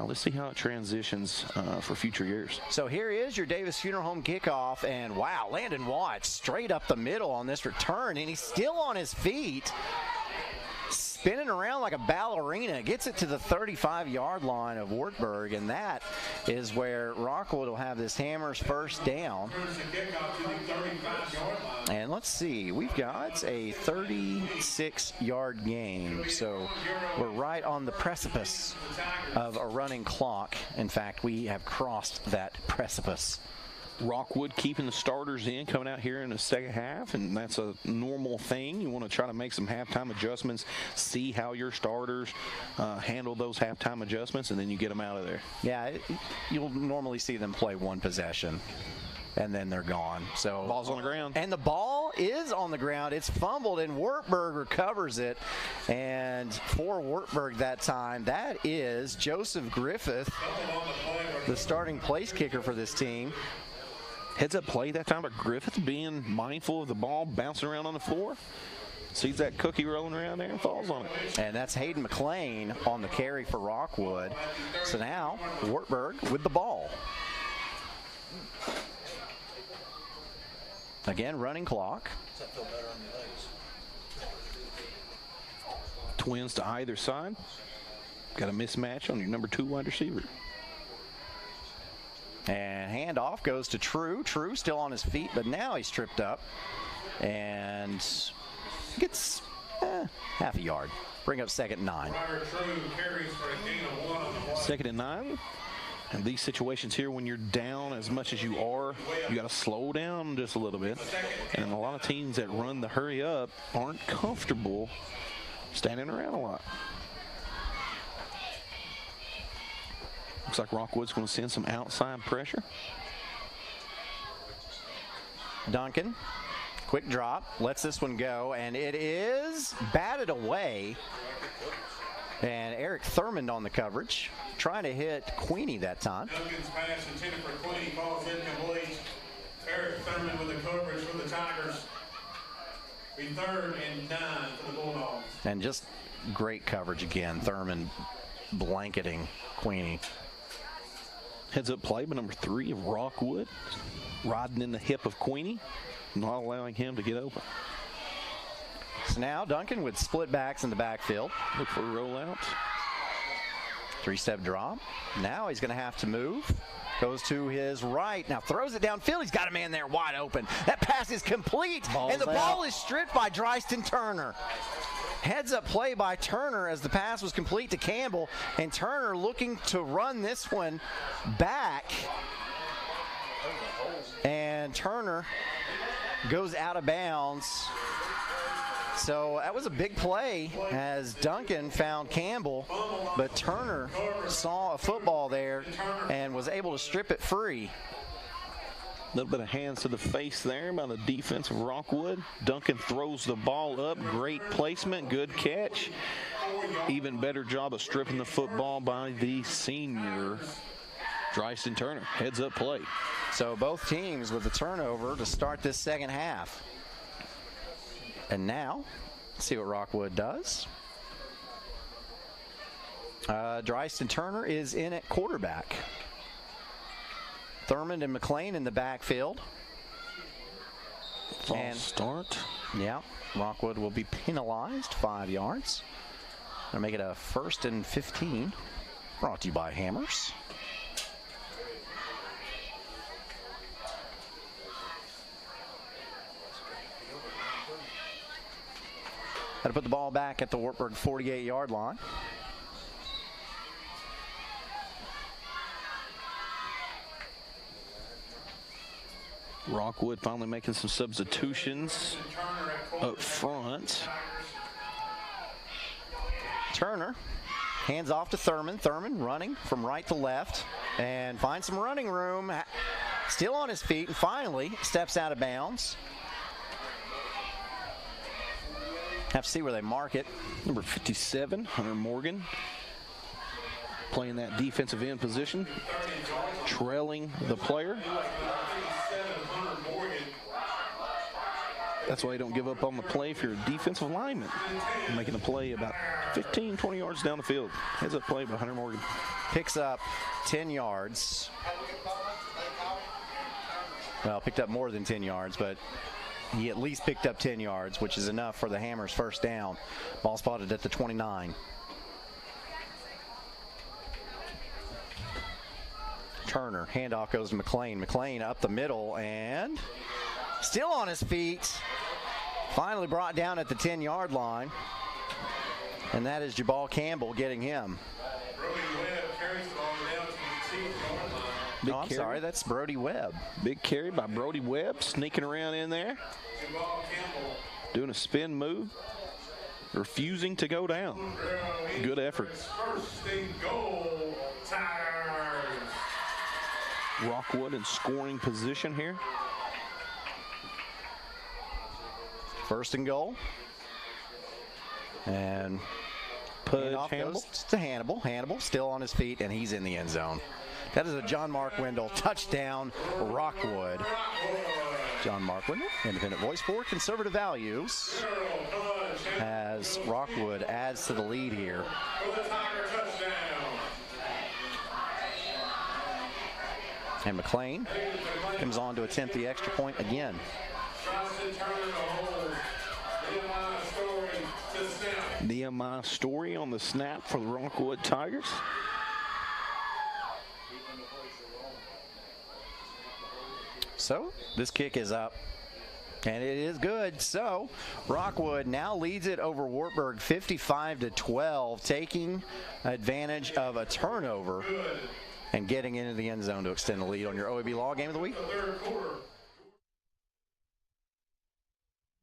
Let's see how it transitions for future years. So here is your Davis Funeral Home kickoff, and wow, Landon Watts straight up the middle on this return, and he's still on his feet, spinning around like a ballerina, gets it to the 35-yard line of Wartburg, and that is where Rockwood will have this Hammers first down. And let's see, we've got a 36-yard game, so we're right on the precipice of a running clock. In fact, we have crossed that precipice. Rockwood keeping the starters in, coming out here in the second half, and that's a normal thing. You want to try to make some halftime adjustments, see how your starters handle those halftime adjustments, and then you get them out of there. Yeah, you'll normally see them play one possession, and then they're gone. So ball's on the ground. And the ball is on the ground. It's fumbled, and Wartburg recovers it. And for Wartburg that time, that is Joseph Griffith, the starting place kicker for this team. Heads up play that time, but Griffith being mindful of the ball bouncing around on the floor. Sees that cookie rolling around there and falls on it. And that's Hayden McLean on the carry for Rockwood. So now Wartburg with the ball. Again, running clock. Twins to either side. Got a mismatch on your number 2 wide receiver. And handoff goes to True. True still on his feet, but now he's tripped up and gets half a yard. Bring up 2nd and 9. 2nd and 9. And these situations here, when you're down as much as you are, you got to slow down just a little bit. And a lot of teams that run the hurry up aren't comfortable standing around a lot. Looks like Rockwood's going to send some outside pressure. Duncan, quick drop, lets this one go, and it is batted away. And Eric Thurmond on the coverage, trying to hit Queenie that time. Duncan's pass intended for Queenie falls incomplete. Eric Thurmond with the coverage for the Tigers. Be 3rd and 9 for the Bulldogs. And just great coverage again. Thurmond blanketing Queenie. Heads up play by number 3 of Rockwood. Riding in the hip of Queenie, not allowing him to get open. So now Duncan with split backs in the backfield. Look for a rollout. 3-step drop. Now he's going to have to move. Goes to his right. Now throws it downfield. He's got a man there wide open. That pass is complete. And the ball is stripped by Dryston Turner. Heads up play by Turner as the pass was complete to Campbell. And Turner looking to run this one back. And Turner goes out of bounds. So that was a big play as Duncan found Campbell, but Turner saw a football there and was able to strip it free. A little bit of hands to the face there by the defense of Rockwood. Duncan throws the ball up. Great placement, good catch. Even better job of stripping the football by the senior, Dryston Turner. Heads up play. So both teams with the turnover to start this second half. And now, let's see what Rockwood does. Dryston Turner is in at quarterback. Thurmond and McLean in the backfield. False start. Yeah, Rockwood will be penalized 5 yards. Gonna make it a 1st and 15. Brought to you by Hammers. Got to put the ball back at the Wartburg 48-yard line. Rockwood finally making some substitutions up front. Turner hands off to Thurmond. Thurmond running from right to left and finds some running room. Still on his feet and finally steps out of bounds. Have to see where they mark it. Number 57, Hunter Morgan, playing that defensive end position, trailing the player. That's why you don't give up on the play if you're a defensive lineman. You're making a play about 15, 20 yards down the field. Heads up play by Hunter Morgan. Picks up 10 yards. Well, picked up more than 10 yards, but he at least picked up 10 yards, which is enough for the Hammers' first down. Ball spotted at the 29. Turner, handoff goes to McLean. McLean up the middle and still on his feet. Finally brought down at the 10-yard line. And that is Jabal Campbell getting him. I'm sorry, that's Brody Webb. Big carry by Brody Webb, sneaking around in there. Doing a spin move, refusing to go down. Good effort. Rockwood in scoring position here. 1st and goal. And Pudge Hannibal. Goes to Hannibal. Hannibal still on his feet, and he's in the end zone. That is a John Mark Wendell touchdown, Rockwood. John Mark Wendell, independent voice for conservative values, as Rockwood adds to the lead here. And McLean comes on to attempt the extra point again. Nehemiah Story on the snap for the Rockwood Tigers. So this kick is up, and it is good. So Rockwood now leads it over Wartburg 55-12, taking advantage of a turnover and getting into the end zone to extend the lead on your OEB Law Game of the Week.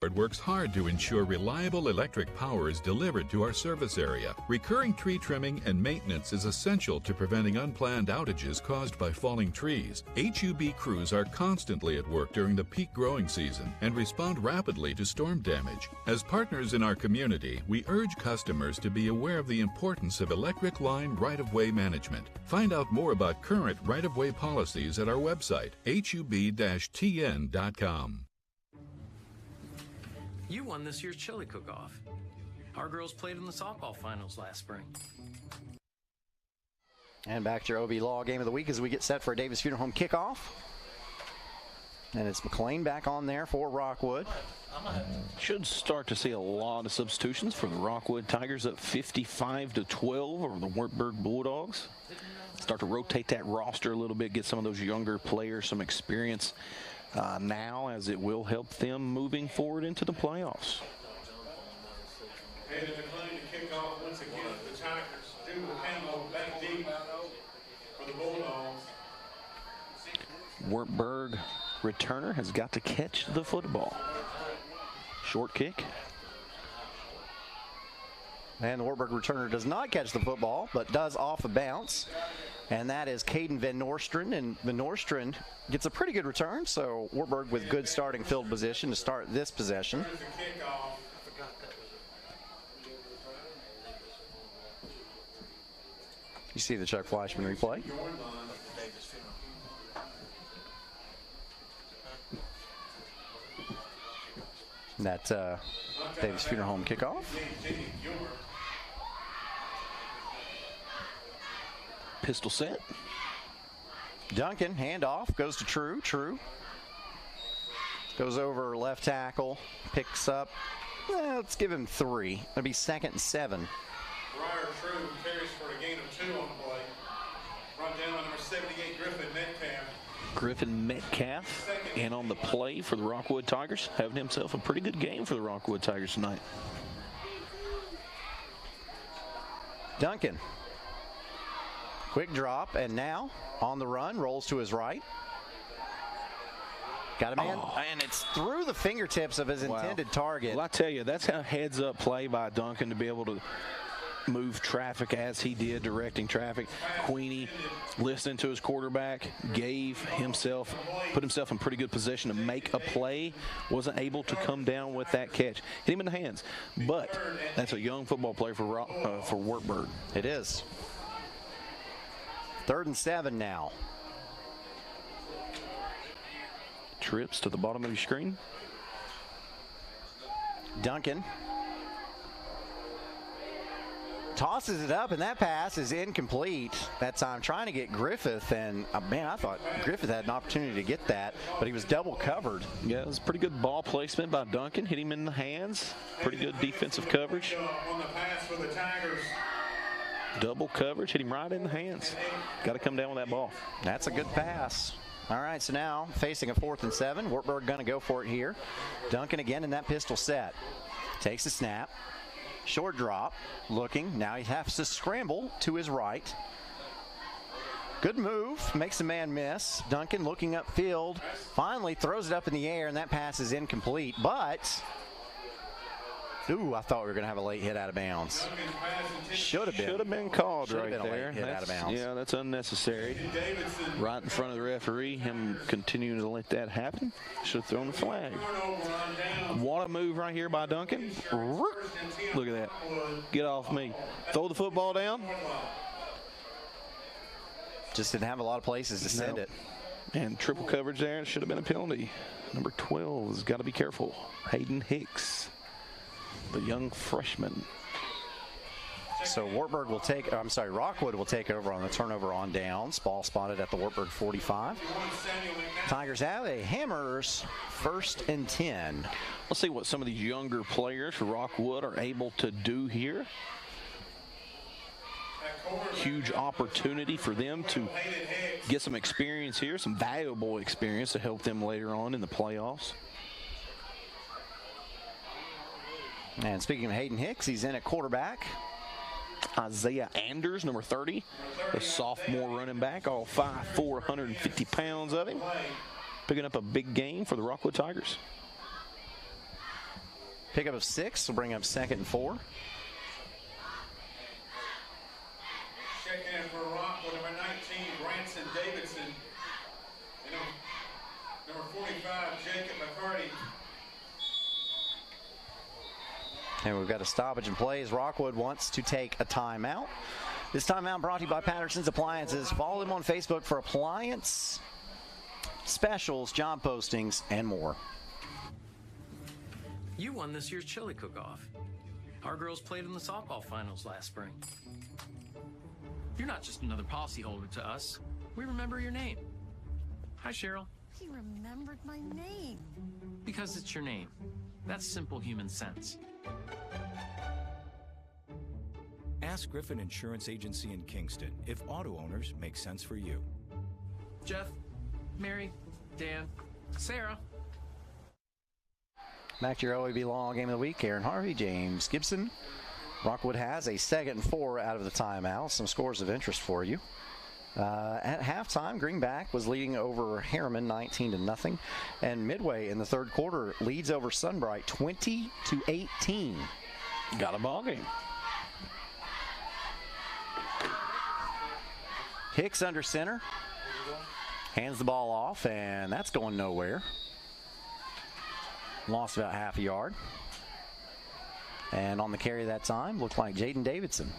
Board works hard to ensure reliable electric power is delivered to our service area. Recurring tree trimming and maintenance is essential to preventing unplanned outages caused by falling trees. HUB crews are constantly at work during the peak growing season and respond rapidly to storm damage. As partners in our community, we urge customers to be aware of the importance of electric line right-of-way management. Find out more about current right-of-way policies at our website, hub-tn.com. You won this year's chili cook-off. Our girls played in the softball finals last spring. And back to your OEB Law Game of the Week as we get set for a Davis Funeral Home kickoff. And it's McLean back on there for Rockwood. Should start to see a lot of substitutions for the Rockwood Tigers, up 55-12 over the Wartburg Bulldogs. Start to rotate that roster a little bit, get some of those younger players some experience now, as it will help them moving forward into the playoffs. And McLean to kick off once again for the Tigers. Do the Camo back deep for the Bulldogs. Wartburg returner has got to catch the football. Short kick. And the Wartburg returner does not catch the football, but does off a bounce. And that is Caden Van Nostrand. And Van Nostrand gets a pretty good return, so Wartburg with good starting field position to start this possession. You see the Chuck Fleischman replay. That Davis Funeral Home kickoff. Pistol set. Duncan, handoff, goes to True. True goes over left tackle, picks up. Let's give him 3. It'll be 2nd and 7. Briar True carries for a gain of 2 on the play. Brought down on number 78, Griffin Metcalf. Griffin Metcalf in on the play for the Rockwood Tigers, having himself a pretty good game for the Rockwood Tigers tonight. Duncan. Quick drop, and now on the run, rolls to his right. Got a man, and it's through the fingertips of his intended target. Well, I tell you, that's a heads-up play by Duncan to be able to move traffic as he did, directing traffic. Queenie, listening to his quarterback, put himself in pretty good position to make a play. Wasn't able to come down with that catch. Hit him in the hands, but that's a young football player for Wartburg. It is. 3rd and 7 now. Trips to the bottom of your screen. Duncan tosses it up, and that pass is incomplete. That time trying to get Griffith, and man, I thought Griffith had an opportunity to get that, but he was double covered. Yeah, it was pretty good ball placement by Duncan. Hit him in the hands. Pretty good defensive coverage. On the pass for the Tigers. Double coverage, hit him right in the hands. Got to come down with that ball. That's a good pass. All right, so now facing a 4th and 7. Wartburg going to go for it here. Duncan again in that pistol set. Takes a snap. Short drop. Looking. Now he has to scramble to his right. Good move. Makes a man miss. Duncan looking upfield. Finally throws it up in the air, and that pass is incomplete. But ooh, I thought we were going to have a late hit out of bounds. Should have been called right there. A late hit out of bounds. Yeah, that's unnecessary. Right in front of the referee, him continuing to let that happen. Should have thrown the flag. What a move right here by Duncan. Look at that. Get off me. Throw the football down. Just didn't have a lot of places to send it. And triple coverage there. It should have been a penalty. Number 12 has got to be careful. Hayden Hicks, the young freshman. So Rockwood will take over on the turnover on downs. Ball spotted at the Wartburg 45. Tigers have a Hammers 1st and 10. Let's see what some of these younger players for Rockwood are able to do here. Huge opportunity for them to get some experience here, some valuable experience to help them later on in the playoffs. And speaking of Hayden Hicks, he's in at quarterback. Isaiah Anders, number 30, the sophomore running back, all 5'4", 150 pounds of him. Picking up a big game for the Rockwood Tigers. Pickup of 6 will bring up 2nd and 4. Check in for Rockwood, number 19, Branson Davidson. And number 45, Jacob McCarty. And we've got a stoppage in play as Rockwood wants to take a timeout. This timeout brought to you by Patterson's Appliances. Follow them on Facebook for appliance specials, job postings, and more. You won this year's chili cook-off. Our girls played in the softball finals last spring. You're not just another policyholder to us. We remember your name. Hi, Cheryl. He remembered my name. Because it's your name. That's simple human sense. Ask Griffin Insurance Agency in Kingston if auto owners make sense for you. Jeff, Mary, Dan, Sarah. Back to your OEB Law Game of the Week. Aaron Harvey, James Gibson. Rockwood has a 2nd and 4 out of the timeout. Some scores of interest for you. At halftime, Greenback was leading over Harriman 19-0, and midway in the 3rd quarter leads over Sunbright 20-18. Got a ball game. Hicks under center, hands the ball off, and that's going nowhere. Lost about half a yard. And on the carry that time, looked like Jaden Davidson.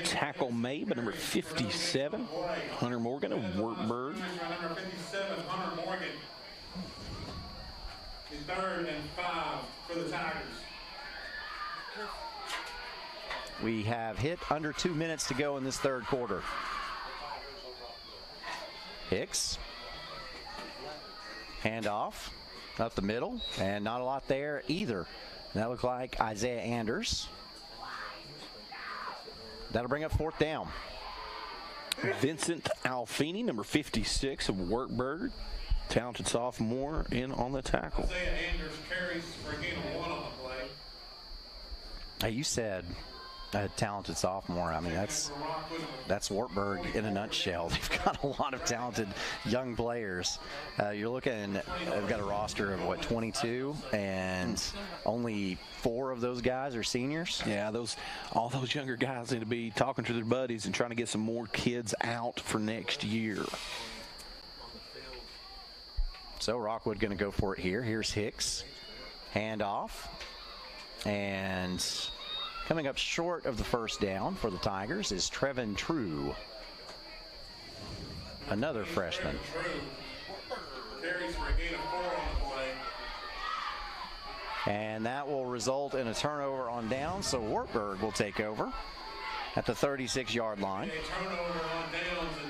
Tackle made by number 57, Hunter Morgan of Wartburg. Number 57, Hunter Morgan. The 3rd and 5 for the Tigers. We have hit under 2 minutes to go in this 3rd quarter. Hicks. Handoff up the middle, and not a lot there either. That looked like Isaiah Anders. That'll bring up 4th down. Vincent Alfini, number 56 of Wartburg. Talented sophomore in on the tackle. Isaiah Anders carries for a gain of 1 on the play. Hey, you said a talented sophomore. I mean, that's Wartburg in a nutshell. They've got a lot of talented young players. You're looking, they've got a roster of, 22, and only 4 of those guys are seniors. Yeah, all those younger guys need to be talking to their buddies and trying to get some more kids out for next year. So Rockwood going to go for it here. Here's Hicks. Handoff. And coming up short of the 1st down for the Tigers is Trevin True, another freshman. Carries for a gain of 4 on the play. And that will result in a turnover on down, so Wartburg will take over at the 36-yard line.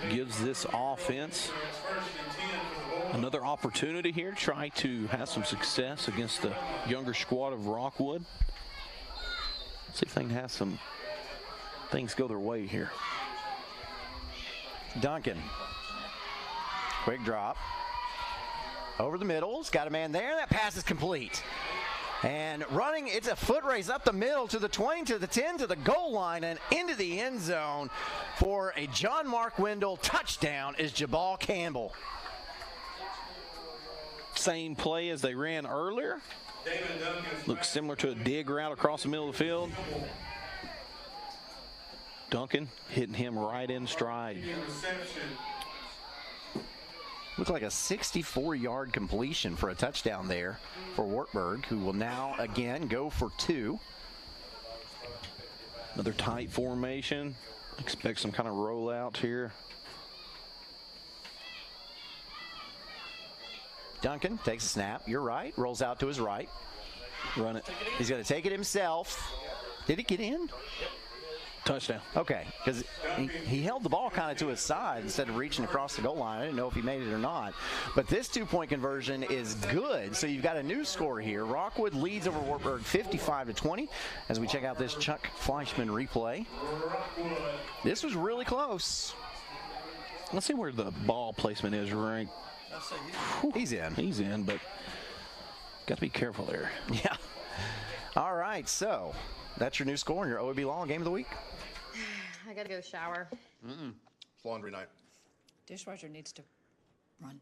Gives this offense another opportunity here to try to have some success against the younger squad of Rockwood. See if they can have some things go their way here. Duncan. Quick drop. Over the middle. He's got a man there. That pass is complete. And running, it's a foot race up the middle to the 20, to the 10, to the goal line, and into the end zone for a John Mark Wendell touchdown is Jabal Campbell. Same play as they ran earlier. Looks similar to a dig route across the middle of the field. Duncan hitting him right in stride. Looked like a 64-yard completion for a touchdown there for Wartburg, who will now again go for 2. Another tight formation. Expect some kind of rollout here. Duncan takes a snap. You're right. Rolls out to his right. Run it. He's going to take it himself. Did it get in? Touchdown. Okay, because he held the ball kind of to his side instead of reaching across the goal line. I didn't know if he made it or not. But this 2-point conversion is good. So you've got a new score here. Rockwood leads over Wartburg 55-20 as we check out this Chuck Fleischman replay. This was really close. Let's see where the ball placement is ranked. He's in. He's in, but got to be careful there. Yeah. All right, so that's your new score in your OEB Law Game of the Week. I gotta go shower. It's laundry night. Dishwasher needs to run.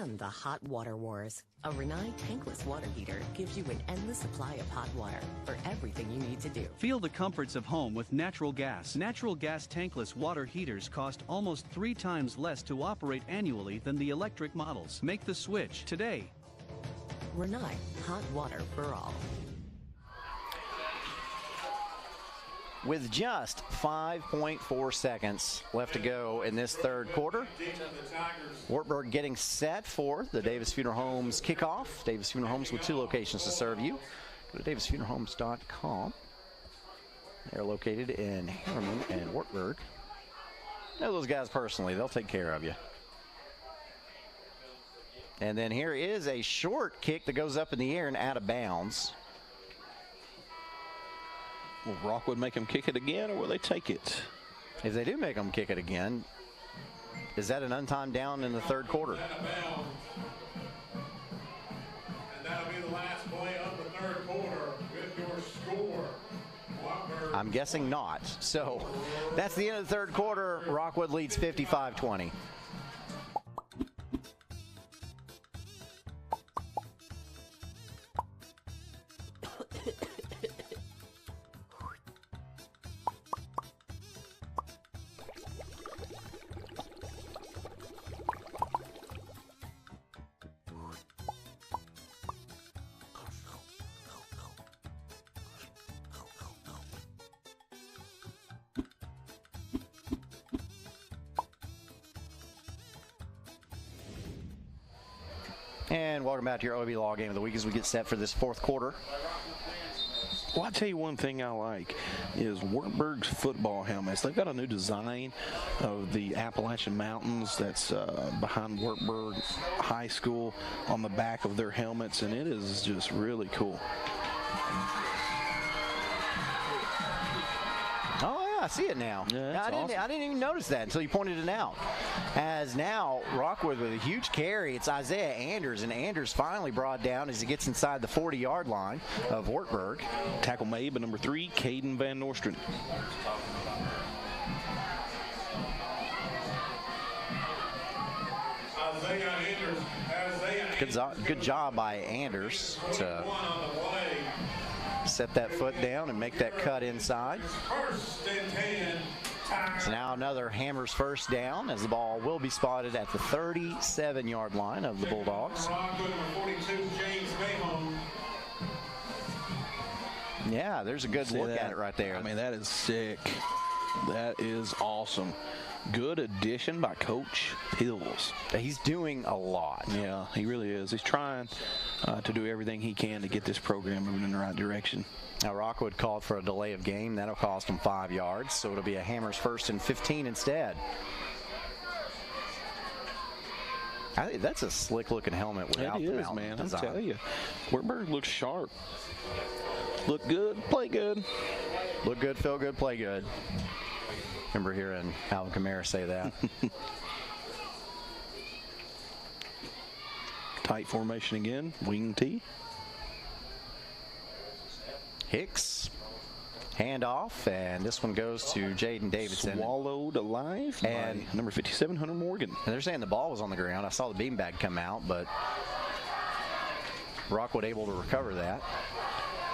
And the hot water wars. A Renai tankless water heater gives you an endless supply of hot water for everything you need to do. Feel the comforts of home with natural gas. Natural gas tankless water heaters cost almost 3 times less to operate annually than the electric models. Make the switch today. Renai, hot water for all. With just 5.4 seconds left to go in this third quarter, Wartburg getting set for the Davis Funeral Homes kickoff. Davis Funeral Homes with 2 locations to serve you. Go to davisfuneralhomes.com. They're located in Harriman and Wartburg. Know those guys personally. They'll take care of you. And then here is a short kick that goes up in the air and out of bounds. Will Rockwood make them kick it again, or will they take it? If they do make them kick it again, is that an untimed down in the third quarter? And that'll be the last play of the third quarter with your score. I'm guessing not. So that's the end of the third quarter. Rockwood leads 55-20. And welcome back to your OEB Law Game of the Week as we get set for this fourth quarter. Well, I'll tell you one thing I like is Wartburg's football helmets. They've got a new design of the Appalachian Mountains that's behind Wartburg High School on the back of their helmets, and it is just really cool. I see it now. Yeah, I didn't even notice that until you pointed it out. As now Rockwood with a huge carry, it's Isaiah Anders, and Anders finally brought down as he gets inside the 40-yard line of Wartburg. Tackle made by number 3, Caden Van Nostrand. Good job by Anders to set that foot down and make that cut inside. So now another Hammers first down as the ball will be spotted at the 37-yard line of the Bulldogs. Yeah, there's a good look at it right there. I mean, that is sick. That is awesome. Good addition by Coach Pills. He's doing a lot. Yeah, he really is. He's trying to do everything he can to get this program moving in the right direction. Now Rockwood called for a delay of game. That'll cost him 5 yards, so it'll be a Hammers first and 15 instead. I think that's a slick-looking helmet without the mountain man. design. I tell you, Wartburg looks sharp. Look good, play good. Look good, feel good, play good. Remember hearing Alvin Kamara say that. Tight formation again, wing T. Hicks, handoff, and this one goes to Jaden Davidson. Swallowed alive and by number 57, Hunter Morgan. And they're saying the ball was on the ground. I saw the beanbag come out, but Rockwood able to recover that.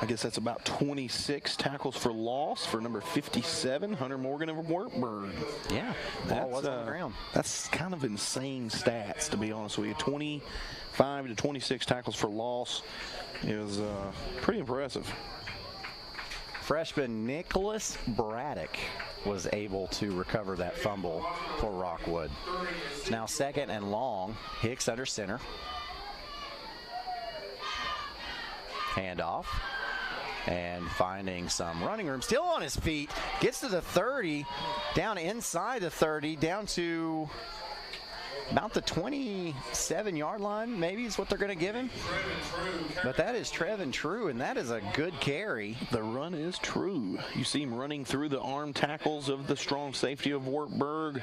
I guess that's about 26 tackles for loss for number 57, Hunter Morgan of Wartburg. Yeah, ball was on the ground. That's kind of insane stats, to be honest with you. 25 to 26 tackles for loss is pretty impressive. Freshman Nicholas Braddock was able to recover that fumble for Rockwood. It's now second and long. Hicks under center. Handoff. And finding some running room. Still on his feet. Gets to the 30. Down inside the 30. Down to about the 27-yard line, maybe is what they're going to give him. But that is Trevin True, and that is a good carry. The run is true. You see him running through the arm tackles of the strong safety of Wartburg.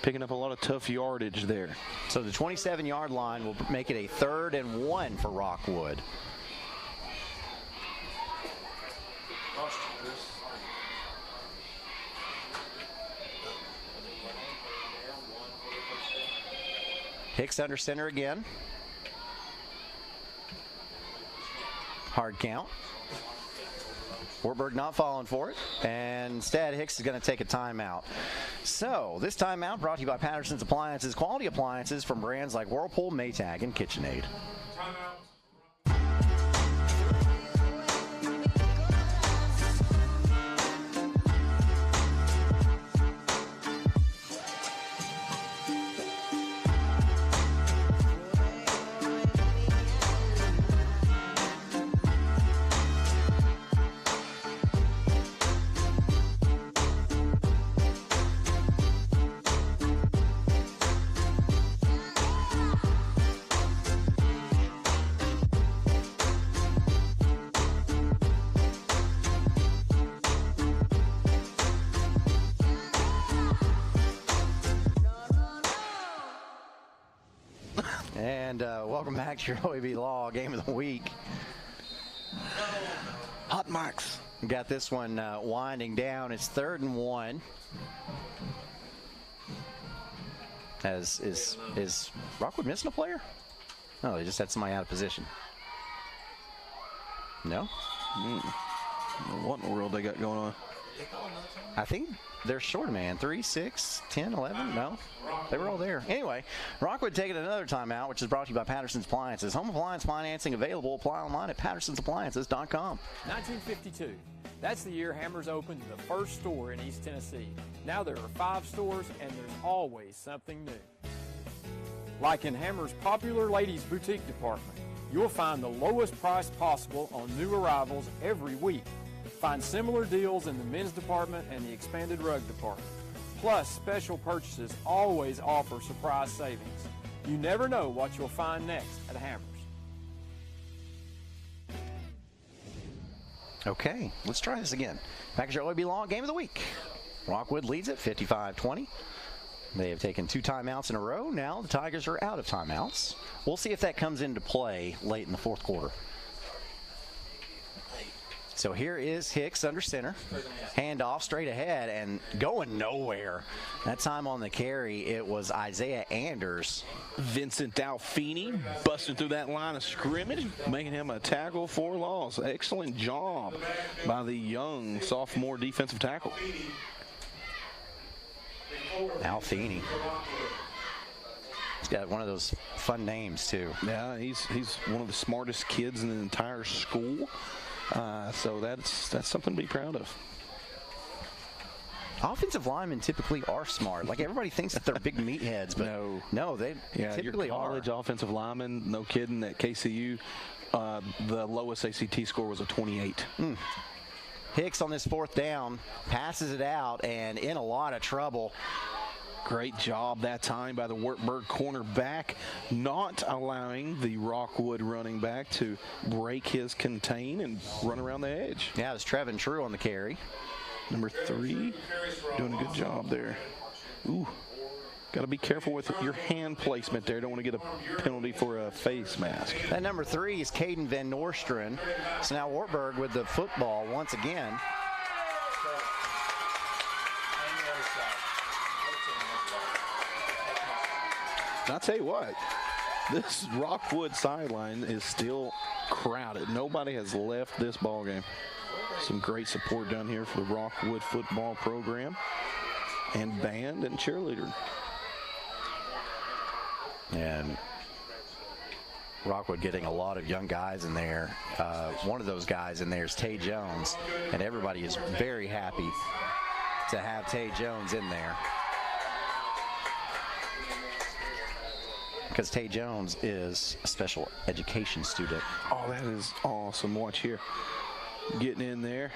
Picking up a lot of tough yardage there. So the 27-yard line will make it a 3rd and 1 for Rockwood. Hicks under center again. Hard count. Wartburg not falling for it, and instead Hicks is going to take a timeout. So this timeout brought to you by Patterson's Appliances, quality appliances from brands like Whirlpool, Maytag, and KitchenAid. And welcome back to your OEB Law Game of the Week. Hot Max. Got this one winding down. It's 3rd and 1. Is Rockwood missing a player? No, they just had somebody out of position. No? What in the world they got going on? I think they're short, man. 3, 6, 10, 11. No, they were all there. Anyway, Rockwood taking another timeout, which is brought to you by Patterson's Appliances. Home appliance financing available. Apply online at pattersonsappliances.com. 1952. That's the year Hammers opened the first store in East Tennessee. Now there are 5 stores, and there's always something new. Like in Hammers' popular ladies' boutique department, you'll find the lowest price possible on new arrivals every week. Find similar deals in the men's department and the expanded rug department. Plus, special purchases always offer surprise savings. You never know what you'll find next at Hammers. Okay, let's try this again. Back at your OEB Law Game of the Week. Rockwood leads it 55-20. They have taken 2 timeouts in a row. Now the Tigers are out of timeouts. We'll see if that comes into play late in the 4th quarter. So here is Hicks under center. Handoff straight ahead and going nowhere. That time on the carry, it was Isaiah Anders. Vincent Dalfini busting through that line of scrimmage, making him a tackle for loss. Excellent job by the young sophomore defensive tackle. Alfini. He's got one of those fun names, too. Yeah, he's one of the smartest kids in the entire school. So that's something to be proud of. Offensive linemen typically are smart. Like, everybody thinks that they're big meatheads, but no, they typically your college offensive lineman, no kidding, at KCU, the lowest ACT score was a 28. Hicks on this 4th down, passes it out, and in a lot of trouble. Great job that time by the Wartburg cornerback, not allowing the Rockwood running back to break his contain and run around the edge. Yeah, it's Trevin True on the carry. Number 3, doing a good job there. Ooh, got to be careful with your hand placement there. Don't want to get a penalty for a face mask. That number 3 is Caden Van Nostrand. So now Wartburg with the football once again. I'll tell you what, this Rockwood sideline is still crowded. Nobody has left this ball game. Some great support down here for the Rockwood football program and band and cheerleader. And Rockwood getting a lot of young guys in there. One of those guys in there is Tay Jones, and everybody is very happy to have Tay Jones in there. Because Tay Jones is a special education student. Oh, that is awesome. Watch here. Getting in there.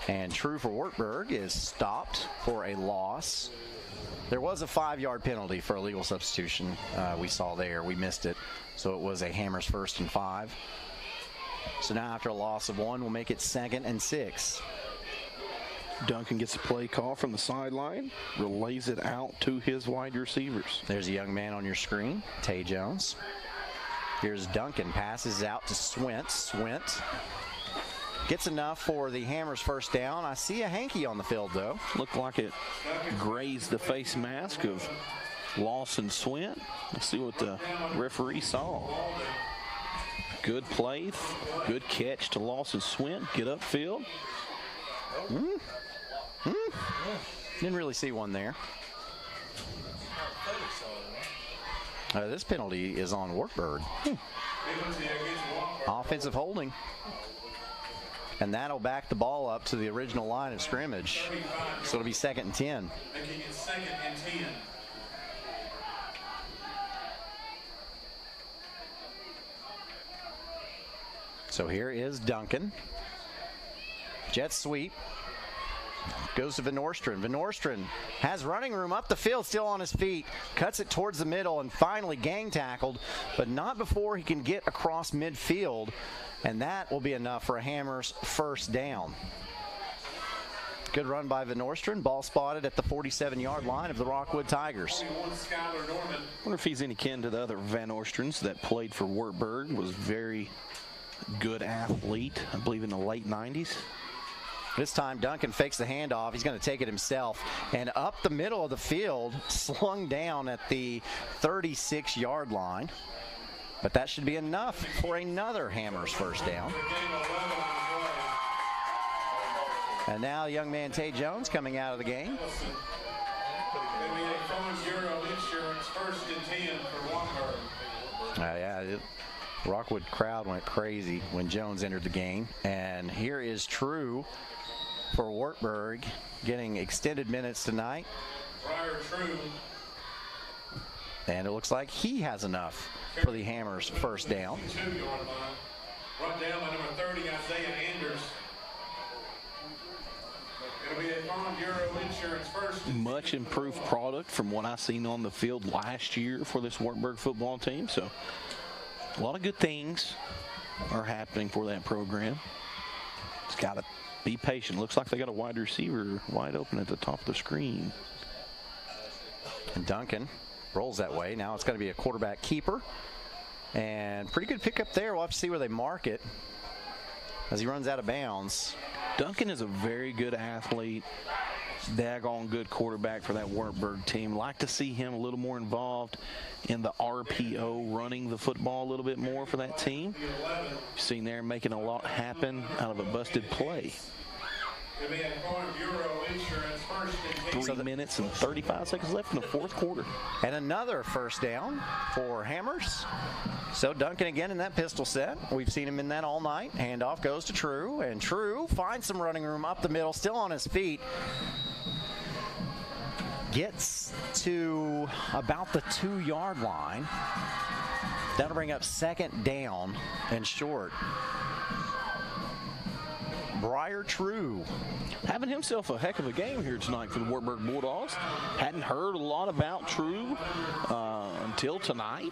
And True for Wartburg is stopped for a loss. There was a 5-yard penalty for illegal substitution we saw there. We missed it. So it was a Hammers 1st and 5. So now after a loss of 1, we'll make it 2nd and 6. Duncan gets a play call from the sideline, relays it out to his wide receivers. There's a young man on your screen, Tay Jones. Here's Duncan, passes out to Swint. Swint Gets enough for the Hammers first down. I see a hanky on the field, though. Looked like it grazed the face mask of Lawson Swint. Let's see what the referee saw. Good play, good catch to Lawson Swint. Get upfield. Didn't really see one there. This penalty is on Wartburg. Offensive holding. And that'll back the ball up to the original line of scrimmage. So it'll be 2nd and 10. Making it 2nd and 10. So here is Duncan. Jet sweep. Goes to Van Nostrand. Van Nostrand has running room up the field, still on his feet. Cuts it towards the middle and finally gang tackled, but not before he can get across midfield. And that will be enough for a Hammers first down. Good run by Van Nostrand. Ball spotted at the 47-yard line of the Rockwood Tigers. I wonder if he's any kin to the other Van Nostrands that played for Wartburg. Was very good athlete, I believe in the late 90s. This time Duncan fakes the handoff. He's going to take it himself. And up the middle of the field, slung down at the 36-yard line. But that should be enough for another Hammers first down. And now young man Tay Jones coming out of the game. Rockwood crowd went crazy when Jones entered the game. And here is True for Wartburg, getting extended minutes tonight. And it looks like he has enough for the Hammers first down. Run down by number 30, Isaiah Anders. It'll be a Farm Bureau Insurance first. Much improved product from what I seen on the field last year for this Wartburg football team. So a lot of good things are happening for that program. It's got to be patient. Looks like they got a wide receiver wide open at the top of the screen. And Duncan rolls that way. Now it's going to be a quarterback keeper. And pretty good pickup there. We'll have to see where they mark it as he runs out of bounds. Duncan is a very good athlete. Daggone good quarterback for that Wartburg team. Like to see him a little more involved in the RPO, running the football a little bit more for that team. You've seen there making a lot happen out of a busted play. 3 minutes and 35 seconds left in the fourth quarter. And another first down for Hammers. So Duncan again in that pistol set. We've seen him in that all night. Handoff goes to True, and True finds some running room up the middle, still on his feet. Gets to about the 2-yard line. That'll bring up 2nd down and short. Briar True having himself a heck of a game here tonight for the Wartburg Bulldogs. Hadn't heard a lot about True until tonight.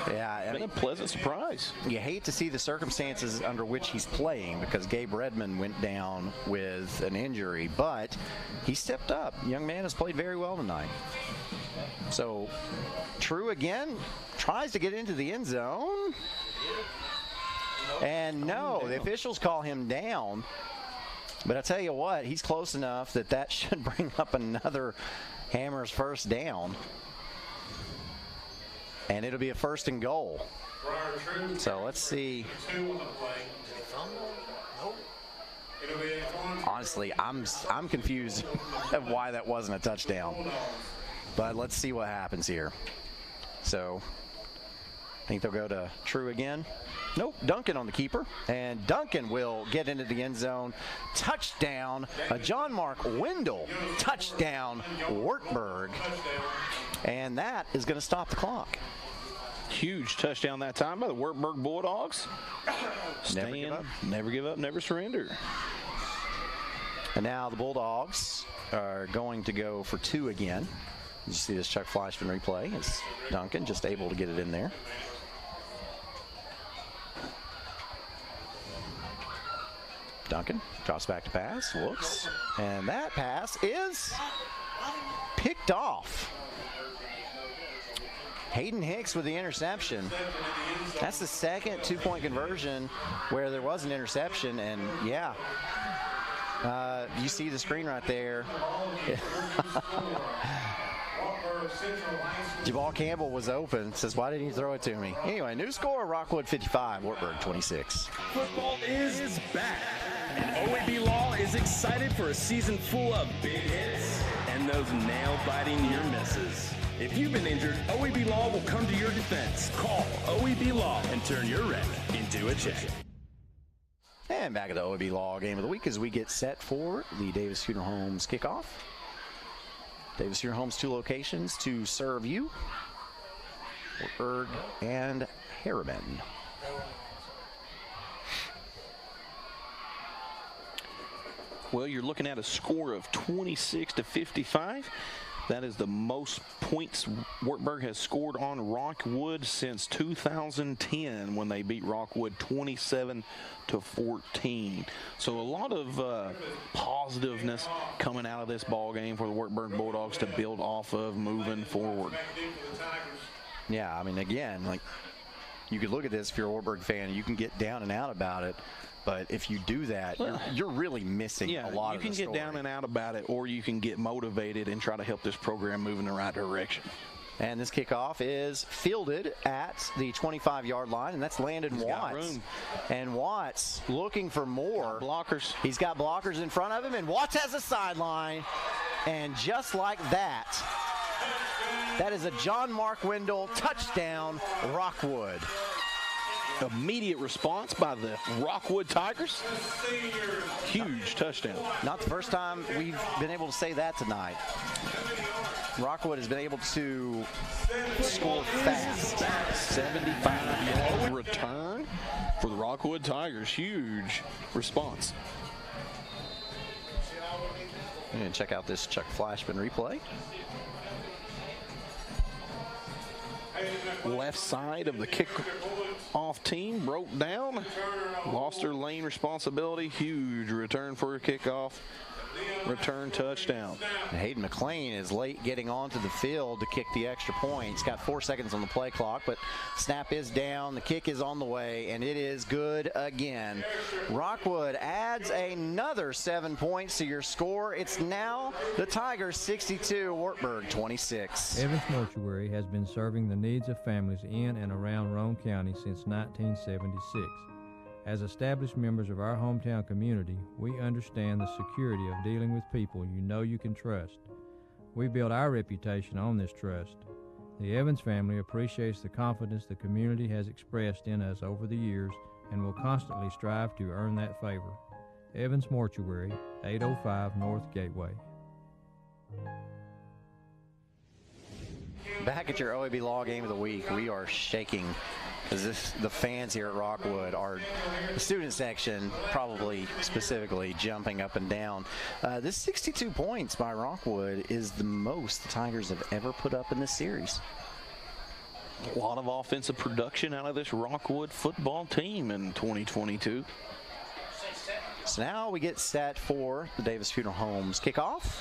Yeah, been a pleasant surprise. You hate to see the circumstances under which he's playing because Gabe Redmond went down with an injury, but he stepped up. Young man has played very well tonight. So True again tries to get into the end zone. And no, the officials call him down. But I tell you what, he's close enough that should bring up another Hammers first down. And it'll be a 1st and goal. So let's see. Honestly, I'm confused of why that wasn't a touchdown. But let's see what happens here. So I think they'll go to True again. Nope, Duncan on the keeper. And Duncan will get into the end zone. Touchdown, John Mark Wendell. Touchdown, Wartburg. And that is going to stop the clock. Huge touchdown that time by the Wartburg Bulldogs. Never give up, never surrender. And now the Bulldogs are going to go for 2 again. You see this Chuck Fleischman replay. It's Duncan just able to get it in there. Duncan drops back to pass, looks, and that pass is picked off. Hayden Hicks with the interception. That's the second two-point conversion where there was an interception, and yeah. You see the screen right there. Jabal Campbell was open. Says, why didn't you throw it to me? Anyway, new score, Rockwood 55, Wartburg 26. Football is back, and OEB Law is excited for a season full of big hits and those nail-biting near misses. If you've been injured, OEB Law will come to your defense. Call OEB Law and turn your wreck into a check. And back at the OEB Law Game of the Week as we get set for the Davis Funeral Homes kickoff. Davis Funeral Homes, 2 locations to serve you. Wartburg and Harriman. Well, you're looking at a score of 26-55. That is the most points Wartburg has scored on Rockwood since 2010 when they beat Rockwood 27-14. So a lot of positiveness coming out of this ball game for the Wartburg Bulldogs to build off of moving forward. Yeah, I mean, again, like you could look at this if you're a Wartburg fan, you can get down and out about it. But if you do that, you're really missing a lot of the story. You can get down and out about it, or you can get motivated and try to help this program move in the right direction. And this kickoff is fielded at the 25-yard line, and that's Landon Watts. And Watts looking for more. Blockers. He's got blockers in front of him, and Watts has a sideline. And just like that, that is a John Mark Wendell touchdown, Rockwood. Immediate response by the Rockwood Tigers. Huge touchdown. Not the first time we've been able to say that tonight. Rockwood has been able to score fast. 75-yard return for the Rockwood Tigers. Huge response. I'm going to check out this Chuck Flashman replay. Left side of the kick-off team broke down. Lost their lane responsibility. Huge return for a kickoff. Return touchdown. And Hayden McLean is late getting onto the field to kick the extra point. He's got 4 seconds on the play clock, but snap is down. The kick is on the way, and it is good again. Rockwood adds another 7 points to your score. It's now the Tigers 62, Wartburg 26. Evans Mortuary has been serving the needs of families in and around Roane County since 1976. As established members of our hometown community, we understand the security of dealing with people you know you can trust. We build our reputation on this trust. The Evans family appreciates the confidence the community has expressed in us over the years and will constantly strive to earn that favor. Evans Mortuary, 805 North Gateway. Back at your OEB Law Game of the Week, we are shaking because the fans here at Rockwood are, the student section probably specifically jumping up and down. This 62 points by Rockwood is the most the Tigers have ever put up in this series. A lot of offensive production out of this Rockwood football team in 2022. So now we get set for the Davis Funeral Homes kickoff.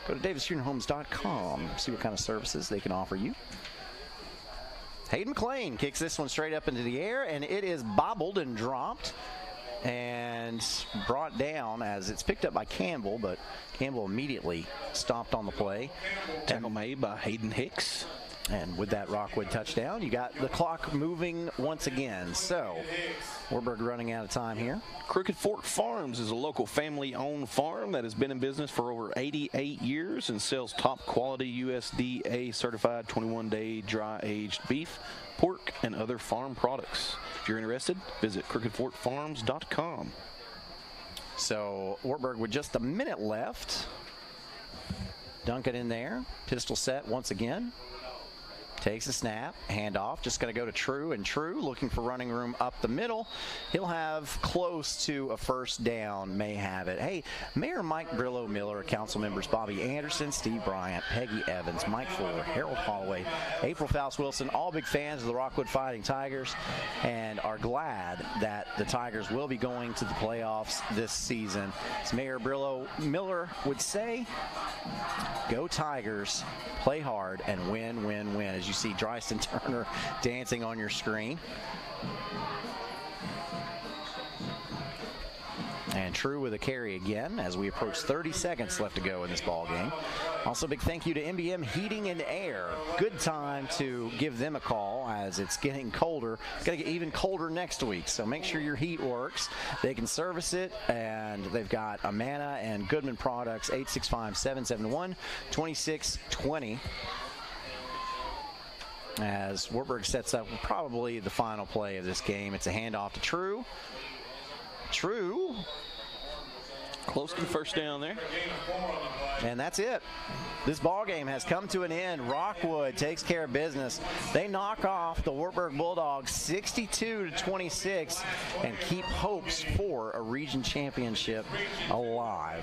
Go to davisfuneralhomes.com, see what kind of services they can offer you. Hayden McLean kicks this one straight up into the air, and it is bobbled and dropped and brought down as it's picked up by Campbell, but Campbell immediately stopped on the play. Tackle made by Hayden Hicks. And with that Rockwood touchdown, you got the clock moving once again. So, Wartburg running out of time here. Crooked Fork Farms is a local family-owned farm that has been in business for over 88 years and sells top-quality USDA certified 21-day dry-aged beef, pork, and other farm products. If you're interested, visit crookedforkfarms.com. So, Wartburg with just a minute left. Dunk it in there. Pistol set once again. Takes a snap, handoff, just going to go to True, and True looking for running room up the middle. He'll have close to a first down, may have it. Hey, Mayor Mike Brillo Miller, council members Bobby Anderson, Steve Bryant, Peggy Evans, Mike Fuller, Harold Holloway, April Faust Wilson, all big fans of the Rockwood Fighting Tigers and are glad that the Tigers will be going to the playoffs this season. As Mayor Brillo Miller would say, go Tigers, play hard, and win, win, win. As you see Dryston Turner dancing on your screen. And True with a carry again as we approach 30 seconds left to go in this ball game. Also, big thank you to MBM Heating and Air. Good time to give them a call as it's getting colder. It's going to get even colder next week, so make sure your heat works. They can service it, and they've got Amana and Goodman products, 865-771-2620. As Wartburg sets up probably the final play of this game. It's a handoff to True. True. Close to the first down there. And that's it. This ball game has come to an end. Rockwood takes care of business. They knock off the Wartburg Bulldogs 62-26 and keep hopes for a region championship alive.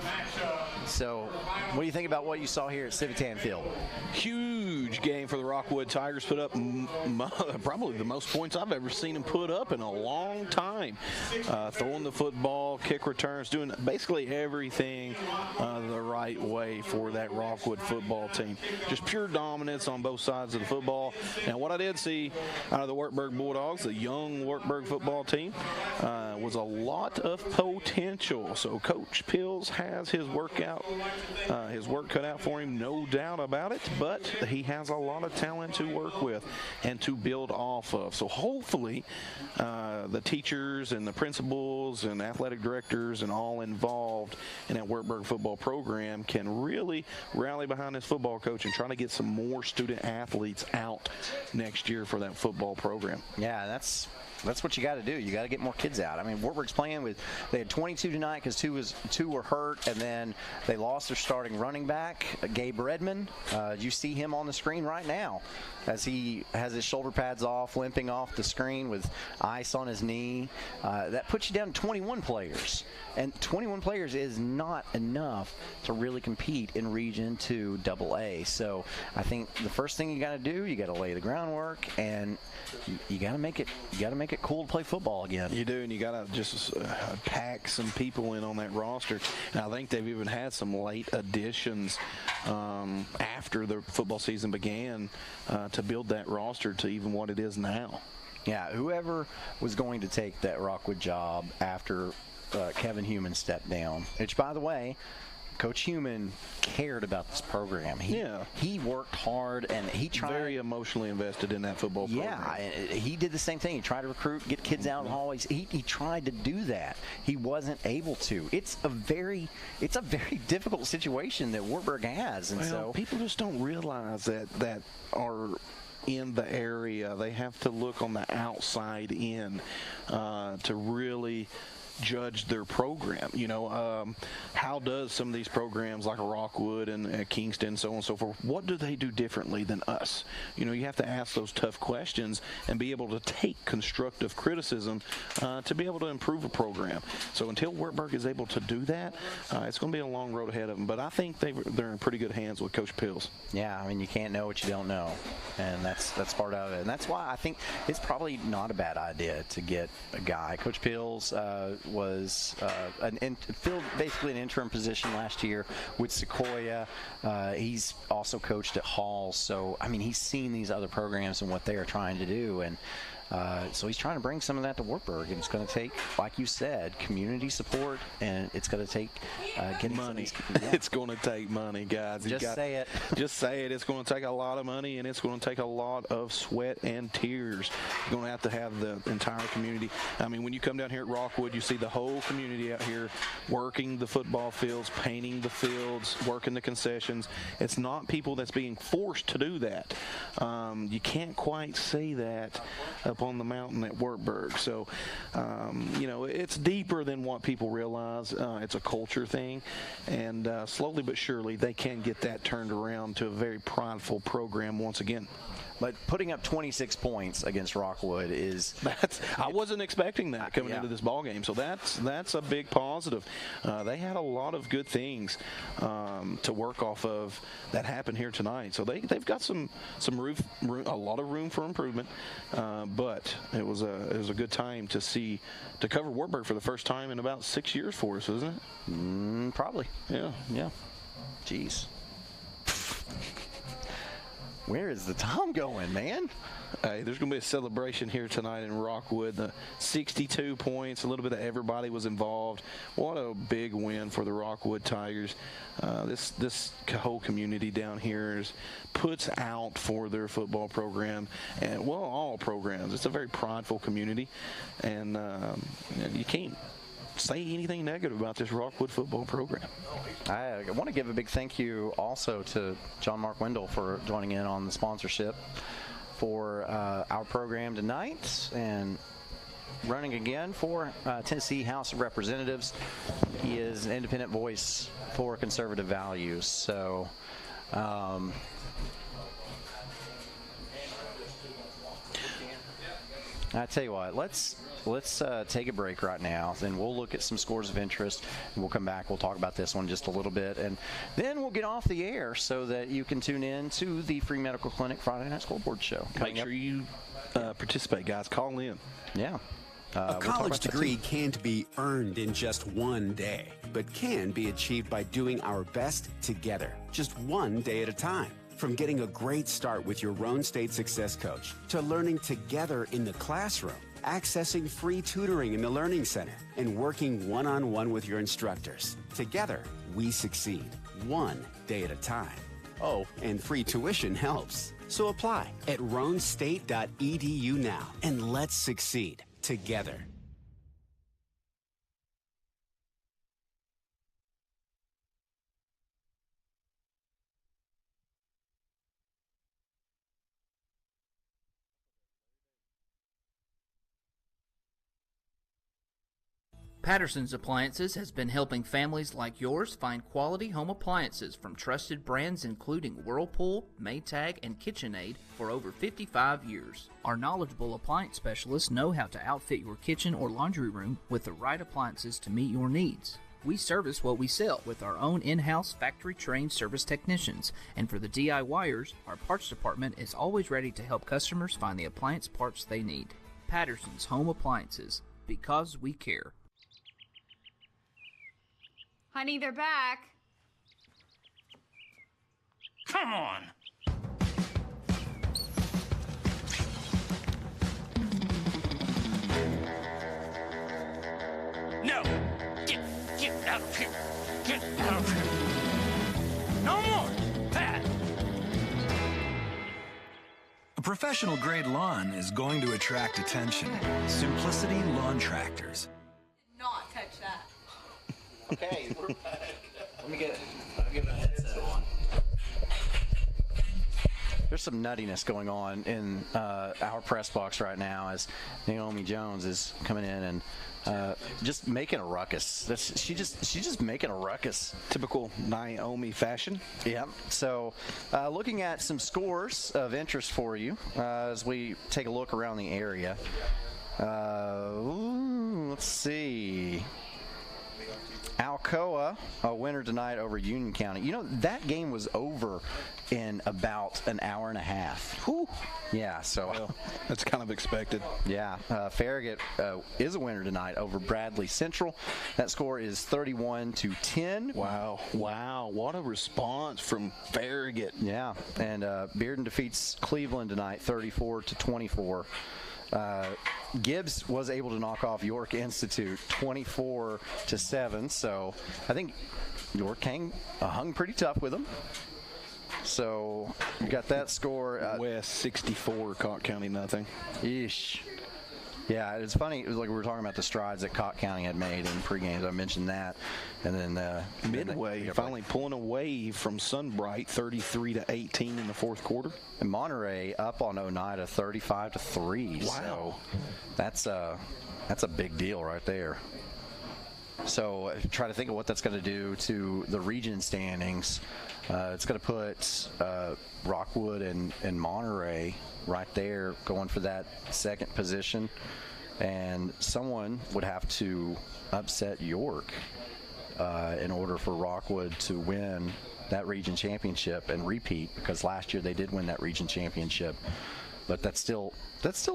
So, what do you think about what you saw here at Civitan Field? Huge game for the Rockwood Tigers. Put up probably the most points I've ever seen them put up in a long time. Throwing the football, kick returns, doing basically everything the right way for that Rockwood football team. Just pure dominance on both sides of the football. And what I did see out of the Wartburg Bulldogs, the young Wartburg football team, was a lot of potential. So Coach Pills has his work cut out for him, no doubt about it, but he has a lot of talent to work with and to build off of. So hopefully the teachers and the principals and athletic directors and all involved in that Wartburg football program can really rally behind this football coach and try to get some more student athletes out next year for that football program. Yeah, that's what you got to do. You got to get more kids out. I mean, Wartburg's playing with, they had 22 tonight because two were hurt, and then they lost their starting running back, Gabe Redmond. You see him on the screen right now as he has his shoulder pads off, limping off the screen with ice on his knee. That puts you down to 21 players. And 21 players is not enough to really compete in Region 2 AA. So I think the first thing you got to do, you got to lay the groundwork, and you got to make it cool to play football again. You do, and you got to just pack some people in on that roster. And I think they've even had some late additions after the football season began to build that roster to even what it is now. Yeah, whoever was going to take that Rockwood job after Kevin Human stepped down, which, by the way, Coach Human cared about this program. He worked hard, and he tried. Very emotionally invested in that football program. Yeah, he did the same thing. He tried to recruit, get kids out in the hallways. He tried to do that. He wasn't able to. It's a very difficult situation that Wartburg has, and so people just don't realize that are in the area. They have to look on the outside in to really judge their program. How does some of these programs like Rockwood and Kingston, so on and so forth, what do they do differently than us? You have to ask those tough questions and be able to take constructive criticism to be able to improve a program. So until Wartburg is able to do that, it's going to be a long road ahead of them. But I think they're in pretty good hands with Coach Pills. Yeah, I mean, you can't know what you don't know, and that's part of it. And that's why I think it's probably not a bad idea to get a guy. Coach Pills was filled basically an interim position last year with Sequoia. He's also coached at Hall, so I mean, he's seen these other programs and what they are trying to do, and so he's trying to bring some of that to Wartburg, and it's going to take, like you said, community support, and it's going to take getting money. Yeah. It's going to take money, guys. Just say it. Just say it. It's going to take a lot of money, and it's going to take a lot of sweat and tears. You're going to have the entire community. I mean, when you come down here at Rockwood, you see the whole community out here working the football fields, painting the fields, working the concessions. It's not people that's being forced to do that. You can't quite say that up on the mountain at Wartburg. So, it's deeper than what people realize. It's a culture thing, and slowly but surely they can get that turned around to a very prideful program once again. But putting up 26 points against Rockwood is... I wasn't expecting that coming into this ball game, so that's a big positive. They had a lot of good things to work off of that happened here tonight. So they've got some room, a lot of room for improvement. But it was a good time to cover Wartburg for the first time in about 6 years for us, isn't it? Probably. Yeah. Jeez. Where is the time going, man? Hey, there's going to be a celebration here tonight in Rockwood. The 62 points, a little bit of everybody was involved. What a big win for the Rockwood Tigers. This whole community down here puts out for their football program, and well, all programs. It's a very prideful community, and you can't say anything negative about this Rockwood football program. I want to give a big thank you also to John Mark Wendell for joining in on the sponsorship for our program tonight and running again for Tennessee House of Representatives. He is an independent voice for conservative values. So I tell you what, let's take a break right now, then we'll look at some scores of interest, and we'll come back. We'll talk about this one just a little bit, and then we'll get off the air so that you can tune in to the Free Medical Clinic Friday Night Scoreboard Show. Make sure you participate, guys. Call in. Yeah. A college degree can't be earned in just one day, but can be achieved by doing our best together, just one day at a time. From getting a great start with your Roan State Success Coach to learning together in the classroom, accessing free tutoring in the Learning Center, and working one-on-one with your instructors. Together, we succeed, one day at a time. Oh, and free tuition helps. So apply at roanstate.edu now, and let's succeed together. Patterson's Appliances has been helping families like yours find quality home appliances from trusted brands including Whirlpool, Maytag, and KitchenAid for over 55 years. Our knowledgeable appliance specialists know how to outfit your kitchen or laundry room with the right appliances to meet your needs. We service what we sell with our own in-house factory-trained service technicians, and for the DIYers, our parts department is always ready to help customers find the appliance parts they need. Patterson's Home Appliances, because we care. Honey, they're back. Come on! No! Get out of here! Get out of here! No more! Pat! A professional-grade lawn is going to attract attention. Simplicity Lawn Tractors. Not touch that. Okay, we're back. I'll get my headset on. There's some nuttiness going on in our press box right now as Naomi Jones is coming in and just making a ruckus. She's just making a ruckus. Typical Naomi fashion. Yeah. So looking at some scores of interest for you as we take a look around the area. Let's see. Alcoa, a winner tonight over Union County. You know, that game was over in about an hour and a half. Whew. Yeah, so. Well, that's kind of expected. Yeah. Farragut is a winner tonight over Bradley Central. That score is 31-10. Wow. Wow. What a response from Farragut. Yeah. And Bearden defeats Cleveland tonight 34-24. Gibbs was able to knock off York Institute 24-7, so I think York hung pretty tough with them. So you got that score. West 64, Cott County nothing. Yeesh. Yeah, it's funny. It was like we were talking about the strides that Cott County had made in pre-games. I mentioned that, and then Midway finally pulling away from Sunbright, 33-18 in the fourth quarter. And Monterey up on Oneida, 35-3. Wow, so that's a big deal right there. So try to think of what that's going to do to the region standings. It's going to put Rockwood and Monterey right there going for that second position, and someone would have to upset York in order for Rockwood to win that region championship and repeat, because last year they did win that region championship. But that's still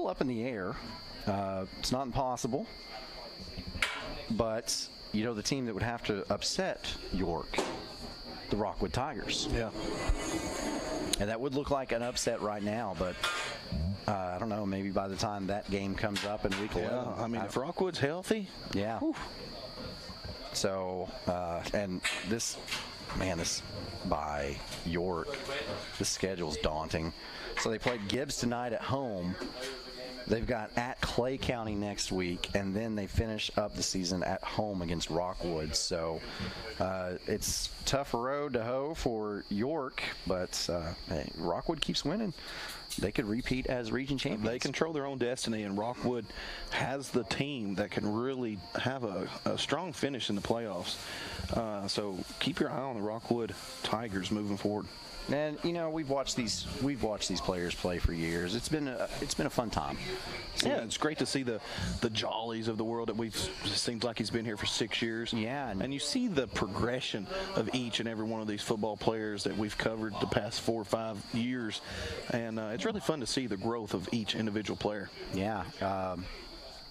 up in the air. It's not impossible, but you know the team that would have to upset York, the Rockwood Tigers. Yeah. And that would look like an upset right now, but I don't know, maybe by the time that game comes up in week 11. I mean, if Rockwood's healthy. Yeah. Whew. So, and this by York, the schedule's daunting. So they played Gibbs tonight at home. They've got at Clay County next week, and then they finish up the season at home against Rockwood. So it's tough road to hoe for York, but hey, Rockwood keeps winning. They could repeat as region champions. They control their own destiny, and Rockwood has the team that can really have a strong finish in the playoffs. So keep your eye on the Rockwood Tigers moving forward. And you know, we've watched these players play for years. It's been a fun time. Yeah, it's great to see the Jollies of the world that it seems like he's been here for 6 years. Yeah, and you see the progression of each and every one of these football players that we've covered the past 4 or 5 years, and it's really fun to see the growth of each individual player. Yeah.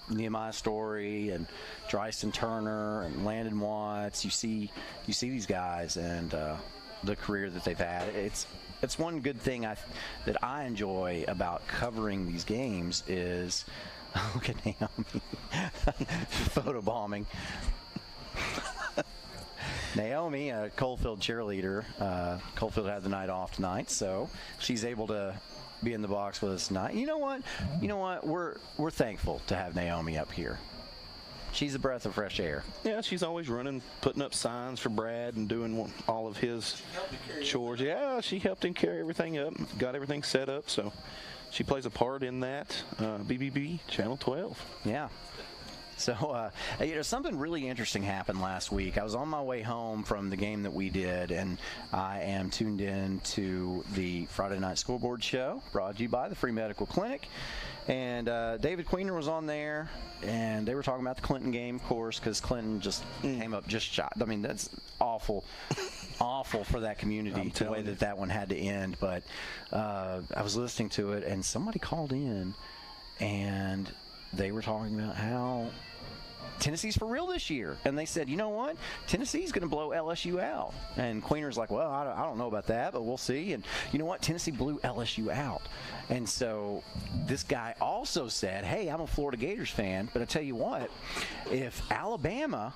Nehemiah Story and Dryston Turner and Landon Watts. You see these guys and the career that they've had. It's one good thing that I enjoy about covering these games is look at Naomi photobombing. Naomi, a Coalfield cheerleader. Coalfield had the night off tonight, so she's able to be in the box with us tonight. You know what? We're thankful to have Naomi up here. She's a breath of fresh air. Yeah, she's always running, putting up signs for Brad and doing all of his chores. Yeah, she helped him carry everything up, got everything set up, so she plays a part in that. BBB Channel 12. Yeah. So, something really interesting happened last week. I was on my way home from the game that we did, and I am tuned in to the Friday Night Scoreboard Show, brought to you by the Free Medical Clinic. And David Queener was on there, and they were talking about the Clinton game, of course, because Clinton just came up just shot. I mean, that's awful for that community, the way that one had to end. But I was listening to it, and somebody called in, and they were talking about how Tennessee's for real this year. And they said, you know what? Tennessee's going to blow LSU out. And Queener's like, well, I don't know about that, but we'll see. And you know what? Tennessee blew LSU out. And so this guy also said, hey, I'm a Florida Gators fan, but I tell you what, if Alabama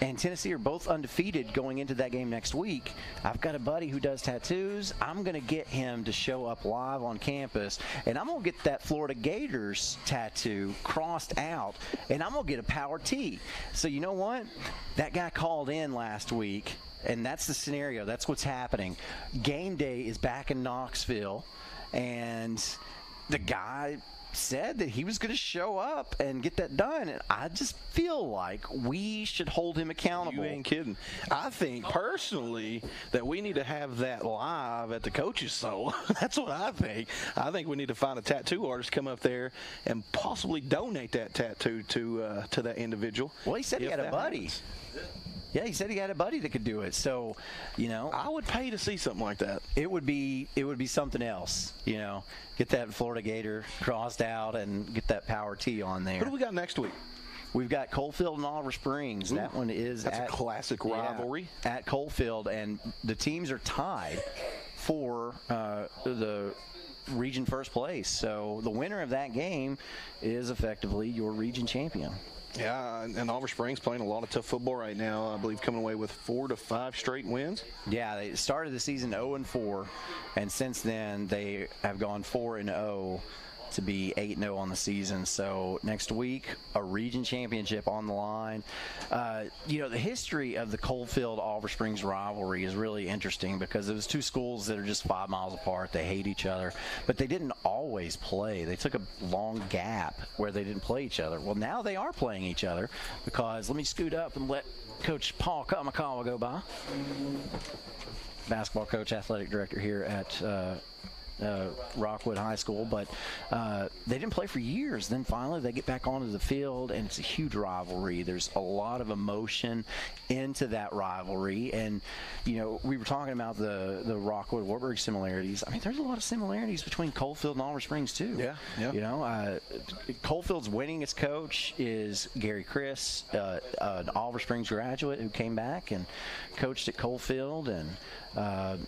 and Tennessee are both undefeated going into that game next week, I've got a buddy who does tattoos. I'm going to get him to show up live on campus, and I'm going to get that Florida Gators tattoo crossed out, and I'm going to get a power T. So you know what? That guy called in last week, and that's the scenario. That's what's happening. Game day is back in Knoxville, and the guy said that he was going to show up and get that done, and I just feel like we should hold him accountable. You ain't kidding. I think personally that we need to have that live at the coach's soul. That's what I think. I think we need to find a tattoo artist, come up there and possibly donate that tattoo to that individual. Well, he said he had a buddy. Yeah, he said he had a buddy that could do it. So, I would pay to see something like that. It would be something else, Get that Florida Gator crossed out and get that power T on there. What do we got next week? We've got Coalfield and Oliver Springs. Ooh, that one is a classic rivalry at Coalfield, and the teams are tied for the region first place. So the winner of that game is effectively your region champion. Yeah, and Oliver Springs playing a lot of tough football right now. I believe coming away with 4 to 5 straight wins. Yeah, they started the season 0-4, and since then they have gone 4-0 to be 8-0 on the season. So next week, a region championship on the line. The history of the Coalfield Oliver Springs rivalry is really interesting because it was two schools that are just 5 miles apart. They hate each other, but they didn't always play. They took a long gap where they didn't play each other. Well, now they are playing each other because let me scoot up and let Coach Paul Kamakawa go by. Basketball coach, athletic director here at Rockwood High School, but they didn't play for years. Then finally they get back onto the field, and it's a huge rivalry. There's a lot of emotion into that rivalry. And, you know, we were talking about the Rockwood Wartburg similarities. I mean, there's a lot of similarities between Coalfield and Oliver Springs, too. Yeah. You know, Coalfield's winningest coach is Gary Chris, an Oliver Springs graduate who came back and coached at Coalfield. And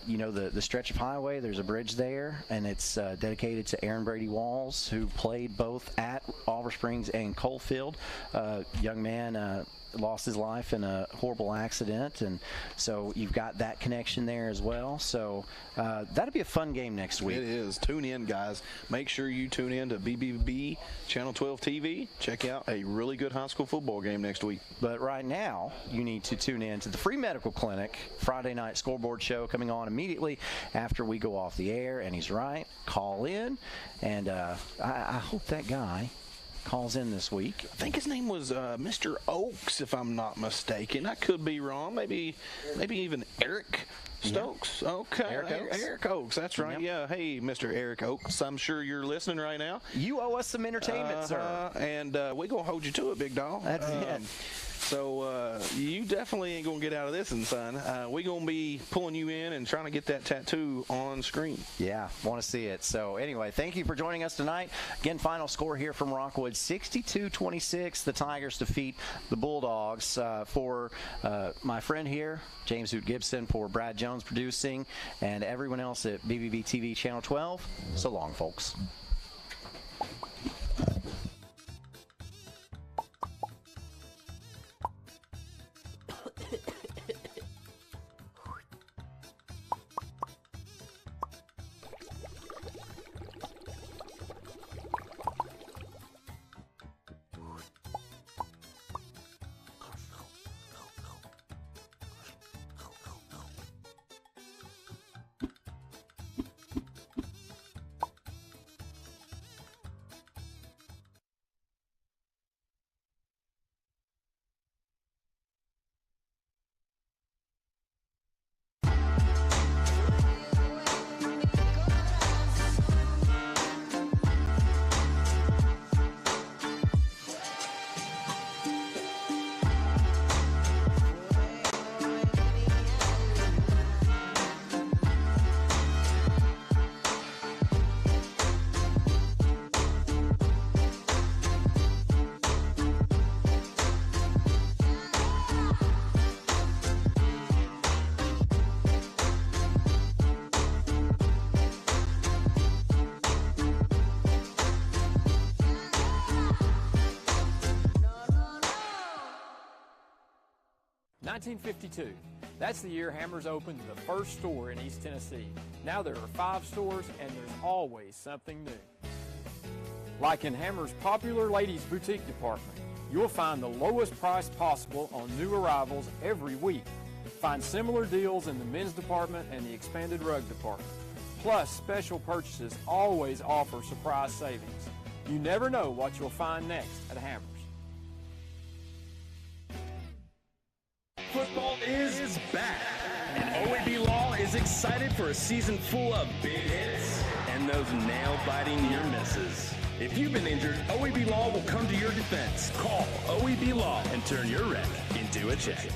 you know, the stretch of highway, there's a bridge there, and it's dedicated to Aaron Brady Walls, who played both at Oliver Springs and Coalfield. Young man lost his life in a horrible accident, and so you've got that connection there as well. So that'll be a fun game next week. It is. Tune in, guys. Make sure you tune in to BBB Channel 12 TV. Check out a really good high school football game next week. But right now, you need to tune in to the Free Medical Clinic Friday night scoreboard show coming on immediately after we go off the air. And he's right. Call in, and I hope that guy calls in this week. I think his name was Mr. Oaks, if I'm not mistaken. I could be wrong. Maybe even Eric Stokes. Yeah. Okay. Eric Oaks. That's right. Yep. Yeah. Hey, Mr. Eric Oaks. I'm sure you're listening right now. You owe us some entertainment, sir. And we're going to hold you to it, big dog. That's it. So you definitely ain't going to get out of this one, son. We're going to be pulling you in and trying to get that tattoo on screen. Yeah, want to see it. So anyway, thank you for joining us tonight. Again, final score here from Rockwood, 62-26. The Tigers defeat the Bulldogs. For my friend here, James Hoot Gibson, for Brad Jones producing, and everyone else at BBB TV Channel 12, so long, folks. (1952). That's the year Hammers opened the first store in East Tennessee. Now there are 5 stores, and there's always something new. Like in Hammers' popular ladies' boutique department, you'll find the lowest price possible on new arrivals every week. Find similar deals in the men's department and the expanded rug department. Plus, special purchases always offer surprise savings. You never know what you'll find next at Hammers. Football is back, and OEB Law is excited for a season full of big hits and those nail-biting near misses. If you've been injured, OEB Law will come to your defense. Call OEB Law and turn your wreck into a check.